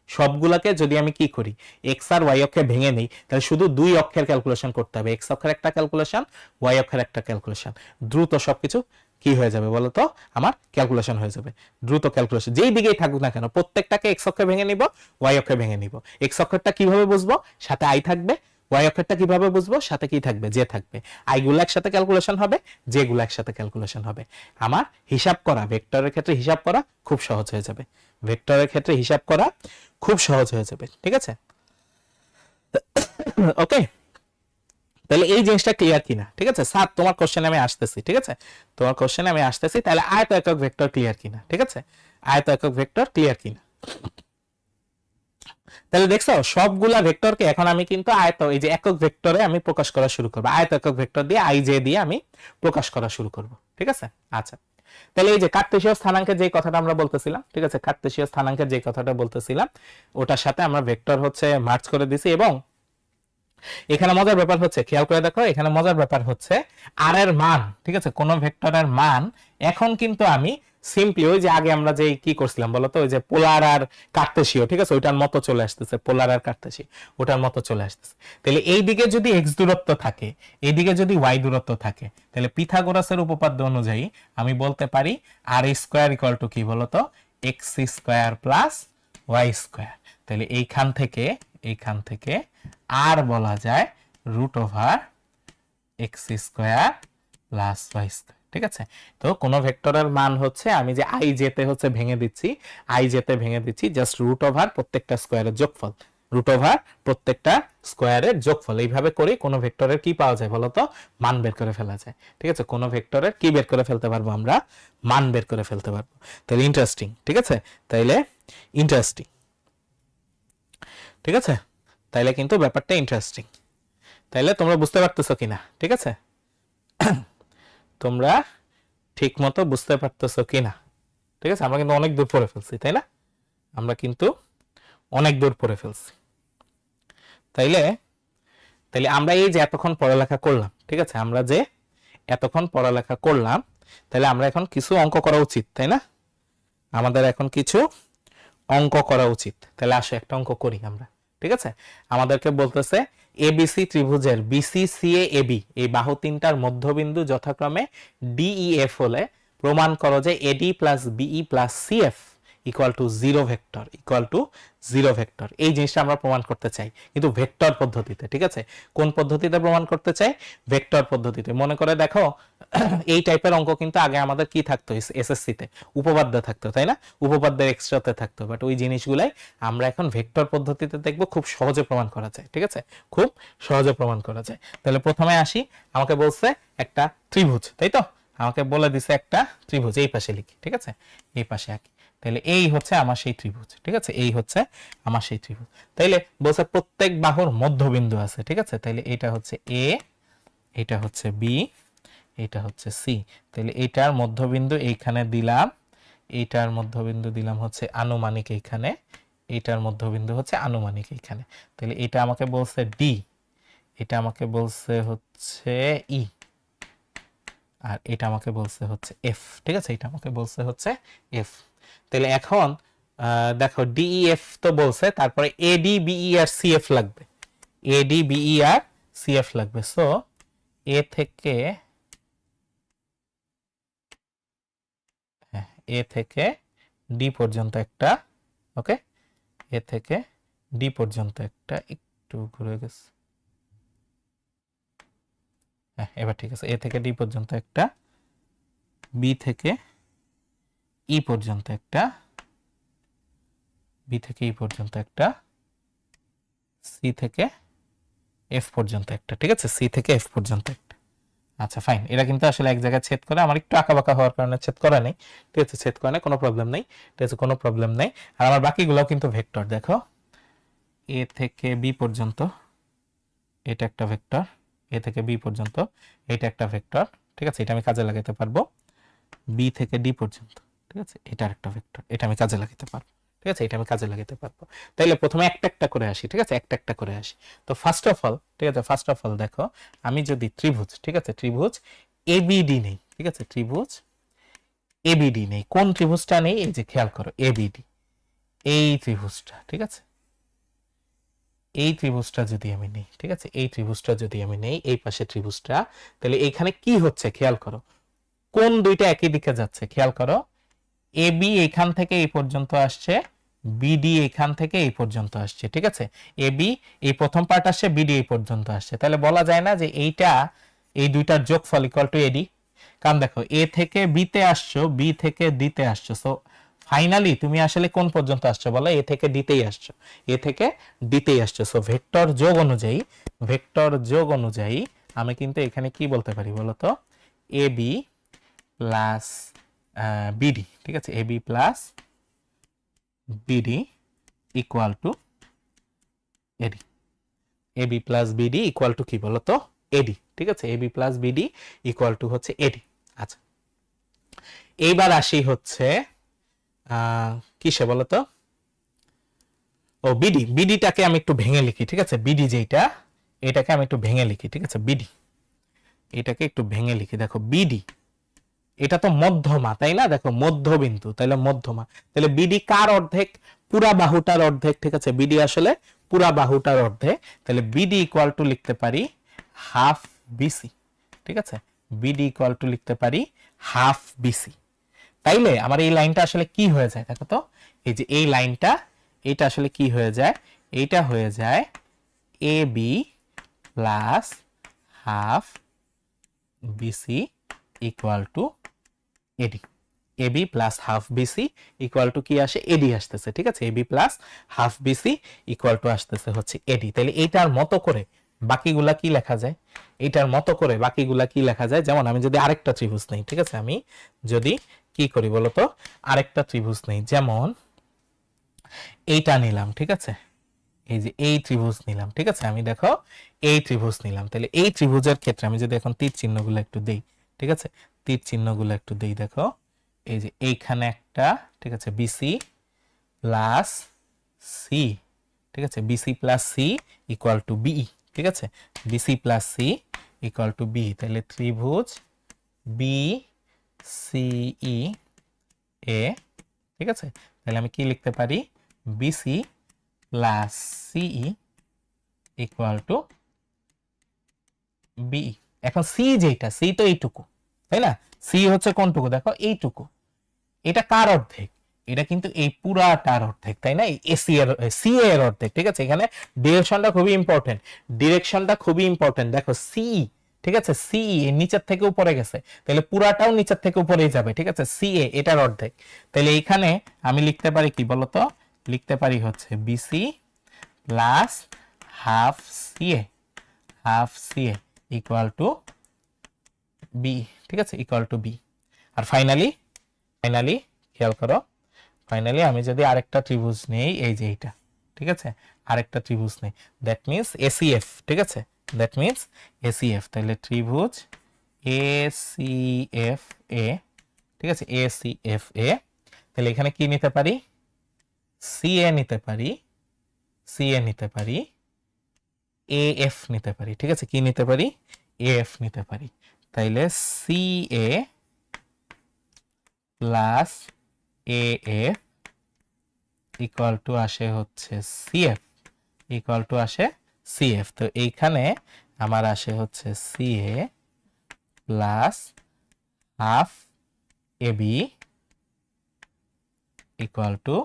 সবগুলাকে যদি আমি কি করি, এক্স আর ওয়াই অক্ষে ভেঙে নেই, তাহলে শুধু দুই অক্ষের ক্যালকুলেশন করতে হবে। এক্স অক্ষের একটা ক্যালকুলেশন, ওয়াই অক্ষের একটা ক্যালকুলেশন। দ্রুত সবকিছু কি হয়ে যাবে বলতো? আমার ক্যালকুলেশন হয়ে যাবে, দ্রুত ক্যালকুলেশন। যেই দিকেই থাকুক না কেন, প্রত্যেকটাকে এক্স অক্ষে ভেঙে নিব, ওয়াই অক্ষে ভেঙে নিব। এক্স অক্ষরটা কিভাবে বুঝবো? সাথে আই থাকবে। ওয়াই অক্ষরটা কিভাবে বুঝবো? সাথে কি থাকবে? জে থাকবে। আই গুলো একসাথে ক্যালকুলেশন হবে, জে গুলো একসাথে ক্যালকুলেশন হবে। আমার হিসাব করা, ভেক্টরের ক্ষেত্রে হিসাব করা খুব সহজ হয়ে যাবে। ভেক্টরের ক্ষেত্রে হিসাব করা খুব সহজ হয়ে যাবে, ঠিক আছে, ওকে। তাহলে এই জিনিসটা ক্লিয়ার কিনা? ঠিক আছে স্যার, তোমার কোশ্চেনে আমি আসতেছি, ঠিক আছে, তোমার কোশ্চেনে আমি আসতেছি। তাহলে আয়ত একক ভেক্টর ক্লিয়ার কিনা? ঠিক আছে, আয়ত একক ভেক্টর ক্লিয়ার কিনা? তাহলে দেখছো সবগুলা ভেক্টরকে এখন আমি কিন্তু আয়ত, এই যে একক ভেক্টরে আমি প্রকাশ করা শুরু করব। আয়ত একক ভেক্টর দিয়ে আই জে দিয়ে আমি প্রকাশ করা শুরু করব, ঠিক আছে। আচ্ছা, তাহলে এই যে কার্তেশীয় স্থানাঙ্কের যে কথাটা আমরা বলতেছিলাম, ঠিক আছে, কার্তেশীয় স্থানাঙ্কের যে কথাটা বলতেছিলাম, ওটার সাথে আমরা ভেক্টর হচ্ছে মার্জ করে দিছি। এবং এখানে মজার ব্যাপার হচ্ছে, খেয়াল করে দেখো, এখানে মজার ব্যাপার হচ্ছে আর এর মান, ঠিক আছে, কোন ভেক্টরের মান এখন কিন্তু আমি সিম্পলি ওই যে আগে আমরা যে কি করছিলাম বলতো, ওই যে পোলার আর কার্তেশীয়, ঠিক আছে, ওইটার মতো চলে আসতেছে, পোলার আর কার্তেশীয় ওটার মতো চলে আসতেছে। তাহলে এই দিকে যদি এক্স দূরত্ব থাকে, এইদিকে যদি ওয়াই দূরত্ব থাকে, তাহলে পিথাগোরাসের উপপাদ্য অনুযায়ী আমি বলতে পারি আর স্কয়ার ইকুয়াল টু কি বলতো? X square plus Y square. তাহলে এইখান থেকে আর বলা যায় √/(x² + y², ঠিক আছে। তো কোন ভেক্টরের মান হচ্ছে, আমি যে আই জেতে হচ্ছে ভেঙে দিচ্ছি, আই জেতে ভেঙে দিচ্ছি, জাস্ট √/(= প্রত্যেকটা স্কয়ারের যোগফল, √/(= প্রত্যেকটা স্কয়ারের যোগফল। এইভাবে করে কোন ভেক্টরের কি পাওয়া যায় বলতো? মান বের করে ফেলা যায়, ঠিক আছে। কোন ভেক্টরের কি বের করে ফেলতে পারবো আমরা? মান বের করে ফেলতে পারবো। তাহলে ইন্টারেস্টিং, ঠিক আছে, তাইলে ইন্টারেস্টিং, ঠিক আছে, তাইলে কিন্তু ব্যাপারটা ইন্টারেস্টিং। তাইলে তোমরা বুঝতে পারতেছো কিনা? ঠিক আছে, তোমরা ঠিক মতো বুঝতে পারতেছো কিনা? ঠিক আছে, আমরা কিন্তু অনেক দূর পড়ে ফেলছি, তাই না? আমরা কিন্তু অনেক দূর পড়ে ফেলছি। তাইলে আমরা এই যে এতক্ষণ পড়ালেখা করলাম, ঠিক আছে, আমরা যে এতক্ষণ পড়ালেখা করলাম, তাহলে আমরা এখন কিছু অঙ্ক করা উচিত, তাই না? আমাদের এখন কিছু অঙ্ক করা উচিত। তাহলে আসো একটা অঙ্ক করি আমরা, ঠিক আছে। আমাদেরকে বলতেছে এবিসি ত্রিভুজের বিসি সিএ এবি এই বাহু তিনটার মধ্যবিন্দু যথাক্রমে ডিইএফ হলে প্রমাণ করো যে AD plus BE plus CF equal to zero vector, equal to zero vector. এই জিনিসটা আমরা প্রমাণ করতে চাই, কিন্তু ভেক্টর পদ্ধতিতে, ঠিক আছে। কোন পদ্ধতিতে প্রমাণ করতে চাই? ভেক্টর পদ্ধতিতে। মনে করে দেখো এই টাইপের অঙ্ক কিন্তু আগে আমাদের কি থাকতো এসএসসি তে, উপপাদ্য থাকতো, তাই না? উপপাদ্যের এক্সট্রাতে থাকতো, বাট ওই জিনিসগুলাই আমরা এখন ভেক্টর পদ্ধতিতে দেখবো, খুব সহজে প্রমাণ করা যায়, ঠিক আছে, খুব সহজে প্রমাণ করা যায়। তাহলে প্রথমে আসি, আমাকে বলছে একটা ত্রিভুজ, তাই তো? আমাকে বলে দিছে একটা ত্রিভুজ, এই পাশে লিখি, ঠিক আছে, এই পাশে আঁকি। তাহলে এই হচ্ছে আমার সেই ত্রিভুজ, ঠিক আছে, এই হচ্ছে আমার সেই ত্রিভুজ। তাইলে বলছে প্রত্যেক বাহুর মধ্যবিন্দু আছে, ঠিক আছে। তাইলে এটা হচ্ছে এ, এটা হচ্ছে বি, এটা হচ্ছে সি। তাহলে এটার মধ্যবিন্দু এইখানে দিলাম, এইটার মধ্যবিন্দু দিলাম হচ্ছে আনুমানিক এইখানে, এইটার মধ্যবিন্দু হচ্ছে আনুমানিক এইখানে। তাহলে এটা আমাকে বলছে ডি, এটা আমাকে বলছে হচ্ছে ই, আর এটা আমাকে বলছে হচ্ছে এফ, ঠিক আছে, এটা আমাকে বলছে হচ্ছে এফ। তাহলে এখন দেখো ডিইএফ তো বলছে, তারপরে এডি বিই আর সিএফ লাগবে, এডি বিই আর সিএফ লাগবে। সো এ থেকে এ থেকে ডি পর্যন্ত একটা, ওকে, এ থেকে ডি পর্যন্ত একটা, একটু ঘুরে গেছে, হ্যাঁ এবার ঠিক আছে। এ থেকে ডি পর্যন্ত একটা, বি থেকে ই পর্যন্ত একটা, বি থেকে ই পর্যন্ত একটা, সি থেকে এফ পর্যন্ত একটা, ঠিক আছে, সি থেকে এফ পর্যন্ত একটা। আচ্ছা ফাইন, এটা কিন্তু আসলে এক জায়গায় ছেদ করে, আমার একটু আঁকাবাঁকা হওয়ার কারণে ছেদ করা নেই, ঠিক আছে, ছেদ করে নেই, কোনো প্রবলেম নেই, ঠিক আছে, কোনো প্রবলেম নেই। আর আমার বাকিগুলোও কিন্তু ভেক্টর, দেখো এ থেকে বি পর্যন্ত এটা একটা ভেক্টর, এ থেকে বি পর্যন্ত এটা একটা ভেক্টর, ঠিক আছে, এটা আমি কাজে লাগাতে পারবো। বি থেকে ডি পর্যন্ত, ঠিক আছে, এটা একটা ভেক্টর, এটা আমি কাজে লাগাতে পারবো, ঠিক আছে, এটা আমি কাজে লাগাতে পারবো। তাইলে প্রথমে একটা একটা করে আসি, ঠিক আছে, একটা একটা করে আসি। তো ফার্স্ট অফ অল, ঠিক আছে, ফার্স্ট অফ অল দেখো আমি যদি ত্রিভুজ, ঠিক আছে, ত্রিভুজ এবিডি নেই, ঠিক আছে, ত্রিভুজ এবিডি নেই, কোন ত্রিভুজটা নেই? এই যে খেয়াল করো এবিডি, এই ত্রিভুজটা, ঠিক আছে, এই ত্রিভুজটা যদি আমি নেই, ঠিক আছে, এই ত্রিভুজটা যদি আমি নেই, এই পাশে ত্রিভুজটা, তাহলে এইখানে কি হচ্ছে খেয়াল করো, কোন দুইটা একই দিকে যাচ্ছে খেয়াল করো, এবি এখান থেকে এই পর্যন্ত আসছে, বিডি এখান থেকে এই পর্যন্ত আসছে, ঠিক আছে, এবি এই প্রথম পার্ট আসছে, বিডি এই পর্যন্ত আসছে। তাহলে বলা যায় না যে এইটা, এই দুইটার যোগফল ইকুয়াল টু এডি? কারণ দেখো এ থেকে বিতে আসছো, বি থেকে ডিতে আসছো, সো ফাইনালি তুমি আসলে কোন পর্যন্ত আসছো বলো? এ থেকে ডিতেই আসছো, এ থেকে ডিতেই আসছো। সো ভেক্টর যোগ অনুযায়ী, ভেক্টর যোগ অনুযায়ী আমি কিন্তু এখানে কি বলতে পারি বলতো? এ বি প্লাস বিডি, ঠিক আছে, A B plus BD equal to AD, A B plus BD equal to কি বলতো? এডি, ঠিক আছে, A B plus BD equal to হচ্ছে এডি। আচ্ছা এইবার আসি হচ্ছে কিসে বলতো? ও বিডি, বিডিটাকে আমি একটু ভেঙে লিখি, ঠিক আছে, বিডি যেটা, এটাকে আমি একটু ভেঙে লিখি, ঠিক আছে, বিডি এটাকে একটু ভেঙে লিখি। দেখো বিডি এটা তো মধ্যমা, তাই না? দেখো মধ্যবিন্দু, তাহলে মধ্যমা, তাহলে বিডি কার অর্ধেক? পুরা বাহুটার অর্ধেক, ঠিক আছে, বিডি আসলে পুরা বাহুটার অর্ধেক। তাহলে বিডি ইকুয়াল টু লিখতে পারি হাফ বিসি, ঠিক আছে, বিডি ইকুয়াল টু লিখতে পারি হাফ বিসি। তাইলে আমার এই লাইনটা আসলে কি হয়ে যায় দেখো তো, এই যে এই লাইনটা, এটা আসলে কি হয়ে যায়? এইটা হয়ে যায় A B plus half BC equal to AD, AB plus half BC equal to কি আসে? এডি আসতেছে, ঠিক আছে, AB plus half BC equal to আসতেছে হচ্ছে এডি। তাহলে এইটার মতো করে বাকিগুলা কি লেখা যায়? এইটার মতো করে বাকিগুলা কি লেখা যায়? যেমন আমি যদি আরেকটা ত্রিভুজ নেই, ঠিক আছে, আমি যদি কি করি বলতো? আরেকটা ত্রিভুজ নেই, যেমন এইটা নিলাম, ঠিক আছে, এই যে এই ত্রিভুজ নিলাম, ঠিক আছে, আমি দেখো এই ত্রিভুজ নিলাম। তাহলে এই ত্রিভুজের ক্ষেত্রে আমি যদি এখন তীর চিহ্নগুলো একটু দেই, ঠিক আছে, তীর চিহ্নগুলো একটু দেই, দেখো এই যে এইখানে একটা, ঠিক আছে, বিসি প্লাস সি, ঠিক আছে, BC plus C equal to BE, ঠিক আছে, BC plus C equal to B. তাহলে ত্রিভুজ বি সিই এ, ঠিক আছে, তাহলে আমি কি লিখতে পারি? BC plus CE equal to B. এখন সি যেটা, সি তো এইটুকু, তাই না? সি হচ্ছে কোনটুকু দেখো, এইটুকু। এটা কার অর্ধেক? এটা কিন্তু এই পুরাটার অর্ধেক, তাই না? এসি এর, সি এর অর্ধেক, ঠিক আছে? এখানে ডিরেকশনটা খুবই ইম্পর্টেন্ট, ডিরেকশনটা খুবই ইম্পর্টেন্ট। দেখো সি, ঠিক আছে, সি নিচের থেকে উপরে গেছে, তাহলে পুরাটাও নিচের থেকে উপরেই যাবে, ঠিক আছে? সি এ এটার অর্ধেক, তাহলে এইখানে আমি লিখতে পারি কি বলতো? লিখতে পারি হচ্ছে BC plus half CA, half CA equal to B, ঠিক আছে? Equal to B. আর ফাইনালি খেয়াল করো, ফাইনালি আমি যদি আরেকটা ত্রিভুজ নেই, এই যে এইটা, ঠিক আছে, আরেকটা ত্রিভুজ নেই, দ্যাট মিন্স এসিএফ, ঠিক আছে? দ্যাট মিন্স এসিএফ, তাহলে ত্রিভুজ এসিএফ এ, ঠিক আছে? এসিএফ এ, তাহলে এখানে কি নিতে পারি? সিএ নিতে পারি, সিএ নিতে পারি, এএফ নিতে পারি, ঠিক আছে? কি নিতে পারি? এএফ নিতে পারি। তাইলে CA plus AF equal to আসে হচ্ছে সিএফ, ইকুয়াল টু আসে সিএফ। তো এইখানে আমার আসে হচ্ছে CA plus half AB equal to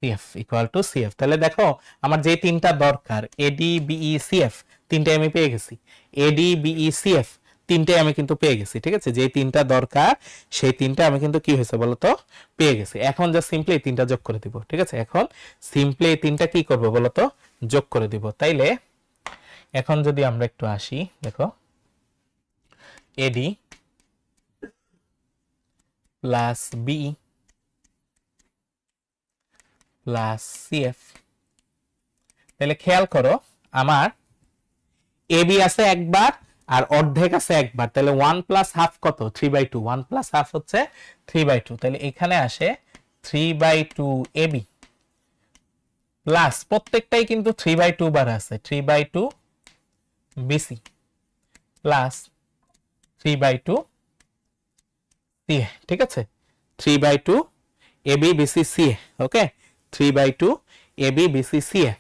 CF, equal to CF. তাহলে দেখো আমার যে তিনটা দরকার, এডি বিই সিএফ, তিনটে আমি পেয়ে গেছি। এডি বিই সিএফ তিনটে আমি কিন্তু পেয়ে গেছি, ঠিক আছে? যে তিনটা দরকার সেই তিনটা আমি কিন্তু কি হয়েছে বলতো? পেয়ে গেছি। এখন জাস্ট সিম্পলি এই তিনটা যোগ করে দিব, ঠিক আছে? এখন সিম্পলি এই তিনটা কি করব বলতো? যোগ করে দিব। তাইলে এখন যদি আমরা একটু আসি, দেখো AD plus B plus CF, তাহলে খেয়াল করো আমার এবি আছে একবার আর অর্ধেক আছে একবার, তাহলে 1 প্লাস হাফ কত? 3/2, 1 প্লাস হাফ হচ্ছে 3/2, তাহলে এখানে আসে 3/2 এবি প্লাস প্রত্যেকটাই কিন্তু 3/2 বার আছে, 3/2 বিসি প্লাস 3/2 সিএ, ঠিক আছে? 3/2 AB BC CA, okay? 3/2 AB BC CA,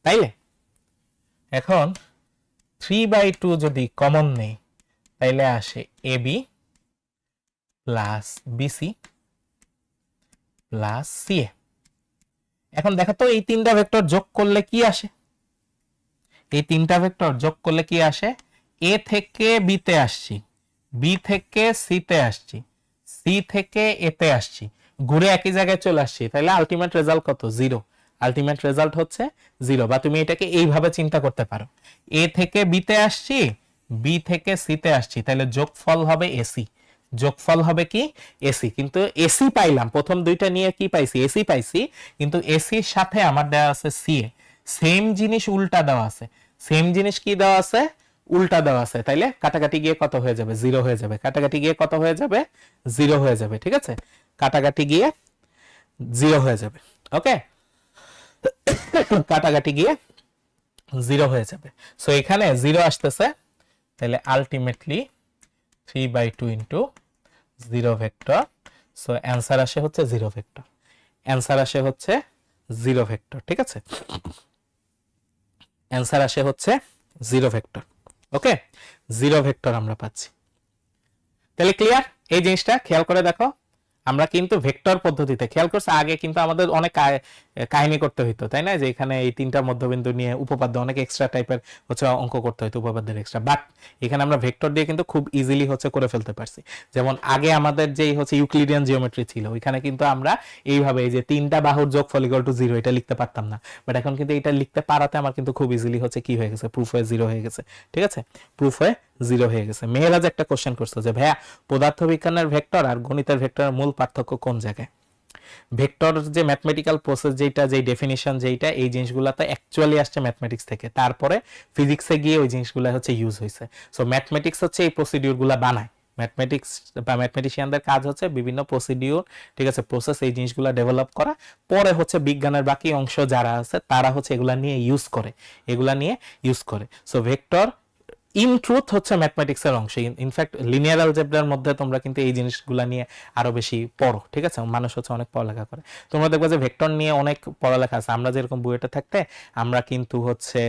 তাইলে এখন 3/2 যদি কমন নেই তাইলে আসে AB plus BC plus CA. এখন দেখো তো এই তিনটা ভেক্টর যোগ করলে কি আসে? এই তিনটা ভেক্টর যোগ করলে কি আসে? এ থেকে বিতে আসছি, বি থেকে সিতে আসছি, সি থেকে এতে আসছি, ঘুরে একই জায়গায় চলে আসছি, তাহলে আলটিমেট রেজাল্ট কত? 0। আলটিমেট রেজাল্ট হচ্ছে 0। বা তুমি এটাকে এইভাবে চিন্তা করতে পারো, এ থেকে বিতে আসছি, বি থেকে সিতে আসছি, তাহলে যোগফল হবে এসি। যোগফল হবে কি? এসি। কিন্তু এসি পাইলাম, প্রথম দুইটা নিয়ে কি পাইছি? এসি পাইছি, কিন্তু এসির সাথে আমার দেওয়া আছে সিএ, সেম জিনিস উল্টা দেওয়া আছে। সেম জিনিস কি দেওয়া আছে? উল্টা দেওয়া আছে। তাইলে কাটাকাটি গিয়ে কত হয়ে যাবে? 0 হয়ে যাবে। কাটাকাটি গিয়ে কত হয়ে যাবে? 0 হয়ে যাবে, ঠিক আছে? কাটাকাটি গিয়ে 0 হয়ে যাবে, ওকে? কাটাকাটি গিয়ে 0 হয়ে যাবে। সো এখানে 0 আসতেছে, তাহলে ultimately 3/2 into 0 vector. So answer আসে হচ্ছে 0 ভেক্টর। অ্যান্সার আসে হচ্ছে 0 ভেক্টর, ঠিক আছে? অ্যান্সার আসে হচ্ছে 0 ভেক্টর, ওকে? 0 ভেক্টর আমরা পাচ্ছি। তাহলে ক্লিয়ার? এই জিনিসটা খেয়াল করে দেখো, আমরা কিন্তু ভেক্টর পদ্ধতিতে, খেয়াল করছে আগে কিন্তু আমাদের অনেক কাহিনী করতে হইতো, তাই না? যে এখানে এই তিনটা মধ্যবিন্দু নিয়ে উপপাদ্য অনেক এক্সট্রা টাইপের হচ্ছে অঙ্ক করতে হইতো, উপপাদ্যের এক্সট্রা। বাট এখানে আমরা ভেক্টর দিয়ে কিন্তু খুব ইজিলি হচ্ছে করে ফেলতে পারছি। যেমন আগে আমাদের যেই হচ্ছে ইউক্লিডিয়ান জিওমেট্রি ছিল, ওইখানে কিন্তু আমরা এইভাবে এই যে তিনটা বাহুর যোগফল ইকুয়াল টু 0 এটা লিখতে পারতাম না। বাট এখন কিন্তু এটা লিখতে পারাতে আমার কিন্তু খুব ইজিলি হচ্ছে কি হয়ে গেছে? প্রুফ হয়ে 0 হয়ে গেছে, ঠিক আছে? প্রুফ হয়ে 0 হয়ে গেছে। মেহেরাজ একটা কোশ্চেন করছে যে ভাইয়া পদার্থবিজ্ঞানের ভেক্টর আর গণিতের ভেক্টরের মূল পার্থক্য কোন জায়গায়? ভেক্টর যে ম্যাথমেটিক্যাল প্রসেস যেটা, যে ডেফিনিশন যেটা, এই জিনিসগুলোতে অ্যাকচুয়ালি আসছে ম্যাথমেটিক্স থেকে, তারপরে ফিজিক্সে গিয়ে ওই জিনিসগুলো হচ্ছে ইউজ হয়েছে। সো ম্যাথমেটিক্স হচ্ছে এই প্রসিডিউরগুলো বানায়। ম্যাথমেটিক্স বা ম্যাথমেটিশিয়ানদের কাজ হচ্ছে বিভিন্ন প্রসিডিউর, ঠিক আছে, প্রসেস, এই জিনিসগুলো ডেভেলপ করা, পরে হচ্ছে বিজ্ঞানের বাকি অংশ যারা আছে তারা হচ্ছে এগুলা নিয়ে ইউজ করে, এগুলা নিয়ে ইউজ করে। সো ভেক্টর ইন ট্রুথ হচ্ছে ম্যাথমেটিক্সের অংশ। ইনফ্যাক্ট লিনিয়ার অ্যালজেব্রার মধ্যে তোমরা কিন্তু এই জিনিসগুলো নিয়ে আরো বেশি পড়ো, ঠিক আছে? মানুষ হচ্ছে অনেক পড়ালেখা করে, তোমরা দেখবে যে ভেক্টর নিয়ে অনেক পড়ালেখা আছে। আমরা যেরকম বুয়েটে থাকতে আমরা কিন্তু হচ্ছে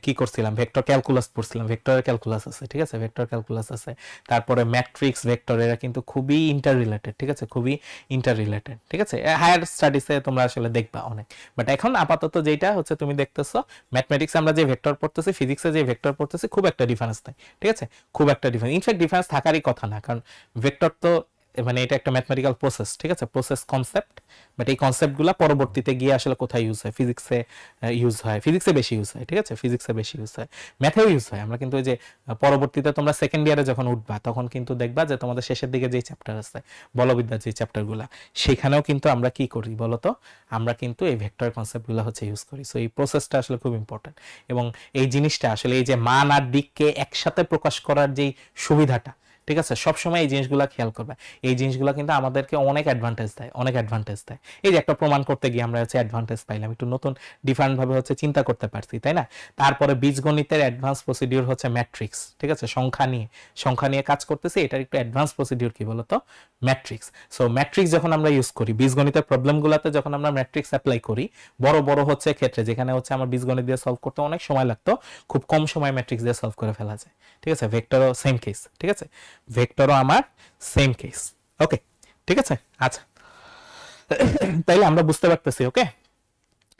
কি করছিলাম, ভেক্টর ক্যালকুলাস পড়ছিলাম, ভেক্টরের ক্যালকুলাস আছে, ঠিক আছে? ভেক্টর ক্যালকুলাস আছে, তারপরে ম্যাট্রিক্স, ভেক্টর, এরা কিন্তু খুবই ইন্টার রিলেটেড, ঠিক আছে? খুবই ইন্টার রিলেটেড, ঠিক আছে? হায়ার স্টাডিজে তোমরা আসলে দেখবা অনেক, বাট এখন আপাতত যেটা হচ্ছে তুমি দেখতেছো ম্যাথমেটিক্স আমরা যে ভেক্টর পড়তেছি, ফিজিক্সে যে ভেক্টর পড়তেছি, খুব একটা ডিফারেন্স নাই, ঠিক আছে? খুব একটা ডিফারেন্স, ইনফ্যাক্ট ডিফারেন্স থাকারই কথা না, কারণ ভেক্টর তো মানে এটা একটা ম্যাথমেটিক্যাল প্রসেস, ঠিক আছে? প্রসেস কনসেপ্ট, বাট এই কনসেপ্টগুলো পরবর্তীতে গিয়ে আসলে কোথায় ইউজ হয়, ফিজিক্সে ইউজ হয়, ফিজিক্সে বেশি ইউজ হয়, ঠিক আছে? ফিজিক্সে বেশি ইউজ হয়, ম্যাথেও ইউজ হয়। আমরা কিন্তু ওই যে পরবর্তীতে তোমরা সেকেন্ড ইয়ারে যখন উঠবা তখন কিন্তু দেখবা যে তোমাদের শেষের দিকে যেই চ্যাপ্টার আছে, বলবিদ্যার যে চ্যাপ্টারগুলো, সেখানেও কিন্তু আমরা কি করি বলতো, আমরা কিন্তু এই ভেক্টর কনসেপ্টগুলো হচ্ছে ইউজ করি। সো এই প্রসেসটা আসলে খুব ইম্পর্টেন্ট, এবং এই জিনিসটা আসলে এই যে মান আর দিককে একসাথে প্রকাশ করার যেই সুবিধাটা, ঠিক আছে, সবসময় এই জিনিসগুলো খেয়াল করবে। এই জিনিসগুলো কিন্তু আমাদেরকে অনেক অ্যাডভান্টেজ দেয়, অনেক অ্যাডভান্টেজ দেয়। এই যে একটা প্রমাণ করতে গিয়ে আমরা হচ্ছে অ্যাডভান্টেজ পাইলাম, একটু নতুন ডিফারেন্ট ভাবে হচ্ছে চিন্তা করতে পারছি, তাই না? তারপরে বীজগণিতের অ্যাডভান্স প্রসিডিউর হচ্ছে ম্যাট্রিক্স, ঠিক আছে? সংখ্যা নিয়ে কাজ করতেছি, এটার একটু অ্যাডভান্স প্রসিডিউর কি বলতো, ম্যাট্রিক্স। সো ম্যাট্রিক্স যখন আমরা ইউজ করি বীজগণিতের প্রবলেমগুলোতে, যখন আমরা ম্যাট্রিক্স অ্যাপ্লাই করি, বড় বড় হচ্ছে ক্ষেত্রে যেখানে হচ্ছে আমার বীজগণিত দিয়ে সলভ করতে অনেক সময় লাগতো, খুব কম সময় ম্যাট্রিক্স দিয়ে সলভ করে ফেলা যায়, ঠিক আছে? ভেক্টরও সেম কেস, ঠিক আছে? ভেক্টরও আমার সেম কেস, ওকে, ঠিক আছে? আচ্ছা, তাইলে আমরা বুঝতে পারতেছি, ওকে?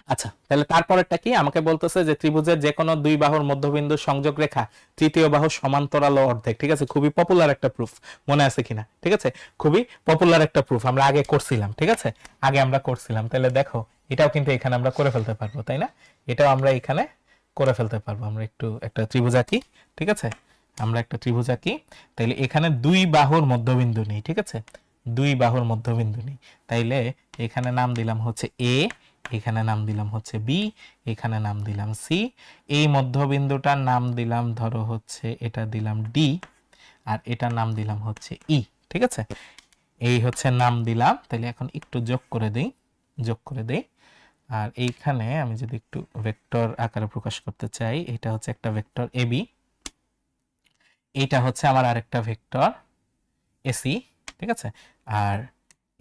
আচ্ছা, তাহলে তারপরেরটা কি আমাকে বলতেছে যে ত্রিভুজের যে কোনো দুই বাহুর মধ্যবিন্দু সংযোগ রেখা তৃতীয় বাহু সমান্তরাল ও অর্ধেক, ঠিক আছে? খুবই পপুলার একটা প্রুফ, মনে আছে কিনা? ঠিক আছে, খুবই পপুলার একটা প্রুফ, আমরা আগে করছিলাম, ঠিক আছে? আগে আমরা করছিলাম, তাহলে দেখো এটাও কিন্তু এখানে আমরা করে ফেলতে পারবো, তাই না? এটাও আমরা এখানে করে ফেলতে পারবো। আমরা একটু একটা ত্রিভুজ আঁকি, ঠিক আছে? আমরা একটা ত্রিভুজ আঁকি, তাইলে এখানে দুই বাহুর মধ্যবিন্দু নেই, ঠিক আছে? দুই বাহুর মধ্যবিন্দু নেই, তাইলে এখানে নাম দিলাম হচ্ছে এ, এখানে নাম দিলাম হচ্ছে বি, এখানে নাম দিলাম সি, এই মধ্যবিন্দুটার নাম দিলাম ধরো হচ্ছে এটা দিলাম ডি, আর এটার নাম দিলাম হচ্ছে ই, ঠিক আছে? এই হচ্ছে নাম দিলাম। তাহলে এখন একটু যোগ করে দেই। আর এইখানে আমি যদি একটু ভেক্টর আকারে প্রকাশ করতে চাই, এটা হচ্ছে একটা ভেক্টর এ বি, এইটা হচ্ছে আমার আরেকটা ভেক্টর এসি, ঠিক আছে? আর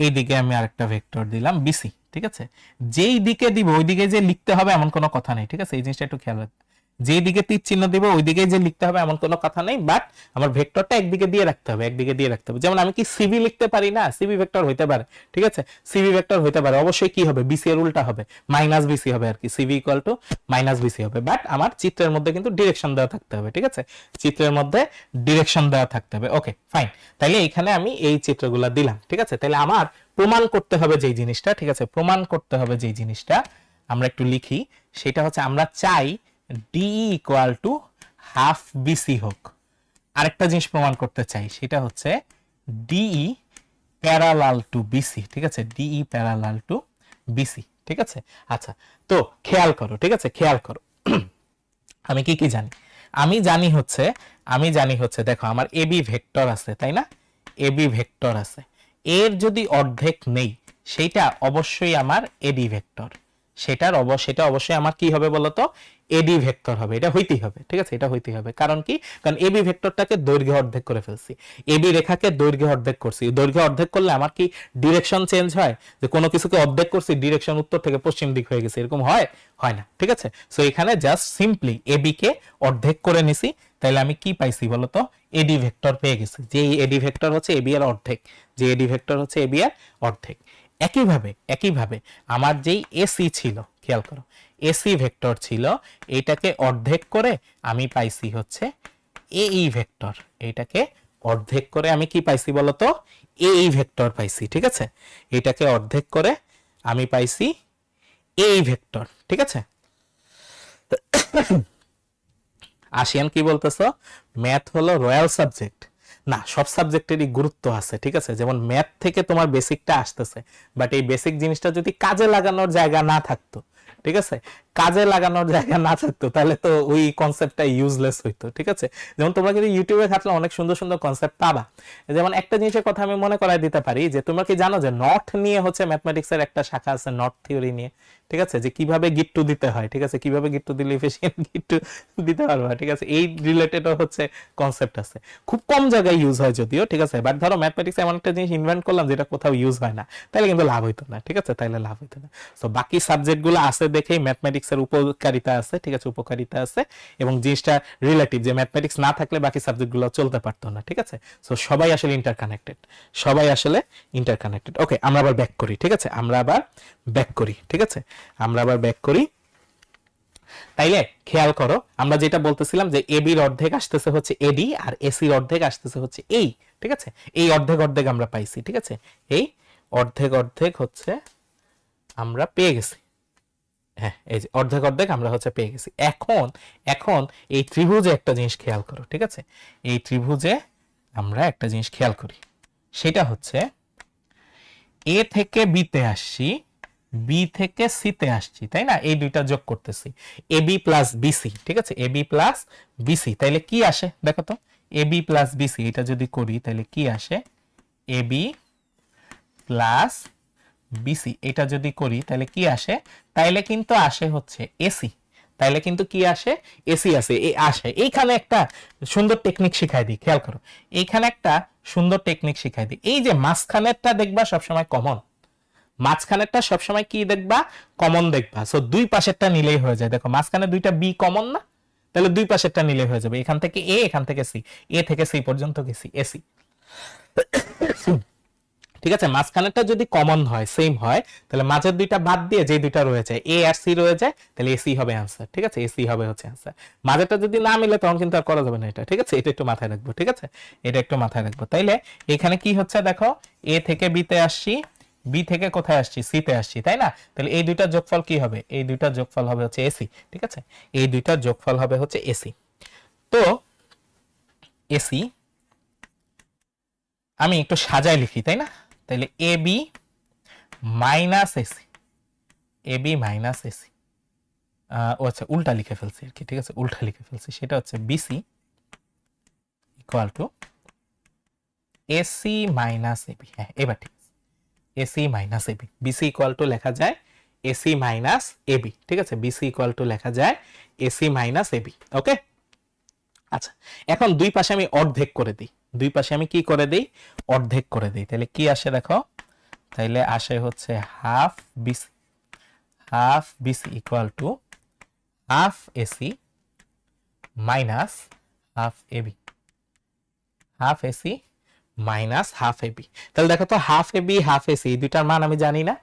এইদিকে আমি আরেকটা ভেক্টর দিলাম বিসি, ঠিক আছে? যেই দিকে দিব ওই দিকে যে লিখতে হবে এমন কোনো কথা নেই, ঠিক আছে? এই জিনিসটা একটু খেয়াল রাখবে, যেই দিকে তীর চিহ্ন দিব ওই দিকে যে লিখতে হবে এমন কোনো কথা নেই, বাট আমার ভেক্টরটা একদিকে দিয়ে রাখতে হবে, একদিকে দিয়ে রাখতে হবে। যেমন আমি কি সিবি লিখতে পারি না, সিবি ভেক্টর হইতে পারে, ঠিক আছে? সিবি ভেক্টর হইতে পারে, অবশ্যই কি হবে, বিসি এর উল্টা হবে, মাইনাস বিসি হবে আর কি, CB equal to minus BC হবে, বাট আমার চিত্রের মধ্যে কিন্তু ডিরেকশন দেওয়া থাকতে হবে, ঠিক আছে? চিত্রের মধ্যে ডিরেকশন দেওয়া থাকতে হবে, ওকে ফাইন। তাইলে এখানে আমি এই চিত্রগুলো দিলাম, ঠিক আছে? তাহলে আমার প্রমাণ করতে হবে যেই জিনিসটা, ঠিক আছে? প্রমাণ করতে হবে যেই জিনিসটা, আমরা একটু লিখি, সেটা হচ্ছে আমরা চাই D equal to half BC হোক। আরেকটা জিনিস প্রমাণ করতে চাই, সেটা হচ্ছে ডিই প্যারালাল টু বিসি, ঠিক আছে? ডিই প্যারালাল টু বিসি, ঠিক আছে? আচ্ছা, তো খেয়াল করো, ঠিক আছে? খেয়াল করো, আমি কি কি জানি, আমি জানি হচ্ছে দেখো আমার এবি ভেক্টর আছে, তাই না? এবি ভেক্টর আছে, এর যদি অর্ধেক নেই সেটা অবশ্যই আমার এডি ভেক্টর, সেটা অবশ্যই আমার কি হবে বলতো, এডি ভেক্টর হবে, এটা হইতেই হবে, ঠিক আছে? এটা হইতেই হবে, কারণ কি, কারণ এবি ভেক্টরটাকে দৈর্ঘ্যে অর্ধেক করে ফেলছি, এবি রেখাকে দৈর্ঘ্যে অর্ধেক করছি। দৈর্ঘ্যে অর্ধেক করলে আমার কি ডিরেকশন চেঞ্জ হয়, যে কোনো কিছুকে অর্ধেক করছি ডিরেকশন উত্তর থেকে পশ্চিম দিক হয়ে গেছে, এরকম হয়? হয় না, ঠিক আছে? সো এখানে জাস্ট সিম্পলি এবি কে অর্ধেক করে নিছি, তাহলে আমি কি পাইছি বলতো, এডি ভেক্টর পেয়ে গেছি, যে এডি ভেক্টর হচ্ছে এবি এর অর্ধেক, যে এডি ভেক্টর হচ্ছে এবি এর অর্ধেক। একইভাবে আমার যেই এসি ছিল, খেয়াল করো, এসি ভেক্টর ছিল, এইটাকে অর্ধেক করে আমি পাইছি হচ্ছে এই ভেক্টর, এইটাকে অর্ধেক করে আমি কি পাইছি বলতো, এই ভেক্টর পাইছি, ঠিক আছে? এটাকে অর্ধেক করে আমি পাইছি এই ভেক্টর, ঠিক আছে? আসিয়ান কি বলতেছো, ম্যাথ হলো রয়্যাল সাবজেক্ট? না, সব সাবজেক্টেরই গুরুত্ব আছে, ঠিক আছে? যেমন ম্যাথ থেকে তোমার বেসিকটা আসতেছে, বাট এই বেসিক জিনিসটা যদি কাজে লাগানোর জায়গা না থাকতো, ঠিক আছে, কাজে লাগানোর জায়গা না থাকতো তাহলে তো ওই কনসেপ্টটা ইউজলেস হইতো, ঠিক আছে? যেমন তোমরা কিন্তু ইউটিউবে ঘাটলে অনেক সুন্দর সুন্দর কনসেপ্ট পাবা। যেমন একটা জিনিসের কথা আমি মনে করাই দিতে পারি যে তোমরা কি জানো যে নট নিয়ে হচ্ছে ম্যাথমেটিক্সের একটা শাখা আছে, নট থিওরি নিয়ে, ঠিক আছে? যে কিভাবে গিট্টু দিতে হয়, ঠিক আছে? কিভাবে গিট্টু দিলে এফিশিয়েন্ট গিট্টু দিতে পারবা, ঠিক আছে? এই রিলেটেডও হচ্ছে কনসেপ্ট আছে, খুব কম জায়গায় ইউজ হয় যদিও, ঠিক আছে? বাট ধরো ম্যাথমেটিক্স এমন একটা জিনিস ইনভেন্ট করলাম যেটা কোথাও ইউজ হয় না, তাহলে কিন্তু লাভ হইতো না, ঠিক আছে? তাইলে লাভ হইতো না। তো বাকি সাবজেক্টগুলো আছে দেখেই ম্যাথমেটিক্সের উপকারিতা আছে, ঠিক আছে? উপকারিতা আছে এবং জিনিসটা রিলেটিভ, যে ম্যাথমেটিক্স না থাকলে বাকি সাবজেক্টগুলো চলতে পারতো না, ঠিক আছে? সো সবাই আসলে ইন্টারকানেক্টেড, সবাই আসলে ইন্টারকানেক্টেড। ওকে, আমরা আবার ব্যাক করি, ঠিক আছে? আমরা আবার ব্যাক করি, ঠিক আছে? আমরা আবার ব্যাক করি। তাইলে খেয়াল করো আমরা যেটা বলতেছিলাম যে এ বির অর্ধেক আসতেছে হচ্ছে এডি আর এসির অর্ধেক আসতেছে হচ্ছে এই, ঠিক আছে? এই অর্ধেক অর্ধেক আমরা পাইছি, ঠিক আছে? এই অর্ধেক অর্ধেক হচ্ছে আমরা পেয়ে গেছি। হ্যাঁ, এই যে অর্ধেক অর্ধেক আমরা হচ্ছে পেয়ে গেছি। এখন এখন এই ত্রিভুজে একটা জিনিস খেয়াল করো, ঠিক আছে? এই ত্রিভুজে আমরা একটা জিনিস খেয়াল করি, সেটা হচ্ছে এ থেকে বিতে আসছি, বি থেকে সিতে আসছি, তাই না? এই দুইটা যোগ করতেছি, এ বি প্লাস বিসি, ঠিক আছে? এ বি প্লাস বিসি, তাইলে কি আসে দেখো তো? এ বি প্লাস বিসি এটা যদি করি তাহলে কি আসে? এ বি প্লাস বিসি এটা যদি করি তাহলে কি আসে? তাইলে কিন্তু আসে হচ্ছে এসি, তাইলে কিন্তু কি আসে? এসি আসে, এই আসে। এইখানে একটা সুন্দর টেকনিক শিখাই দিই, খেয়াল করো, এইখানে একটা সুন্দর টেকনিক শিখাই দিই। এই যে মাঝখানেরটা দেখবা সবসময় কমন, মাঝখানেরটা সবসময় কি দেখবা? কমন দেখবা। সো দুই পাশেরটা নিলেই হয়ে যায়। দেখো মাঝখানে দুইটা বি কমন না, তাহলে দুই পাশেরটা নিলেই হয়ে যাবে। এখান থেকে এ, এখান থেকে সি, এ থেকে সি পর্যন্ত গেছি, এসি, ঠিক আছে? মাঝখানেরটা যদি কমন হয়, সেম হয়, তাহলে মাঝের দুইটা বাদ দিয়ে যে দুইটা রয়েছে এ আর সি রয়ে যায়, তাহলে এসি হবে आंसर, ঠিক আছে? এসি হবে হচ্ছে आंसर। মাঝেরটা যদি না মিলে তখন কিন্তু আর করা যাবে না এটা, ঠিক আছে? এটা একটু মাথায় রাখবো, ঠিক আছে? এটা একটু মাথায় রাখবো। তাইলে এখানে কি হচ্ছে দেখো, এ থেকে বি তে আসছি, বি থেকে কোথায় আসছি? সি তে আসছি, তাই না? তাহলে এই দুইটার যোগফল কি হবে? এই দুইটার যোগফল হবে হচ্ছে এসি, ঠিক আছে? এই দুইটার যোগফল হবে হচ্ছে এসি। তো এসি আমি একটু সাজায় লিখি, তাই না? তাহলে A B minus AC, A B minus AC, ও আচ্ছা উল্টা লিখে ফেলছি আর কি, ঠিক আছে? উল্টা লিখে ফেলছি, সেটা হচ্ছে BC equal to AC minus AB. হ্যাঁ, এবার ঠিক আছে, AC minus AB, BC equal to লেখা যায় এসি মাইনাস এবি, ঠিক আছে? বিসি ইকুয়াল টু লেখা যায় এসি মাইনাস এবি। ওকে, আচ্ছা এখন দুই পাশে আমি অর্ধেক করে দিই, দুই পাশে আমি কি করে দিই? অর্ধেক করে দিই। তাহলে কি আসে দেখো, তাইলে আসে হচ্ছে half BC, half BC equal to half AC minus half AB, half AC minus half AB. তাহলে দেখো তো হাফ এবি হাফ এসি এই দুইটার মান আমি জানি না,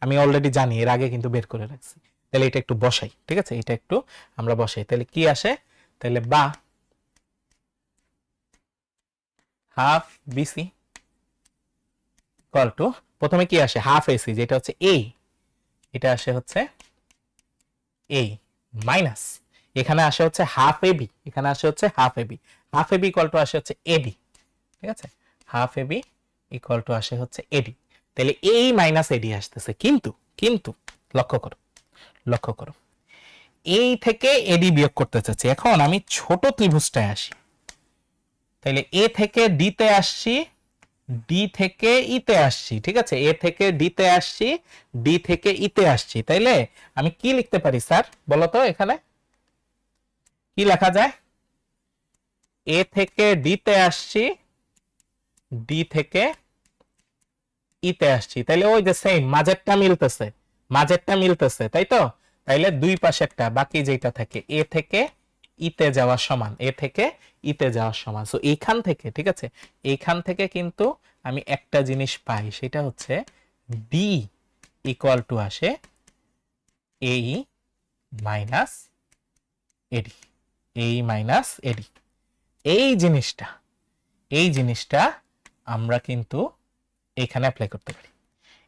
আমি অলরেডি জানি, এর আগে কিন্তু বের করে রাখছি। তাহলে এটা একটু বসাই, ঠিক আছে? এটা একটু আমরা বসাই, তাহলে কি আসে? তাহলে বা হাফ বিসি ইকুয়াল টু, প্রথমে কি আসে? হাফ এসি যেটা হচ্ছে এ, এটা আসে হচ্ছে এ মাইনাস, এখানে আসে হচ্ছে হাফ এবি, এখানে আসে হচ্ছে half AB, half AB equal to আসে হচ্ছে এডি, ঠিক আছে? হাফ এবি ইকুয়াল টু আসে হচ্ছে এডি। তাহলে এই মাইনাস এডি আসতেছে, কিন্তু কিন্তু লক্ষ্য করো, লক্ষ্য করো, এই থেকে এডি বিয়োগ করতে চাচ্ছি। এখন আমি ছোট ত্রিভুজটায় আসি, তাহলে এ থেকে ডি তে আসছি, ডি থেকে ইতে আসছি, ঠিক আছে? এ থেকে ডি তে আসছি, ডি থেকে ইতে আসছি, তাইলে আমি কি লিখতে পারি স্যার বলো তো? এখানে কি লেখা যায়? এ থেকে ডি তে আসছি, ডি থেকে ইতে আসছি, তাইলে ওই যে সেম মাঝেরটা মিলতেছে, মাঝেরটা মিলতেছে, তাই তো? তাইলে দুই পাশেরটা বাকি যেটা থাকে এ থেকে ইতে যাওয়া সমান, এ থেকে ইতে যাওয়া সমান। সো এইখান থেকে, ঠিক আছে, এইখান থেকে কিন্তু আমি একটা জিনিস পাই, সেটা হচ্ছে ডি ইকুয়াল টু আসে এই মাইনাস এডি, এই মাইনাস এডি। এই জিনিসটা, এই জিনিসটা আমরা কিন্তু এখানে অ্যাপ্লাই করতে পারি,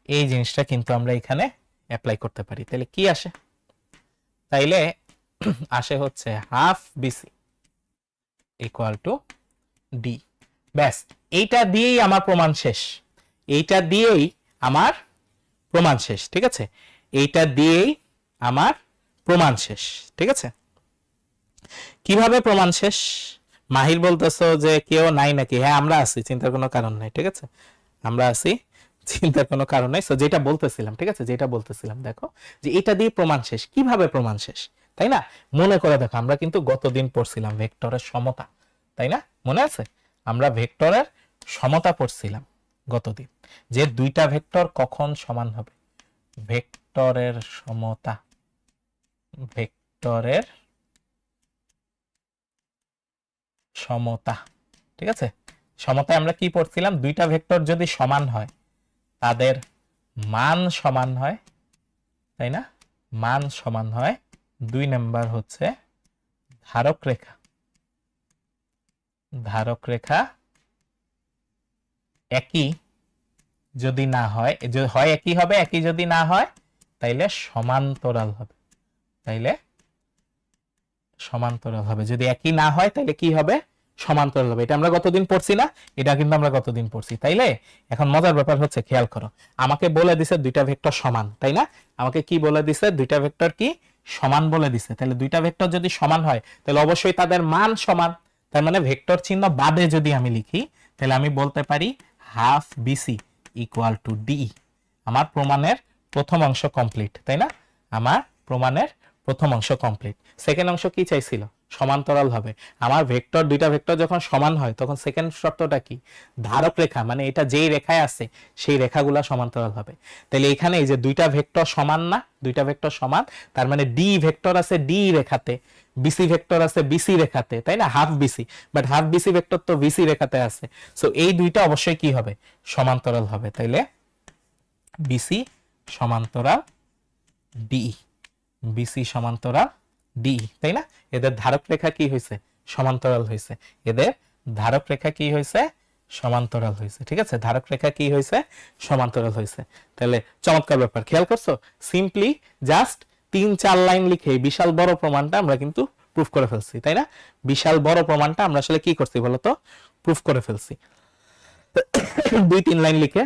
এই জিনিসটা কিন্তু আমরা এখানে অ্যাপ্লাই করতে পারি। তাহলে কি আসে? তাইলে আসে হচ্ছে half BC equal to D. ব্যাস, এইটা দিয়েই আমার প্রমাণ শেষ, এইটা দিয়েই আমার প্রমাণ শেষ, ঠিক আছে? এইটা দিয়েই আমার প্রমাণ শেষ। ঠিক আছে, কিভাবে প্রমাণ শেষ? মাহির বলতেছো যে কেউ নাই নাকি? হ্যাঁ আমরা আছি, চিন্তার কোনো কারণ নাই। ঠিক আছে, আমরা আছি, চিন্তার কোনো কারণ নাই। সো যেটা বলতেছিলাম, ঠিক আছে, যেটা বলতেছিলাম, দেখো যে এটা দিয়ে প্রমাণ শেষ। কিভাবে প্রমাণ শেষ, তাই না? মনে করে দেখো, আমরা কিন্তু গতদিন পড়ছিলাম ভেক্টরের সমতা, তাই না? মনে আছে, আমরা ভেক্টরের সমতা পড়ছিলাম গতদিন, যে দুইটা ভেক্টর কখন সমান হবে। ভেক্টরের সমতা, ভেক্টরের সমতা, ঠিক আছে। সমতায় আমরা কি পড়ছিলাম? দুইটা ভেক্টর যদি সমান হয়, তাদের মান সমান হয়, তাই না? মান সমান হয়। 2 নাম্বার হচ্ছে ধারক রেখা, ধারক রেখা একই যদি না হয়, হয় একই হবে, একই যদি না হয় তাইলে সমান্তরাল হবে, তাইলে সমান্তরাল হবে। যদি একই না হয় তাহলে কি হবে? সমান্তরাল হবে। এটা আমরা গতদিন পড়ছি না? এটা কিন্তু আমরা গতদিন পড়ছি। তাইলে এখন মজার ব্যাপার হচ্ছে, খেয়াল করো, আমাকে বলে দিছে দুইটা ভেক্টর সমান, তাই না? আমাকে কি বলে দিছে? দুইটা ভেক্টর কি সমান বলে দিছে। তাহলে দুইটা ভেক্টর যদি সমান হয় তাহলে অবশ্যই তাদের মান সমান। তার মানে ভেক্টর চিহ্ন বাদে যদি আমি লিখি, তাহলে আমি বলতে পারি half BC equal to D. আমার প্রমাণের প্রথম অংশ কমপ্লিট, তাই না? আমার প্রমাণের প্রথম অংশ কমপ্লিট। সেকেন্ড অংশ কি চাইছিল? সমান্তরাল হবে। আমার ভেক্টর, দুইটা ভেক্টর যখন সমান হয় তখন সেকেন্ড শর্তটা কি? ধারক রেখা, মানে এটা যেই রেখায় আছে সেই রেখাগুলা সমান্তরাল হবে। তাহলে এখানে এই যে দুইটা ভেক্টর সমান না, দুইটা ভেক্টর সমান, তার মানে ডি ভেক্টর আছে ডি রেখাতে, বিসি ভেক্টর আছে বিসি রেখাতে, তাই না? Half BC, but half BC vector তো বিসি রেখাতে আছে। সো এই দুইটা অবশ্যই কি হবে? সমান্তরাল হবে। তাইলে বিসি সমান্তরাল ডি, বিসি সমান্তরাল ডি, তাই না? এদের ধারক রেখা কি হয়েছে? সমান্তরাল হয়েছে। এদের ধারক রেখা কি হয়েছে? সমান্তরাল হয়েছে। ঠিক আছে, ধারক রেখা কি হয়েছে? সমান্তরাল হয়েছে। তাহলে চমৎকার ব্যাপার, খেয়াল করছো? সিম্পলি জাস্ট 3-4 লাইন লিখে বিশাল বড় প্রমাণটা আমরা কিন্তু প্রুফ করে ফেলছি, তাই না? বিশাল বড় প্রমাণটা আমরা আসলে কি করছি বলতো? প্রুফ করে ফেলছি। 2-3 লাইন লিখে,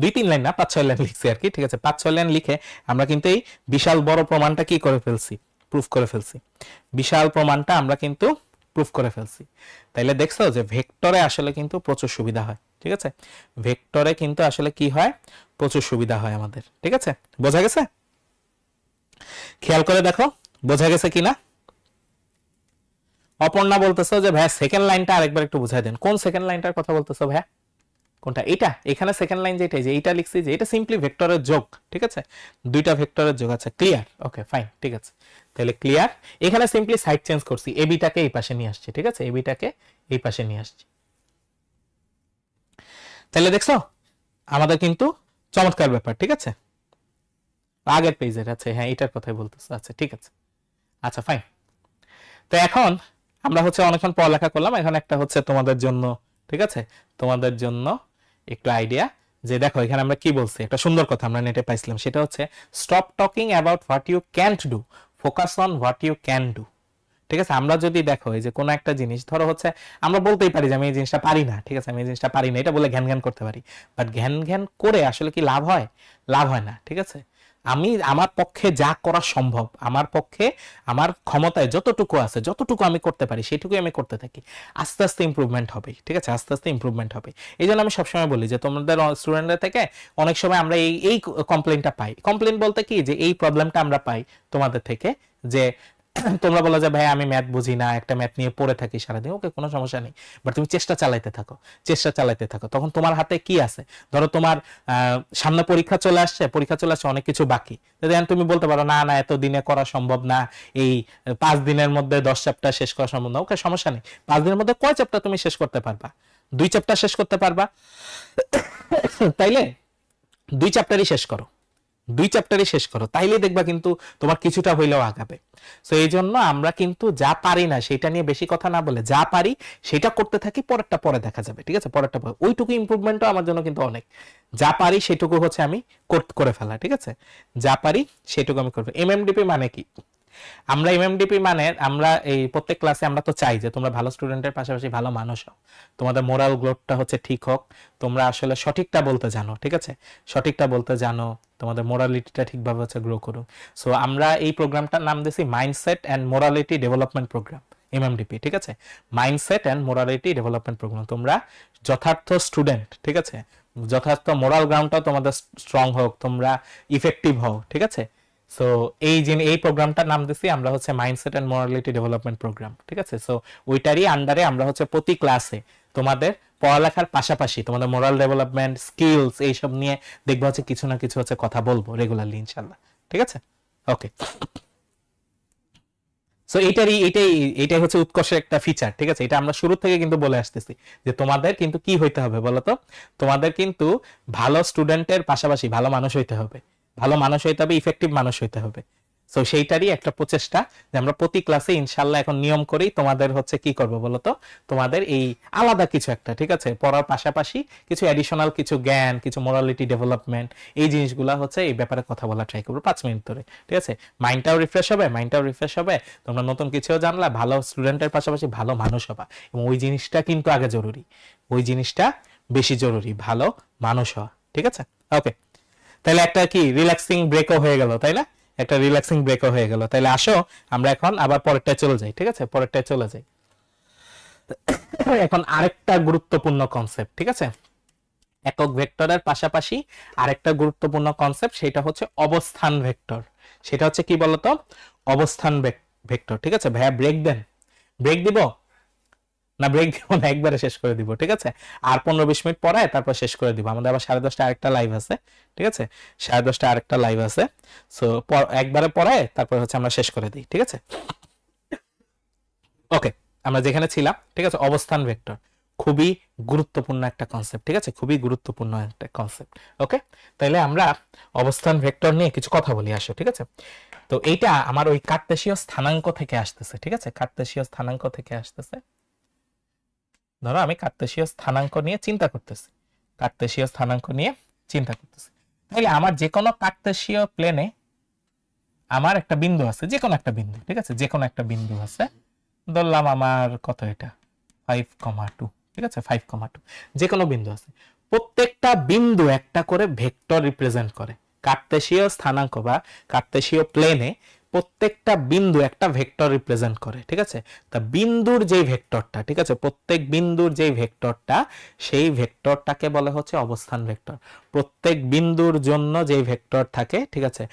2-3 লাইন না, 5-6 লাইন লিখছি আর কি। ঠিক আছে, 5-6 লাইন লিখে আমরা কিন্তু এই বিশাল বড় প্রমাণটা কি করে ফেলছি? প্রুফ করে ফেলছি। বিশাল প্রমাণটা আমরা কিন্তু প্রুফ করে ফেলছি। তাইলে দেখছো যে ভেক্টরে আসলে কিন্তু প্রচুর সুবিধা হয়। ঠিক আছে, ভেক্টরে কিন্তু আসলে কি হয়? প্রচুর সুবিধা হয় আমাদের। ঠিক আছে, বোঝা গেছে? খেয়াল করে দেখো বোঝা গেছে কিনা। অপর্ণা বলতেছো যে ভাইয়া সেকেন্ড লাইনটা আরেকবার একটু বুঝাই দেন। কোন সেকেন্ড লাইনটার কথা বলতেছো ভাইয়া? কোনটা? এটা এখানে সেকেন্ড লাইন যেটা, যে এইটা লিখছি, যে এটা সিম্পলি ভেক্টরের যোগ। ঠিক আছে, দুইটা ভেক্টরের যোগ। আচ্ছা ক্লিয়ার, ওকে ফাইন, ঠিক আছে। তাহলে ক্লিয়ার, এখানে সিম্পলি সাইড চেঞ্জ করছি, এবিটাকে এই পাশে নিয়ে আসছি। ঠিক আছে, এবিটাকে এই পাশে নিয়ে আসছি। তাহলে দেখছো আমাদের কিন্তু চমৎকার ব্যাপার। ঠিক আছে, আগের পেজের আছে, হ্যাঁ এটার কথাই বলতেছে। আচ্ছা ঠিক আছে, আচ্ছা ফাইন। তো এখন আমরা হচ্ছে অনেকক্ষণ পড়ালেখা করলাম, এখন একটা হচ্ছে তোমাদের জন্য, ঠিক আছে, তোমাদের জন্য একটু আইডিয়া, যে দেখো এখানে আমরা কি বলছি, একটা সুন্দর কথা আমরা নেটে পাইছিলাম, সেটা হচ্ছে stop talking about what you can't do, focus on what you can do. ঠিক আছে, আমরা যদি দেখো এই যে কোনো একটা জিনিস ধরো হচ্ছে, আমরা বলতেই পারি যে আমি এই জিনিসটা পারি না, ঠিক আছে, আমি এই জিনিসটা পারি না, এটা বলে ঘ্যান ঘ্যান করতে পারি, বাট ঘ্যান ঘ্যান করে আসলে কি লাভ হয়? লাভ হয় না। ঠিক আছে, আমি আমার পক্ষে যা করা সম্ভব, আমার পক্ষে আমার ক্ষমতায় যতটুকু আছে, যতটুকু আমি করতে পারি সেটুকুই আমি করতে থাকি। আস্তে আস্তে ইমপ্রুভমেন্ট হবে। ঠিক আছে, আস্তে আস্তে ইমপ্রুভমেন্ট হবে। এই জন্য আমি সবসময় বলি যে তোমাদের স্টুডেন্টদের থেকে অনেক সময় আমরা এই এই কমপ্লেনটা পাই। কমপ্লেন বলতে কি, যে এই প্রবলেমটা আমরা পাই তোমাদের থেকে, যে তোমরা বলো যে ভাই আমি ম্যাথ বুঝি না, একটা ম্যাথ নিয়ে পড়ে থাকি সারাদিন। ওকে, কোনো সমস্যা নেই, বাট তুমি চেষ্টা চালাইতে থাকো, চেষ্টা চালাইতে থাকো। তখন তোমার হাতে কি আছে? ধরো তোমার সামনে পরীক্ষা চলে আসছে, পরীক্ষা চলে আসছে, অনেক কিছু বাকি, দেন তুমি বলতে পারো না না এত দিনে করা সম্ভব না, এই 5 দিনের মধ্যে 10 চ্যাপ্টার শেষ করা সম্ভব না। ওকে, সমস্যা নেই, 5 দিনের মধ্যে কয় চ্যাপ্টার তুমি শেষ করতে পারবা? 2 চ্যাপ্টার শেষ করতে পারবা? তাইলে 2 চ্যাপ্টারই শেষ করো, 2 চ্যাপ্টারই শেষ করো, তাইলে দেখবা কিন্তু তোমার কিছুটা হইলেও আগাবে। সো এই জন্য আমরা কিন্তু যা পারি না সেটা নিয়ে বেশি কথা না বলে, যা পারি সেটা করতে থাকি, পরেরটা পরে দেখা যাবে। ঠিক আছে, পরেরটা পরে, ওইটুকু ইমপ্রুভমেন্টও আমার জন্য কিন্তু অনেক। যা পারি সেটুকু হচ্ছে আমি করে ফেলা। ঠিক আছে, যা পারি সেটুকু আমি করবো। এমএমডিপি মানে কি? আমরা এমএমডিপি মানে আমরা এই প্রত্যেক ক্লাসে আমরা তো চাই যে তোমরা ভালো স্টুডেন্টের পাশাপাশি ভালো মানুষ হও, তোমাদের মোরাল গ্রোথটা হচ্ছে ঠিক হোক, তোমরা আসলে সঠিকটা বলতে জানো, ঠিক আছে, সঠিকটা বলতে জানো, তোমাদের মোরালিটিটা ঠিকভাবে হচ্ছে গ্রো করুক। সো আমরা এই প্রোগ্রামটার নাম দিয়েছি mindset and morality development program, MMDP, ঠিক আছে, mindset and morality development program. তোমরা যথার্থ স্টুডেন্ট, ঠিক আছে, যথার্থ মোরাল গ্রাউন্ডটাও তোমাদের স্ট্রং হোক, তোমরা ইফেক্টিভ হও, ঠিক আছে। সো এই প্রোগ্রামটার নাম দিছি আমরা হচ্ছে mindset and morality development program, ঠিক আছে। সো ওইটারই আন্ডারে আমরা হচ্ছে প্রতি ক্লাসে তোমাদের পড়ালেখার পাশাপাশি তোমাদের মোরাল ডেভেলপমেন্ট, স্কিলস এইসব নিয়ে দেখবো হচ্ছে কিছু না কিছু হচ্ছে কথা বলবো রেগুলারলি ইনশাল্লাহ, ঠিক আছে। ওকে, সো এইটাই হচ্ছে উৎকর্ষের একটা ফিচার, ঠিক আছে। এটা আমরা শুরু থেকে কিন্তু বলে আসতেছি যে তোমাদের কিন্তু কি হইতে হবে বলতো, তোমাদের কিন্তু ভালো স্টুডেন্টের পাশাপাশি ভালো মানুষ হইতে হবে, ভালো মানুষ হইতে হবে, ইফেক্টিভ মানুষ হইতে হবে। সো সেইটারই একটা প্রচেষ্টা যে আমরা প্রতি ক্লাসে ইনশাল্লাহ এখন নিয়ম করেই তোমাদের হচ্ছে কি করবো বলতো, তোমাদের এই আলাদা কিছু একটা, ঠিক আছে, পড়ার পাশাপাশি কিছু অ্যাডিশনাল কিছু জ্ঞান, কিছু মোরালিটি ডেভেলপমেন্ট, এই জিনিসগুলো হচ্ছে এই ব্যাপারে কথা বলা ট্রাই করবো 5 মিনিট ধরে, ঠিক আছে। মাইন্ডটাও রিফ্রেশ হবে, তোমরা নতুন কিছুও জানলা, ভালো স্টুডেন্টের পাশাপাশি ভালো মানুষ হবা, এবং ওই জিনিসটা কিন্তু আগে জরুরি, ওই জিনিসটা বেশি জরুরি, ভালো মানুষ হওয়া, ঠিক আছে। ওকে, তাহলে একটা কি রিল্যাক্সিং ব্রেকও হয়ে গেল, তাই না, একটা রিল্যাক্সিং ব্রেকও হয়ে গেল। তাহলে আসো আমরা এখন আবার পরেরটায় চলে যাই, ঠিক আছে, পরেরটায় চলে যাই। এখন আরেকটা গুরুত্বপূর্ণ কনসেপ্ট, ঠিক আছে, একক ভেক্টরের পাশাপাশি আরেকটা গুরুত্বপূর্ণ কনসেপ্ট, সেটা হচ্ছে অবস্থান ভেক্টর। সেটা হচ্ছে কি বলতো, অবস্থান ভেক্টর, ঠিক আছে। ভাইয়া ব্রেক দেন, ব্রেক দিব না, ব্রেক দিব না, একবারে শেষ করে দিব, ঠিক আছে। আর 15-20 মিনিট পরে তারপর শেষ করে দিব, আমাদের আবার 10:30টায় আরেকটা লাইভ আছে, ঠিক আছে, 10:30টায় আরেকটা লাইভ আছে। সো একবারে পরে তারপর হচ্ছে আমরা শেষ করে দিই, ঠিক আছে। ওকে, আমরা যেখানে ছিলাম, ঠিক আছে, অবস্থান ভেক্টর খুবই গুরুত্বপূর্ণ একটা কনসেপ্ট, ঠিক আছে, খুবই গুরুত্বপূর্ণ একটা কনসেপ্ট। ওকে, তাহলে আমরা অবস্থান ভেক্টর নিয়ে কিছু কথা বলি, আসো, ঠিক আছে। তো এইটা আমার ওই কার্তেশীয় স্থানাঙ্ক থেকে আসতেছে, ঠিক আছে, কার্তেশীয় স্থানাঙ্ক থেকে আসতেছে। ধরো আমি কার্তেশীয় স্থানাঙ্ক নিয়ে চিন্তা করতেছি, কার্তেশীয় স্থানাঙ্ক নিয়ে চিন্তা করতেছি, তাহলে আমার যে কোনো কার্তেশীয় প্লেনে আমার একটা বিন্দু আছে, যে কোনো একটা বিন্দু, ঠিক আছে, যে কোনো একটা বিন্দু আছে, ধরলাম আমার কত এটা 5,2, ঠিক আছে, 5,2, যে কোনো বিন্দু আছে, প্রত্যেকটা বিন্দু একটা করে ভেক্টর রিপ্রেজেন্ট করে। কার্তেশীয় স্থানাঙ্ক বা কার্তেশীয় প্লেনে প্রত্যেকটা বিন্দু একটা ভেক্টর রিপ্রেজেন্ট করে, ঠিক আছে। তা বিন্দুর যেই ভেক্টরটা, ঠিক আছে, প্রত্যেক বিন্দুর যেই ভেক্টরটা, সেই ভেক্টরটাকে বলে হচ্ছে অবস্থান ভেক্টর। প্রত্যেক বিন্দুর জন্য যেই ভেক্টর থাকে, ঠিক আছে,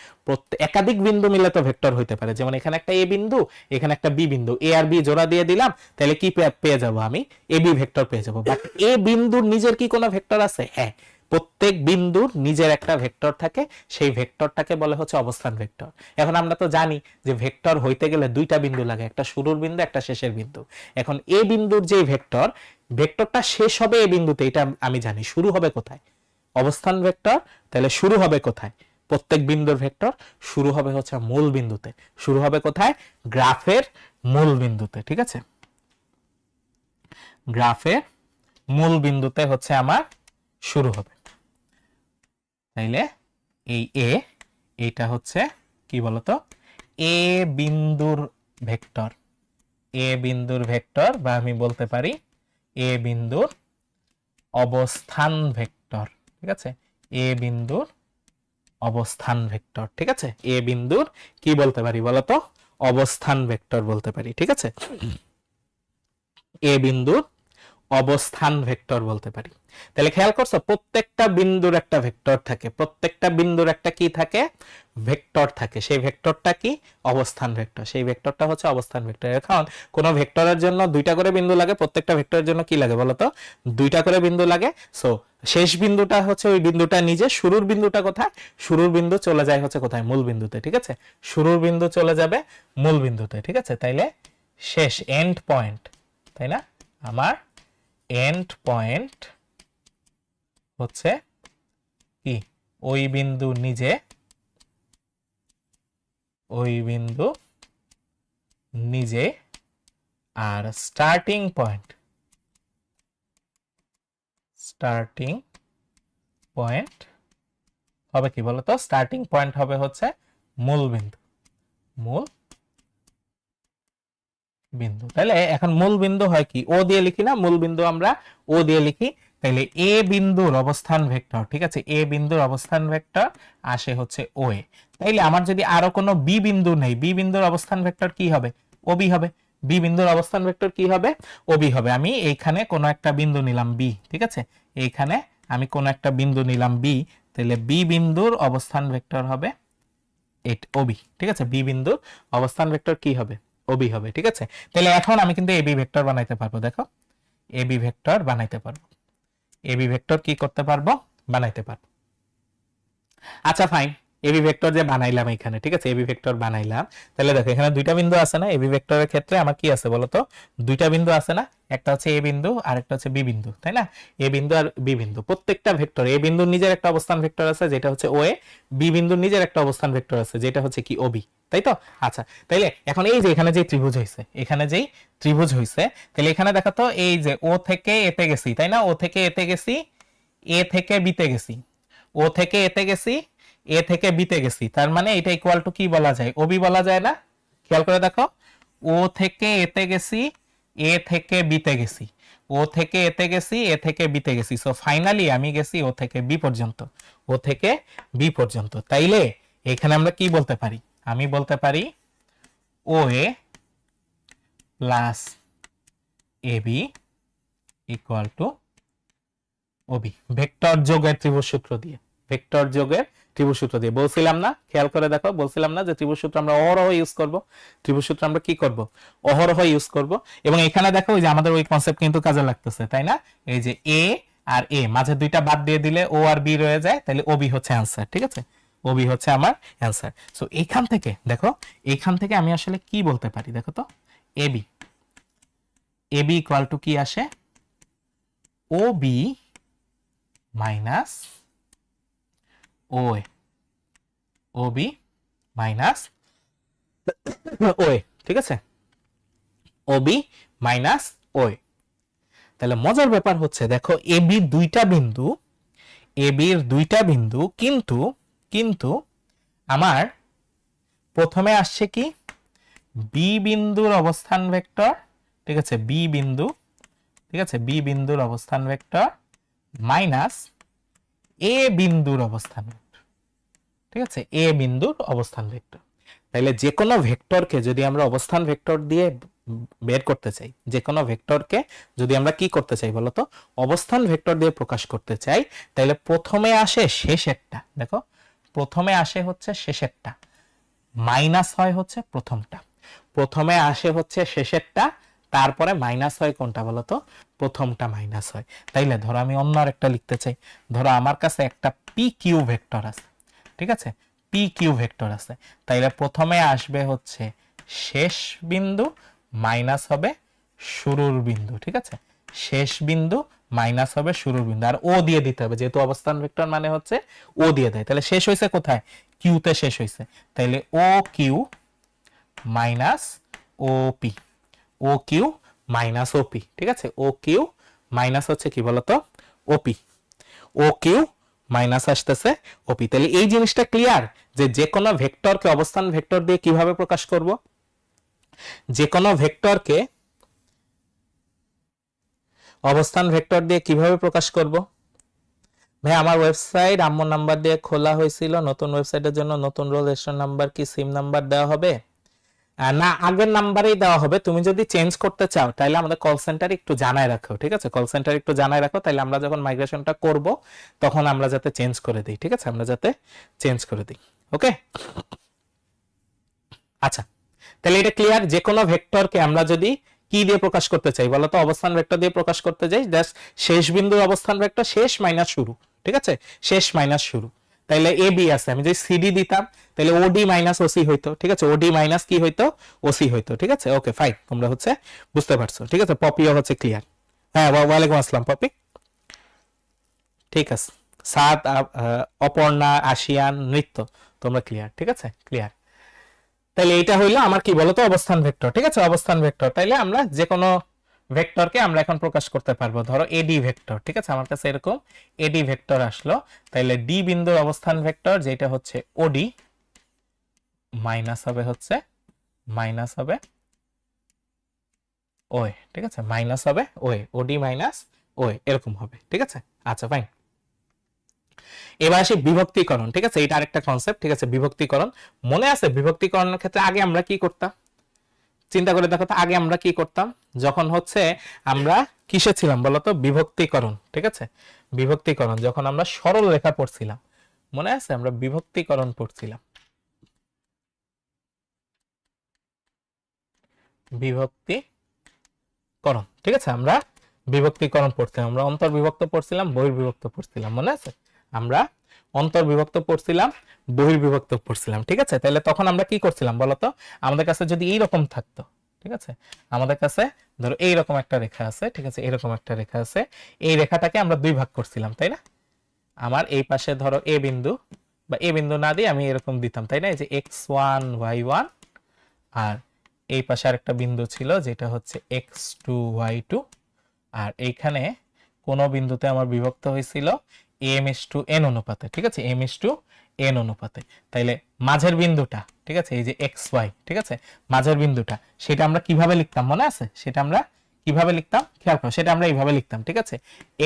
একাধিক বিন্দু মিলে তো ভেক্টর হইতে পারে, যেমন এখানে একটা এ বিন্দু, এখানে একটা বি বিন্দু, এ আর বি জোড়া দিয়ে দিলাম, তাহলে কি পেয়ে যাব আমি, এ বি ভেক্টর পেয়ে যাব। বাট এ বিন্দুর নিজের কি কোনো ভেক্টর আছে? হ্যাঁ, প্রত্যেক বিন্দুর নিজের একটা ভেক্টর থাকে, সেই ভেক্টরটাকে বলে হচ্ছে অবস্থান ভেক্টর। এখন আমরা তো জানি যে ভেক্টর হইতে গেলে দুইটা বিন্দু লাগে, একটা শুরুর বিন্দু, একটা শেষের বিন্দু। এখন এ বিন্দুর যে ভেক্টর, ভেক্টরটা শেষ হবে এ বিন্দুতে, এটা আমি জানি, শুরু হবে কোথায়, অবস্থান ভেক্টর, তাহলে শুরু হবে কোথায়, প্রত্যেক বিন্দুর ভেক্টর শুরু হবে হচ্ছে মূল বিন্দুতে। শুরু হবে কোথায়? গ্রাফের মূল বিন্দুতে, ঠিক আছে, গ্রাফের মূল বিন্দুতে হচ্ছে আমার শুরু হবে। তাইলে এই এ, এটা হচ্ছে কি বলতো, এ বিন্দুর ভেক্টর, এ বিন্দুর ভেক্টর, বা আমি বলতে পারি এ বিন্দুর অবস্থান ভেক্টর, ঠিক আছে, এ বিন্দুর অবস্থান ভেক্টর, ঠিক আছে, এ বিন্দুর কি বলতে পারি বলতো, অবস্থান ভেক্টর বলতে পারি, ঠিক আছে, এ বিন্দুর অবস্থান ভেক্টর বলতে পারি। তাহলে খেয়াল করছো, প্রত্যেকটা বিন্দুর একটা ভেক্টর থাকে, প্রত্যেকটা বিন্দুর একটা কি থাকে, ভেক্টর থাকে, সেই ভেক্টরটা কি, অবস্থান ভেক্টর, সেই ভেক্টরটা হচ্ছে অবস্থান ভেক্টর। এখন কোন ভেক্টরের জন্য দুইটা করে বিন্দু লাগে, প্রত্যেকটা ভেক্টরের জন্য কি লাগে বলতো, দুইটা করে বিন্দু লাগে। সো শেষ বিন্দুটা হচ্ছে ওই বিন্দুটা নিজে, শুরুর বিন্দুটা কোথায়, শুরুর বিন্দু চলে যায় হচ্ছে কোথায়, মূল বিন্দুতে, ঠিক আছে, শুরুর বিন্দু চলে যাবে মূল বিন্দুতে, ঠিক আছে। তাইলে শেষ এন্ড পয়েন্ট, তাই না, আমার এন্ড পয়েন্ট হচ্ছে কি, ওই বিন্দু নিজে, ওই বিন্দু নিজে, are starting point, starting point হবে কি বলতো, স্টার্টিং পয়েন্ট হবে হচ্ছে মূল বিন্দু, মূল বিন্দু। তাহলে এখন মূল বিন্দু হয় কি, ও দিয়ে লিখি না, মূল বিন্দু আমরা ও দিয়ে লিখি। তাহলে এ বিন্দুর অবস্থান ভেক্টর, ঠিক আছে, এ বিন্দুর অবস্থান ভেক্টর আসে হচ্ছে ও এ। তাইলে আমার যদি আরো কোনো বি বিন্দু নেই, বি বিন্দুর অবস্থান ভেক্টর কি হবে, ওবি হবে। বি বিন্দুর অবস্থান ভেক্টর কি হবে, ওবি হবে। আমি এইখানে কোনো একটা বিন্দু নিলাম বি, ঠিক আছে, এইখানে আমি কোনো একটা বিন্দু নিলাম বি, তাহলে বি বিন্দুর অবস্থান ভেক্টর হবে ওবি, ঠিক আছে, বি বিন্দুর অবস্থান ভেক্টর কি হবে, ওবি হবে, ঠিক আছে। তাহলে এখন আমি কিন্তু এবি ভেক্টর বানাইতে পারবো, দেখো এবি ভেক্টর বানাইতে পারবো, এবি ভেক্টর কি করতে পারবো, বানাইতে পারবো। আচ্ছা ফাইন, এবি ভেক্টর যে বানাইলাম এখানে, ঠিক আছে, এবি ভেক্টর বানাইলাম। তাহলে দেখো এখানে দুইটা বিন্দু আছে না, এবি ভেক্টরের ক্ষেত্রে আমার কি আছে বলতো, দুইটা বিন্দু আছে না, একটা হচ্ছে এ বিন্দু আর একটা হচ্ছে বি বিন্দু, তাই না। এ বিন্দু আর বি বিন্দু, প্রত্যেকটা ভেক্টর, এ বিন্দুর নিজের একটা অবস্থান ভেক্টর আছে যেটা হচ্ছে ও এ, বি বিন্দুর নিজের একটা অবস্থান ভেক্টর আছে যেটা হচ্ছে কি ওবি, তাই তো। আচ্ছা তাইলে এখন এই যে এখানে যে ত্রিভুজ হয়েছে, এখানে যেই ত্রিভুজ হয়েছে, তাহলে এখানে দেখো তো এই যে ও থেকে এতে গেছি, তাই না, ও থেকে এতে গেছি, এ থেকে বিতে গেছি, ও থেকে এতে গেছি, এ থেকে বিতে গেছি, তার মানে এটা ইকুয়াল টু কি বলা যায়, ওবি বলা যায় না। খেয়াল করে দেখো, ও থেকে এতে গেছি, এ থেকে বিতে গেছি, ও থেকে এতে গেছি, এ থেকে বিতে গেছি, সো ফাইনালি আমি গেছি ও থেকে বি পর্যন্ত, ও থেকে বি পর্যন্ত। তাইলে এখানে আমরা কি বলতে পারি, আমি বলতে পারি O A plus A B equal to OB, vector যোগের ত্রিভুজ সূত্র দিয়ে, ভেক্টর যোগের ত্রিভুজ সূত্র দিয়ে বলছিলাম না, খেয়াল করে দেখো, বলছিলাম না যে ত্রিভুজ সূত্র আমরা অহরহ ইউজ করব, ত্রিভুজ সূত্র আমরা কি করব, অহরহ ইউজ করব। এবং এখানে দেখো ওই যে আমাদের ওই কনসেপ্ট কিন্তু কাজে লাগতেছে, তাই না, এই যে এ আর এ মাঝে দুইটা বাদ দিয়ে দিলে ও আর বি রয়ে যায়, তাহলে ওবি হচ্ছে অ্যান্সার, ঠিক আছে, ওবি হচ্ছে আমার অ্যান্সার। সো এইখান থেকে দেখো, এইখান থেকে আমি আসলে কি বলতে পারি দেখো তো, এবি, এবি ইকুয়াল টু কি আসে, ও বি মাইনাস ও এ, ও বি মাইনাস ও এ, ঠিক আছে, ও বি মাইনাস ও এ। তাহলে মজার ব্যাপার হচ্ছে দেখো এ বি দুইটা বিন্দু, এ বির দুইটা বিন্দু, কিন্তু কিন্তু আমার প্রথমে আসছে কি, বি বিন্দুর অবস্থান ভেক্টর, ঠিক আছে, বি বিন্দু, ঠিক আছে, বি বিন্দুর অবস্থান ভেক্টর মাইনাস এ বিন্দুর অবস্থান ভেক্টর, ঠিক আছে, এ বিন্দুর অবস্থান ভেক্টর। তাহলে যে কোনো ভেক্টরকে যদি আমরা অবস্থান ভেক্টর দিয়ে বের করতে চাই, যে কোনো ভেক্টরকে যদি আমরা কি করতে চাই বলতো, অবস্থান ভেক্টর দিয়ে প্রকাশ করতে চাই, তাহলে প্রথমে আসে শেষেরটা, দেখো প্রথমে আসে হচ্ছে শেষেরটা, মাইনাস হয় হচ্ছে প্রথমটা, প্রথমে আসে হচ্ছে শেষেরটা, তারপরে মাইনাস হয় কোনটা বলতো, প্রথমটা মাইনাস হয়। তাইলে ধরো আমি অন্য আরেকটা লিখতে চাই, ধরো আমার কাছে একটা পি কিউ ভেক্টর আছে, ঠিক আছে, পি কিউ ভেক্টর আছে, তাইলে প্রথমে আসবে হচ্ছে শেষ বিন্দু মাইনাস হবে শুরুর বিন্দু, ঠিক আছে, শেষ বিন্দু মাইনাস হবে শুরুর বিন্দু, আর ও দিয়ে দিতে হবে, যেহেতু অবস্থান ভেক্টর মানে হচ্ছে ও দিয়ে দেয়। তাহলে শেষ হয়েছে কোথায়, কিউতে শেষ হয়েছে, তাইলে O Q minus O P, O Q minus O P, ঠিক আছে, ও কিউ মাইনাস হচ্ছে কি বলতো, ওপি, ও কিউ মাইনাস আসতেছে ওপি। তাহলে এই জিনিসটা ক্লিয়ার যে যে কোনো ভেক্টরকে অবস্থান ভেক্টর দিয়ে কিভাবে প্রকাশ করব, যে কোনো ভেক্টরকে অবস্থান ভেক্টর দিয়ে কিভাবে প্রকাশ করব। ভাই আমার ওয়েবসাইট আম্মুর নাম্বার দিয়ে খোলা হয়েছিল, নতুন ওয়েবসাইটের জন্য নতুন রোল রেজিস্ট্রেশন নাম্বার কি সিম নাম্বার দেওয়া হবে, না আগের নাম্বারেই দেওয়া হবে। তুমি যদি চেঞ্জ করতে চাও তাহলে আমাদের কল সেন্টারে একটু জানায় রাখো, ঠিক আছে, কল সেন্টারে একটু জানায় রাখো, তাহলে আমরা যখন মাইগ্রেশনটা করব তখন আমরা যাতে চেঞ্জ করে দিই, ঠিক আছে, আমরা যাতে চেঞ্জ করে দিই, ওকে। আচ্ছা তাহলে এটা ক্লিয়ার, যে কোনো ভেক্টরকে আমরা যদি কি দিয়ে প্রকাশ করতে চাই বলতো, অবস্থান ভেক্টর দিয়ে প্রকাশ করতে যাই, জাস্ট শেষ বিন্দুর অবস্থান ভেক্টর, শেষ মাইনাস শুরু, ঠিক আছে, শেষ মাইনাস শুরু। তাইলে এ বি আছে, আমি যদি সিডি দিতাম তাহলে ওডি মাইনাস ওসি হইতো, ঠিক আছে, ওডি মাইনাস কি হইতো, ওসি হইতো, ঠিক আছে, ওকে ফাইন, তোমরা হচ্ছে বুঝতে পারছো, ঠিক আছে, পপিও হচ্ছে ক্লিয়ার। হ্যাঁ ওয়ালাইকুম আসসালাম পপি, ঠিক আছে, সাত অপর্ণা আসিয়ান নৃত্য, তোমরা ক্লিয়ার, ঠিক আছে, ক্লিয়ার। তাইলে এটা হইলো আমার কি বলতো অবস্থান ভেক্টর, ঠিক আছে, অবস্থান ভেক্টর। তাইলে আমরা যে কোনো ভেক্টরকে আমরা এখন প্রকাশ করতে পারবো, ধরো এডি ভেক্টর, ঠিক আছে, আমার কাছে এরকম এডি ভেক্টর আসলো, তাইলে ডি বিন্দুর অবস্থান ভেক্টর যেটা হচ্ছে ওডি মাইনাস হবে হচ্ছে, মাইনাস হবে ওয়ে, ঠিক আছে, মাইনাস হবে ওয়ে, ওডি মাইনাস ওয়ে, এরকম হবে, ঠিক আছে। আচ্ছা ফাইন, এবার আসি বিভক্তিকরণ, ঠিক আছে, এটা আরেকটা কনসেপ্ট, ঠিক আছে, বিভক্তিকরণ। মনে আছে বিভক্তিকরণের ক্ষেত্রে আগে আমরা কি করতাম, চিন্তা করে দেখো তো, আগে আমরা কি করতাম যখন হচ্ছে আমরা কিসে ছিলাম বলতো, বিভক্তিকরণ, ঠিক আছে, বিভক্তিকরণ যখন আমরা সরল রেখা পড়ছিলাম, মনে আছে আমরা বিভক্তিকরণ পড়ছিলাম, বিভক্তিকরণ, ঠিক আছে, আমরা বিভক্তিকরণ পড়ছিলাম, আমরা অন্তর্বিভক্ত পড়ছিলাম, বহির্বিভক্ত পড়ছিলাম, মনে আছে আমরা অন্তর্বিভক্ত পড়ছিলাম, বহির্বিভক্ত পড়ছিলাম, ঠিক আছে। তাহলে তখন আমরা কি করছিলাম বলতো, আমাদের কাছে যদি এইরকম থাকতো, ঠিক আছে, আমাদের কাছে ধরো এইরকম একটা রেখা আছে, ঠিক আছে, এরকম একটা রেখা আছে, এই রেখাটাকে আমরা দুই ভাগ করছিলাম, তাই না, আমার এই পাশে ধরো এ বিন্দু, বা এ বিন্দু না দিয়ে আমি এরকম দিতাম, তাই না, এই যে x1 y1, আর এই পাশে আরেকটা বিন্দু ছিল যেটা হচ্ছে x2 y2, আর এইখানে কোন বিন্দুতে আমার বিভক্ত হয়েছিল m:n অনুপাতে, ঠিক আছে, m:n অনুপাতে। তাইলে মাঝের বিন্দুটা, ঠিক আছে, এই যে xy, ঠিক আছে, মাঝের বিন্দুটা, সেটা আমরা কিভাবে লিখতাম মনে আছে, সেটা আমরা কিভাবে লিখতাম খেয়াল করো, সেটা আমরা এইভাবে লিখতাম, ঠিক আছে,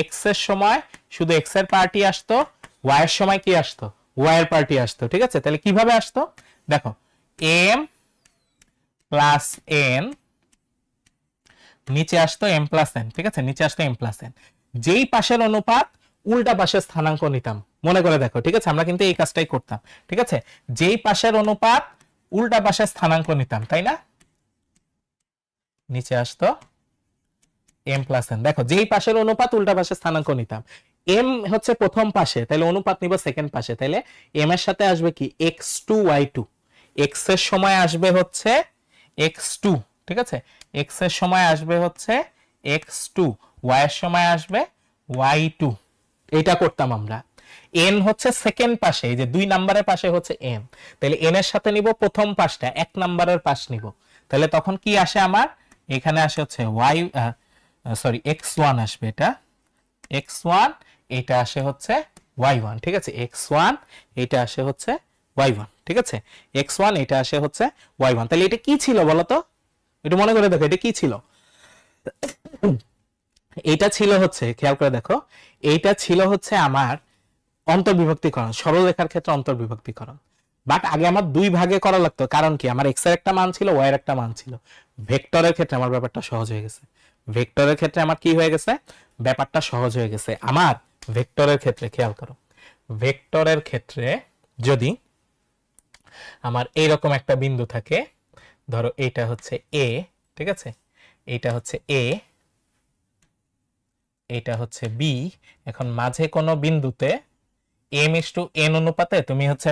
x এর সময় শুধু x এর পার্টি আসতো, y এর সময় কি আসতো, y এর পার্টি আসতো, ঠিক আছে। তাহলে কিভাবে আসতো দেখো, m প্লাস n, নিচে আসতো m প্লাস n, ঠিক আছে, নিচে আসতো m প্লাস n, যেই পাশের অনুপাত উল্টা পাশের স্থানাঙ্ক নিতাম, মনে করে দেখো, ঠিক আছে, আমরা কিন্তু এই কাজটাই করতাম, ঠিক আছে, যেই পাশের অনুপাত উল্টা পাশের স্থানাঙ্ক নিতাম, তাই না, নিচে আসতো m প্লাস n, দেখো যেই পাশের অনুপাত উল্টা পাশের স্থানাঙ্ক নিতাম, m হচ্ছে প্রথম পাশে, তাহলে অনুপাত নিব সেকেন্ড পাশে, তাহলে m এর সাথে আসবে কি x2 y2, x এর সময় আসবে হচ্ছে x2, ঠিক আছে, x এর সময় আসবে হচ্ছে x2, y এর সময় আসবে y2, এটা করতাম আমরা। n হচ্ছে সেকেন্ড পাশে, এই যে 2 নাম্বারের পাশে হচ্ছে n, তাহলে n এর সাথে নিব প্রথম পাশটা, 1 নাম্বারের পাশ নিব, তাহলে তখন কি আসে আমার, এখানে আসে হচ্ছে y, সরি x1 আসবে, এটা x1, এটা আসে হচ্ছে y1, ঠিক আছে, x1 এটা আসে হচ্ছে y1, ঠিক আছে, x1 এটা আসে হচ্ছে y1। তাহলে এটা কি ছিল বলতো, একটু মনে করে দেখো এটা কি ছিল, এটা ছিল হচ্ছে, খেয়াল করে দেখো, এইটা ছিল হচ্ছে আমার অন্তর্বিভক্তিকরণ, সরল রেখার ক্ষেত্রে অন্তর্বিভক্তিকরণ। বাট আগে আমার দুই ভাগে করা লাগতো, কারণ কি আমার এক্স এর একটা মান ছিল, ওয়াই এর একটা মান ছিল। ভেক্টরের ক্ষেত্রে আমার ব্যাপারটা সহজ হয়ে গেছে, ভেক্টরের ক্ষেত্রে আমার কি হয়ে গেছে, ব্যাপারটা সহজ হয়ে গেছে আমার। ভেক্টরের ক্ষেত্রে খেয়াল করো, ভেক্টরের ক্ষেত্রে যদি আমার এইরকম একটা বিন্দু থাকে, ধরো এটা হচ্ছে এ, ঠিক আছে, এটা হচ্ছে এ, এটা হচ্ছে বি, এখন মাঝে কোনো বিন্দুতে m:n অনুপাতে তুমি হচ্ছে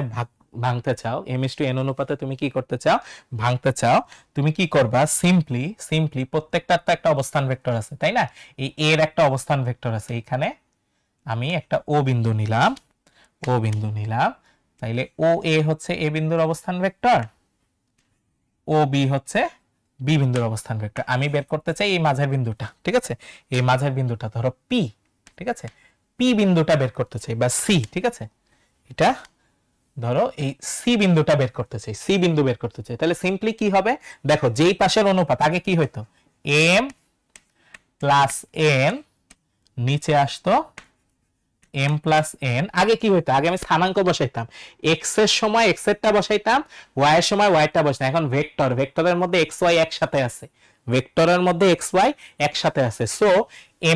ভাঙতে চাও, m:n অনুপাতে তুমি কি করতে চাও, ভাঙতে চাও, তুমি কি করবা, সিম্পলি প্রত্যেকটার তো একটা অবস্থান ভেক্টর আছে, তাই না, এই এর একটা অবস্থান ভেক্টর আছে, এখানে আমি একটা ও বিন্দু নিলাম, ও বিন্দু নিলাম, তাইলে ও এ হচ্ছে এ বিন্দুর অবস্থান ভেক্টর, ও বি হচ্ছে বি বিন্দুর অবস্থান ভেক্টর। আমি বের করতে চাই এই মাঝের বিন্দুটা, ঠিক আছে, এই মাঝের বিন্দুটা ধরো পি, ঠিক আছে, পি বিন্দুটা বের করতে চাই, বা সি, ঠিক আছে, এটা ধরো এই সি বিন্দুটা বের করতে চাই, সি বিন্দু বের করতে চাই, তাহলে সিম্পলি কি হবে দেখো, যেই পাশের অনুপাত, আগে কি হইতো m প্লাস n, নিচে আসতো m প্লাস n, আগে কি হইতো, আগে আমি স্থানাঙ্ক বসাইতাম, x এর সময় x এরটা বসাইতাম, y এর সময় y এরটা বসাইতাম। এখন ভেক্টর, ভেক্টরের মধ্যে x y একসাথে আছে, ভেক্টরের মধ্যে x y একসাথে আছে, সো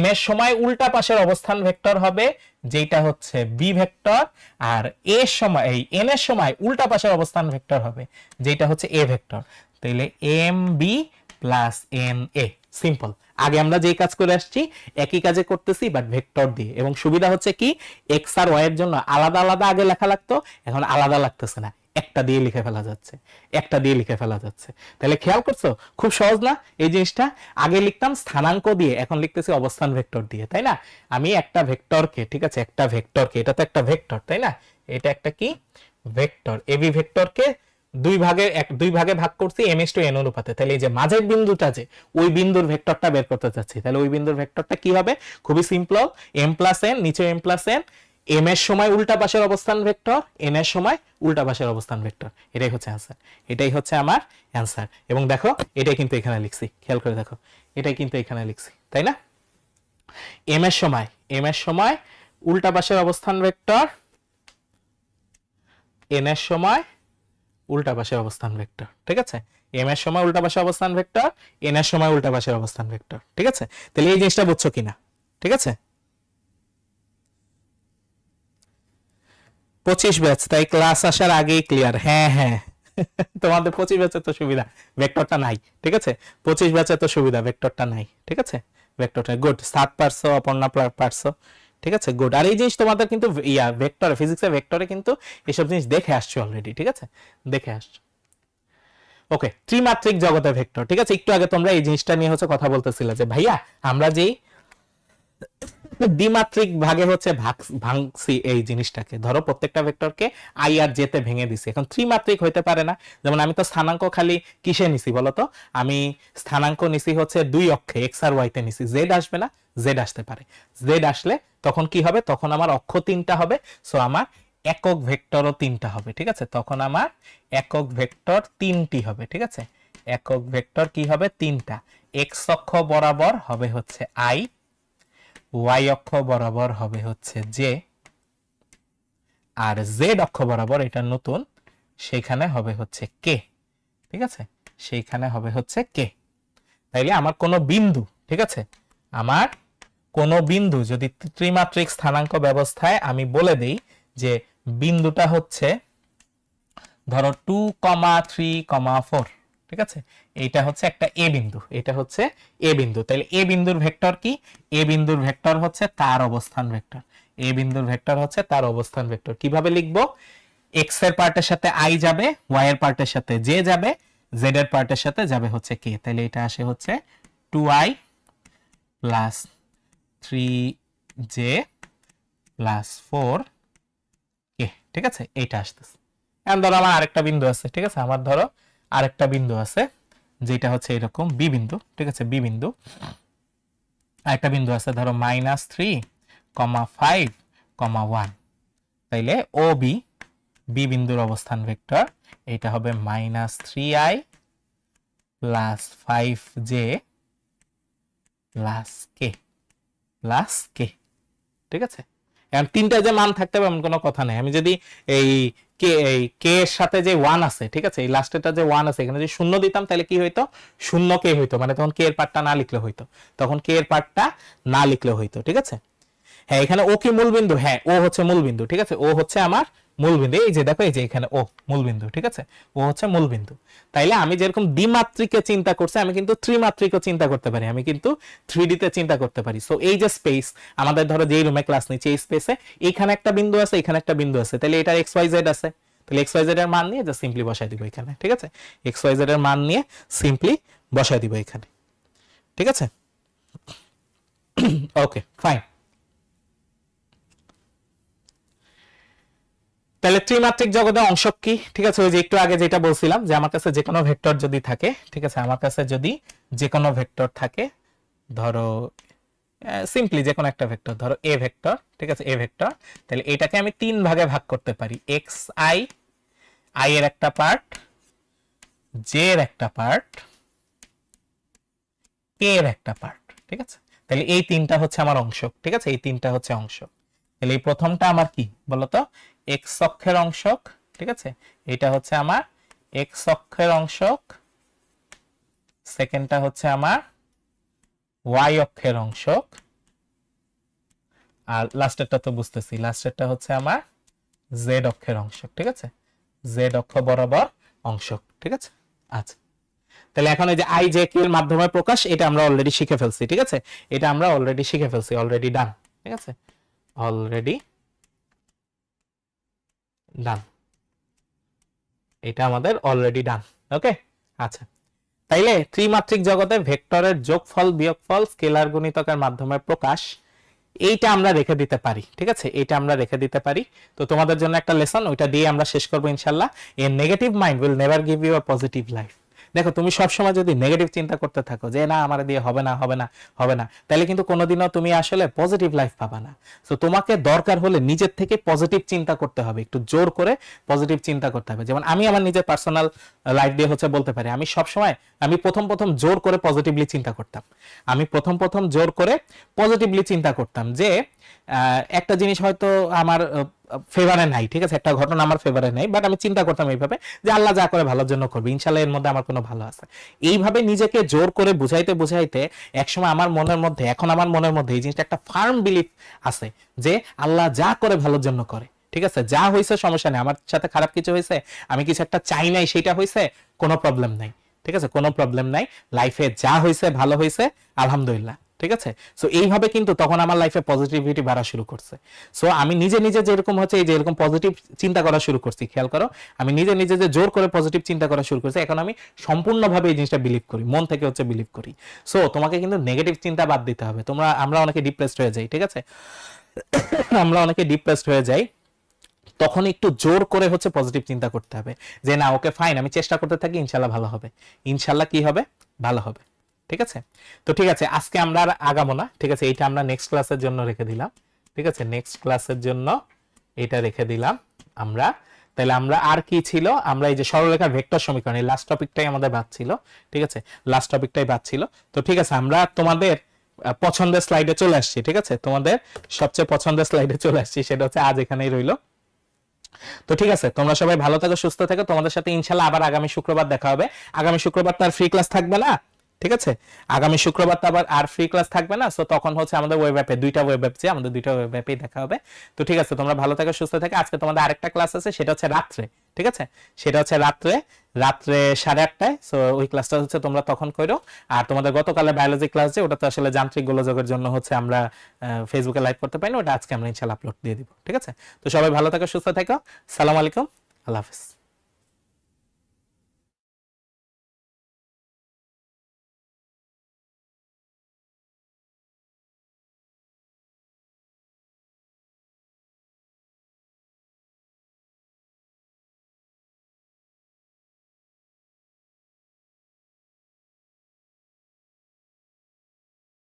m এর সময় উল্টা পাশের অবস্থান ভেক্টর হবে যেটা হচ্ছে b ভেক্টর, আর a এর সময়, এই n এর সময় উল্টা পাশের অবস্থান ভেক্টর হবে যেটা হচ্ছে a ভেক্টর। তাহলে mb প্লাস na, সিম্পল। আগে আমরা যেই কাজ করে আসছি একই কাজে করতেছি, বাট ভেক্টর দিয়ে, এবং সুবিধা হচ্ছে কি এক্স আর ওয়াই এর জন্য আলাদা আলাদা আগে লেখা লাগতো, এখন আলাদা লাগতেছে না, একটা দিয়ে লিখে ফেলা যাচ্ছে, একটা দিয়ে লিখে ফেলা যাচ্ছে। তাহলে খেয়াল করছো খুব সহজ না এই জিনিসটা, আগে লিখতাম স্থানাঙ্ক দিয়ে, এখন লিখতেছি অবস্থান ভেক্টর দিয়ে, তাই না, আমি একটা ভেক্টরকে, ঠিক আছে, একটা ভেক্টরকে, এটা তো একটা ভেক্টর, তাই না, এটা একটা কি ভেক্টর, এবি ভেক্টরকে দুই ভাগে ভাগ করছি m:n অনুপাতে, তাহলে এই যে মাঝের বিন্দুটা, যে ওই বিন্দুর ভেক্টরটা বের করতে চাচ্ছি, তাহলে ওই বিন্দুর ভেক্টরটা কি হবে, খুবই সিম্পল, m প্লাস n, নিচে m প্লাস n, এম এর সময় উল্টা পাশের অবস্থান ভেক্টর, এন এর সময় উল্টা পাশের অবস্থান ভেক্টর। এটাই হচ্ছে অ্যান্সার, এটাই হচ্ছে আমার অ্যান্সার। এবং দেখো এটাই কিন্তু এখানে লিখছি, খেয়াল করে দেখো এটাই কিন্তু এখানে লিখছি, তাই না? এম এর সময় উল্টা পাশের অবস্থান ভেক্টর, এন এর সময় উল্টা পাশের অবস্থান ভেক্টর, ঠিক আছে? এম এর সময় উল্টা পাশের অবস্থান ভেক্টর, এন এর সময় উল্টা পাশের অবস্থান ভেক্টর, ঠিক আছে? তাহলে এই জিনিসটা বুঝছো কিনা? ঠিক আছে, 25 ব্যাচ, তাই ক্লাস আসার আগেই ক্লিয়ার। হ্যাঁ হ্যাঁ তোমাদের 25 ব্যাচে তো সুবিধা, ভেক্টরটা নাই, ঠিক আছে? 25 ব্যাচে তো সুবিধা, ভেক্টরটা নাই, ঠিক আছে? ভেক্টরটা গুড, 7 পারছো, অপর্ণা পারছো, ঠিক আছে, গুড। আর এই জিনিস তোমাদের কিন্তু ভেক্টরে, ফিজিক্সে ভেক্টরে কিন্তু এসব জিনিস দেখে আসছো অলরেডি, ঠিক আছে? দেখে আসছো। ওকে, ত্রিমাত্রিক জগতে ভেক্টর, ঠিক আছে? একটু আগে তোমরা এই জিনিসটা নিয়ে হচ্ছে কথা বলতেছিলে যে ভাইয়া আমরা যেই দ্বিমাত্রিক ভাগে হচ্ছে ভাঙছি এই জিনিসটাকে, ধরো প্রত্যেকটা ভেক্টরকে আই আর জে তে ভেঙে দিছি, এখন ত্রিমাত্রিক হইতে পারে না। যেমন আমি তো স্থানাঙ্ক খালি কিসে নিছি বলতো, আমি স্থানাঙ্ক নিছি হচ্ছে দুই অক্ষে, এক্স আর ওয়াই তে নিছি, জেড আসবে না, জেড আসতে পারে। জেড আসলে তখন কি হবে, তখন আমার অক্ষ তিনটা হবে, সো আমার একক ভেক্টরও তিনটা হবে, ঠিক আছে? তখন আমার একক ভেক্টর তিনটি হবে, ঠিক আছে? একক ভেক্টর কি হবে, তিনটা। এক্স অক্ষ বরাবর হবে হচ্ছে আই, ওয়াই অক্ষ বরাবর হবে হচ্ছে জে, আর জেড অক্ষ বরাবর, এটা নতুন, সেখানে হবে হচ্ছে কে, ঠিক আছে? সেইখানে হবে হচ্ছে কে। তাইলে আমার কোনো বিন্দু, ঠিক আছে, আমার কোনো বিন্দু যদি ত্রিমাত্রিক স্থানাঙ্ক ব্যবস্থায় আমি বলে দেই যে বিন্দুটা হচ্ছে ধরো 2,3,4, ঠিক আছে? এইটা হচ্ছে একটা এ বিন্দু, এটা হচ্ছে এ বিন্দু। তাহলে এ বিন্দুর ভেক্টর কি, এ বিন্দুর ভেক্টর হচ্ছে তার অবস্থান ভেক্টর, এ বিন্দুর ভেক্টর হচ্ছে তার অবস্থান ভেক্টর। কিভাবে লিখবো, এক্স এর পার্টের সাথে আই যাবে, ওয়াই এর পার্টের সাথে জে যাবে, জেড এর পার্টের সাথে যাবে হচ্ছে কে। তাহলে এটা আসে হচ্ছে 2i plus 3j plus 4k, ঠিক আছে? এইটা আসতেছে। এখন ধরো আমার আরেকটা বিন্দু আছে, ঠিক আছে? আমার ধরো আরেকটা বিন্দু আছে যেটা হচ্ছে এরকম বি বিন্দু, ঠিক আছে? বি বিন্দু, আরেকটা বিন্দু আছে ধরো -3,5,1, তাইলে ও বি, বি বিন্দুর অবস্থান ভেক্টর এটা হবে -3i প্লাস 5j প্লাস কে, ঠিক আছে? এখন তিনটা যে মান থাকতে হবে এমন কোনো কথা নেই। আমি যদি এই কে এর সাথে যে 1 আছে, ঠিক আছে, এই লাস্টেরটা যে 1 আছে, এখানে যদি শূন্য দিতাম তাহলে কি হইতো, শূন্য কে হইতো, মানে তখন কে এর পার্টটা না লিখলে হইতো, তখন কে এর পার্টটা না লিখলে হইতো, ঠিক আছে? হ্যাঁ, এখানে ও কি মূল বিন্দু, হ্যাঁ ও হচ্ছে মূল বিন্দু, ঠিক আছে? ও হচ্ছে আমার মূল বিন্দু, এই যে দেখো এই যে এখানে ও মূল বিন্দু, ঠিক আছে? ও হচ্ছে মূল বিন্দু। তাইলে আমি যেরকম দ্বিমাত্রিকে চিন্তা করছি, আমি কিন্তু ত্রিমাত্রিকও চিন্তা করতে পারি, আমি কিন্তু 3D তে চিন্তা করতে পারি। সো এই যে স্পেস, আমাদের ধরো যেই রুমে ক্লাস নিচ্ছি, এই স্পেসে এখানে একটা বিন্দু আছে, এখানে একটা বিন্দু আছে, তাহলে এটা এক্স ওয়াই জেড আছে, তাহলে এক্স ওয়াই জেড এর মান নিয়ে জাস্ট সিম্পলি বসাই দিব এখানে, ঠিক আছে? এক্স ওয়াই জেড এর মান নিয়ে সিম্পলি বসাই দিব এখানে, ঠিক আছে? Okay fine. তাহলে ত্রিমাত্রিক জগতে অংশক কি, ঠিক আছে? ওই যে একটু আগে যেটা বলছিলাম যে আমার কাছে যে কোনো ভেক্টর যদি থাকে, ঠিক আছে, আমার কাছে যদি যে কোনো ভেক্টর থাকে, ধরো সিম্পলি যে কোনো একটা ভেক্টর, ধরো এ ভেক্টর, ঠিক আছে? এ ভেক্টর, তাহলে এটাকে আমি তিন ভাগে ভাগ করতে পারি, এক্স আই, আই এর একটা পার্ট, জে এর একটা পার্ট, কে এর একটা পার্ট, ঠিক আছে? তাহলে এই তিনটা হচ্ছে আমার অংশক, ঠিক আছে? এই তিনটা হচ্ছে অংশক। তাহলে এই প্রথমটা আমার কি বলতো, এক্স অক্ষের অংশক, ঠিক আছে? এটা হচ্ছে আমার এক্স অক্ষের অংশক। সেকেন্ডটা হচ্ছে আমার ওয়াই অক্ষের অংশক, আর লাস্টেরটা তো বুঝতেছি, লাস্টেরটা হচ্ছে আমার জেড অক্ষের অংশক, ঠিক আছে? জেড অক্ষ বরাবর অংশক, ঠিক আছে? আচ্ছা, তাহলে এখন এই যে আই জে কে এর মাধ্যমে প্রকাশ, এটা আমরা অলরেডি শিখে ফেলছি, ঠিক আছে? এটা আমরা অলরেডি শিখে ফেলছি, অলরেডি ডান, ঠিক আছে? অলরেডি ডান, এটা আমাদের অলরেডি ডান। ওকে, আচ্ছা, তাইলে ত্রিমাত্রিক জগতে ভেক্টরের যোগফল বিয়োগফল স্কেলার গুণিতকের মাধ্যমে প্রকাশ, এইটা আমরা রেখে দিতে পারি, ঠিক আছে? এইটা আমরা রেখে দিতে পারি। তো তোমাদের জন্য একটা লেসন, ওইটা দিয়ে আমরা শেষ করবো ইনশাল্লাহ। A negative mind will never give you a positive life. দেখো তুমি সবসময় যদি নেগেটিভ চিন্তা করতে থাকো যে না আমার দিয়ে হবে না হবে না হবে না, তাহলে কিন্তু কোনোদিনও তুমি আসলে পজিটিভ লাইফ পাবা না। তো তোমাকে দরকার হলে নিজের থেকে পজিটিভ চিন্তা করতে হবে, একটু জোর করে পজিটিভ চিন্তা করতে হবে। যেমন আমি আমার নিজের পার্সোনাল লাইফ দিয়ে হচ্ছে বলতে পারি, আমি সবসময় আমি প্রথম প্রথম জোর করে পজিটিভলি চিন্তা করতাম। আমি প্রথম প্রথম জোর করে পজিটিভলি চিন্তা করতাম যে একটা জিনিস হয়তো আমার ফেভারে নাই, ঠিক আছে, একটা ঘটনা আমার ফেভারে নাই, বাট আমি চিন্তা করতাম এইভাবে যে আল্লাহ যা করে ভালোর জন্য করবে, ইনশাল্লাহ এর মধ্যে আমার কোনো ভালো আছে। এইভাবে নিজেকে জোর করে বুঝাইতে বুঝাইতে একসময় আমার মনের মধ্যে, এখন আমার মনের মধ্যে এই জিনিসটা একটা ফার্ম বিলিফ আছে যে আল্লাহ যা করে ভালোর জন্য করে, ঠিক আছে, যা হয়েছে সমস্যা নেই, আমার সাথে খারাপ কিছু হয়েছে, আমি কিছু একটা চাই নাই সেটা হয়েছে, কোনো প্রবলেম নাই, ঠিক আছে, কোনো প্রবলেম নাই, লাইফে যা হয়েছে ভালো হয়েছে আলহামদুলিল্লাহ, ঠিক আছে। সো এইভাবে কিন্তু তখন আমার লাইফে পজিটিভিটি বাড়া শুরু করছে। সো আমি নিজে নিজে যেরকম হচ্ছে এই যে এরকম পজিটিভ চিন্তা করা শুরু করছি, খেয়াল করো, আমি নিজে নিজে যে জোর করে পজিটিভ চিন্তা করা শুরু করছি, এখন আমি সম্পূর্ণভাবে এই জিনিসটা বিলিভ করি, মন থেকে হচ্ছে বিলিভ করি। সো তোমাকে কিন্তু নেগেটিভ চিন্তা বাদ দিতে হবে। আমরা অনেকে ডিপ্রেসড হয়ে যাই, ঠিক আছে, আমরা অনেকে ডিপ্রেসড হয়ে যাই, তখন একটু জোর করে হচ্ছে পজিটিভ চিন্তা করতে হবে যে না ওকে ফাইন, আমি চেষ্টা করতে থাকি, ইনশাল্লাহ ভালো হবে, ইনশাল্লাহ কি হবে, ভালো হবে, ঠিক আছে। তো ঠিক আছে, আজকে আমরা আর আগাবো না, ঠিক আছে, এইটা আমরা নেক্সট ক্লাসের জন্য রেখে দিলাম, ঠিক আছে, নেক্সট ক্লাসের জন্য এটা রেখে দিলাম আমরা। তাহলে আমরা আর কি ছিল, আমরা এই যে সরলরেখার ভেক্টর সমীকরণ, এই লাস্ট টপিকটাই আমাদের বাদ ছিল, ঠিক আছে, লাস্ট টপিকটাই বাদ ছিল। তো ঠিক আছে, আমরা তোমাদের পছন্দের স্লাইডে চলে আসছি, ঠিক আছে, তোমাদের সবচেয়ে পছন্দের স্লাইডে চলে আসছি, সেটা হচ্ছে আজ এখানেই রইলো। তো ঠিক আছে, তোমরা সবাই ভালো থাকো, সুস্থ থাকো, তোমাদের সাথে ইনশাল্লাহ আবার আগামী শুক্রবার দেখা হবে। আগামী শুক্রবার তো আর ফ্রি ক্লাস থাকবে না, ঠিক আছে, আগামী শুক্রবার তো আবার আর ফ্রি ক্লাস থাকবে না। সো তখন হচ্ছে আমাদের ওয়েব অ্যাপে দুইটা ওয়েব অ্যাপ আছে, আমাদের দুইটা ওয়েব অ্যাপেই দেখা হবে। তো ঠিক আছে, তোমরা ভালো থাকো, সুস্থ থাকো। আজকে তোমাদের আরেকটা ক্লাস আছে, সেটা হচ্ছে রাত্রে, ঠিক আছে, সেটা হচ্ছে রাত্রে 8:30টায়। সো ওই ক্লাসটা হচ্ছে তোমরা তখন করো। আর তোমাদের গতকালের বায়োলজি ক্লাস যে ওটা তো আসলে যান্ত্রিক গোলযোগের জন্য হচ্ছে আমরা ফেসবুকে লাইভ করতে পারি না, ওটা আজকে আমরা ইনশাআল্লাহ আপলোড দিয়ে দিব, ঠিক আছে। তো সবাই ভালো থাকো, সুস্থ থাকো, সালাম আলাইকুম, আল্লাহ হাফেজ।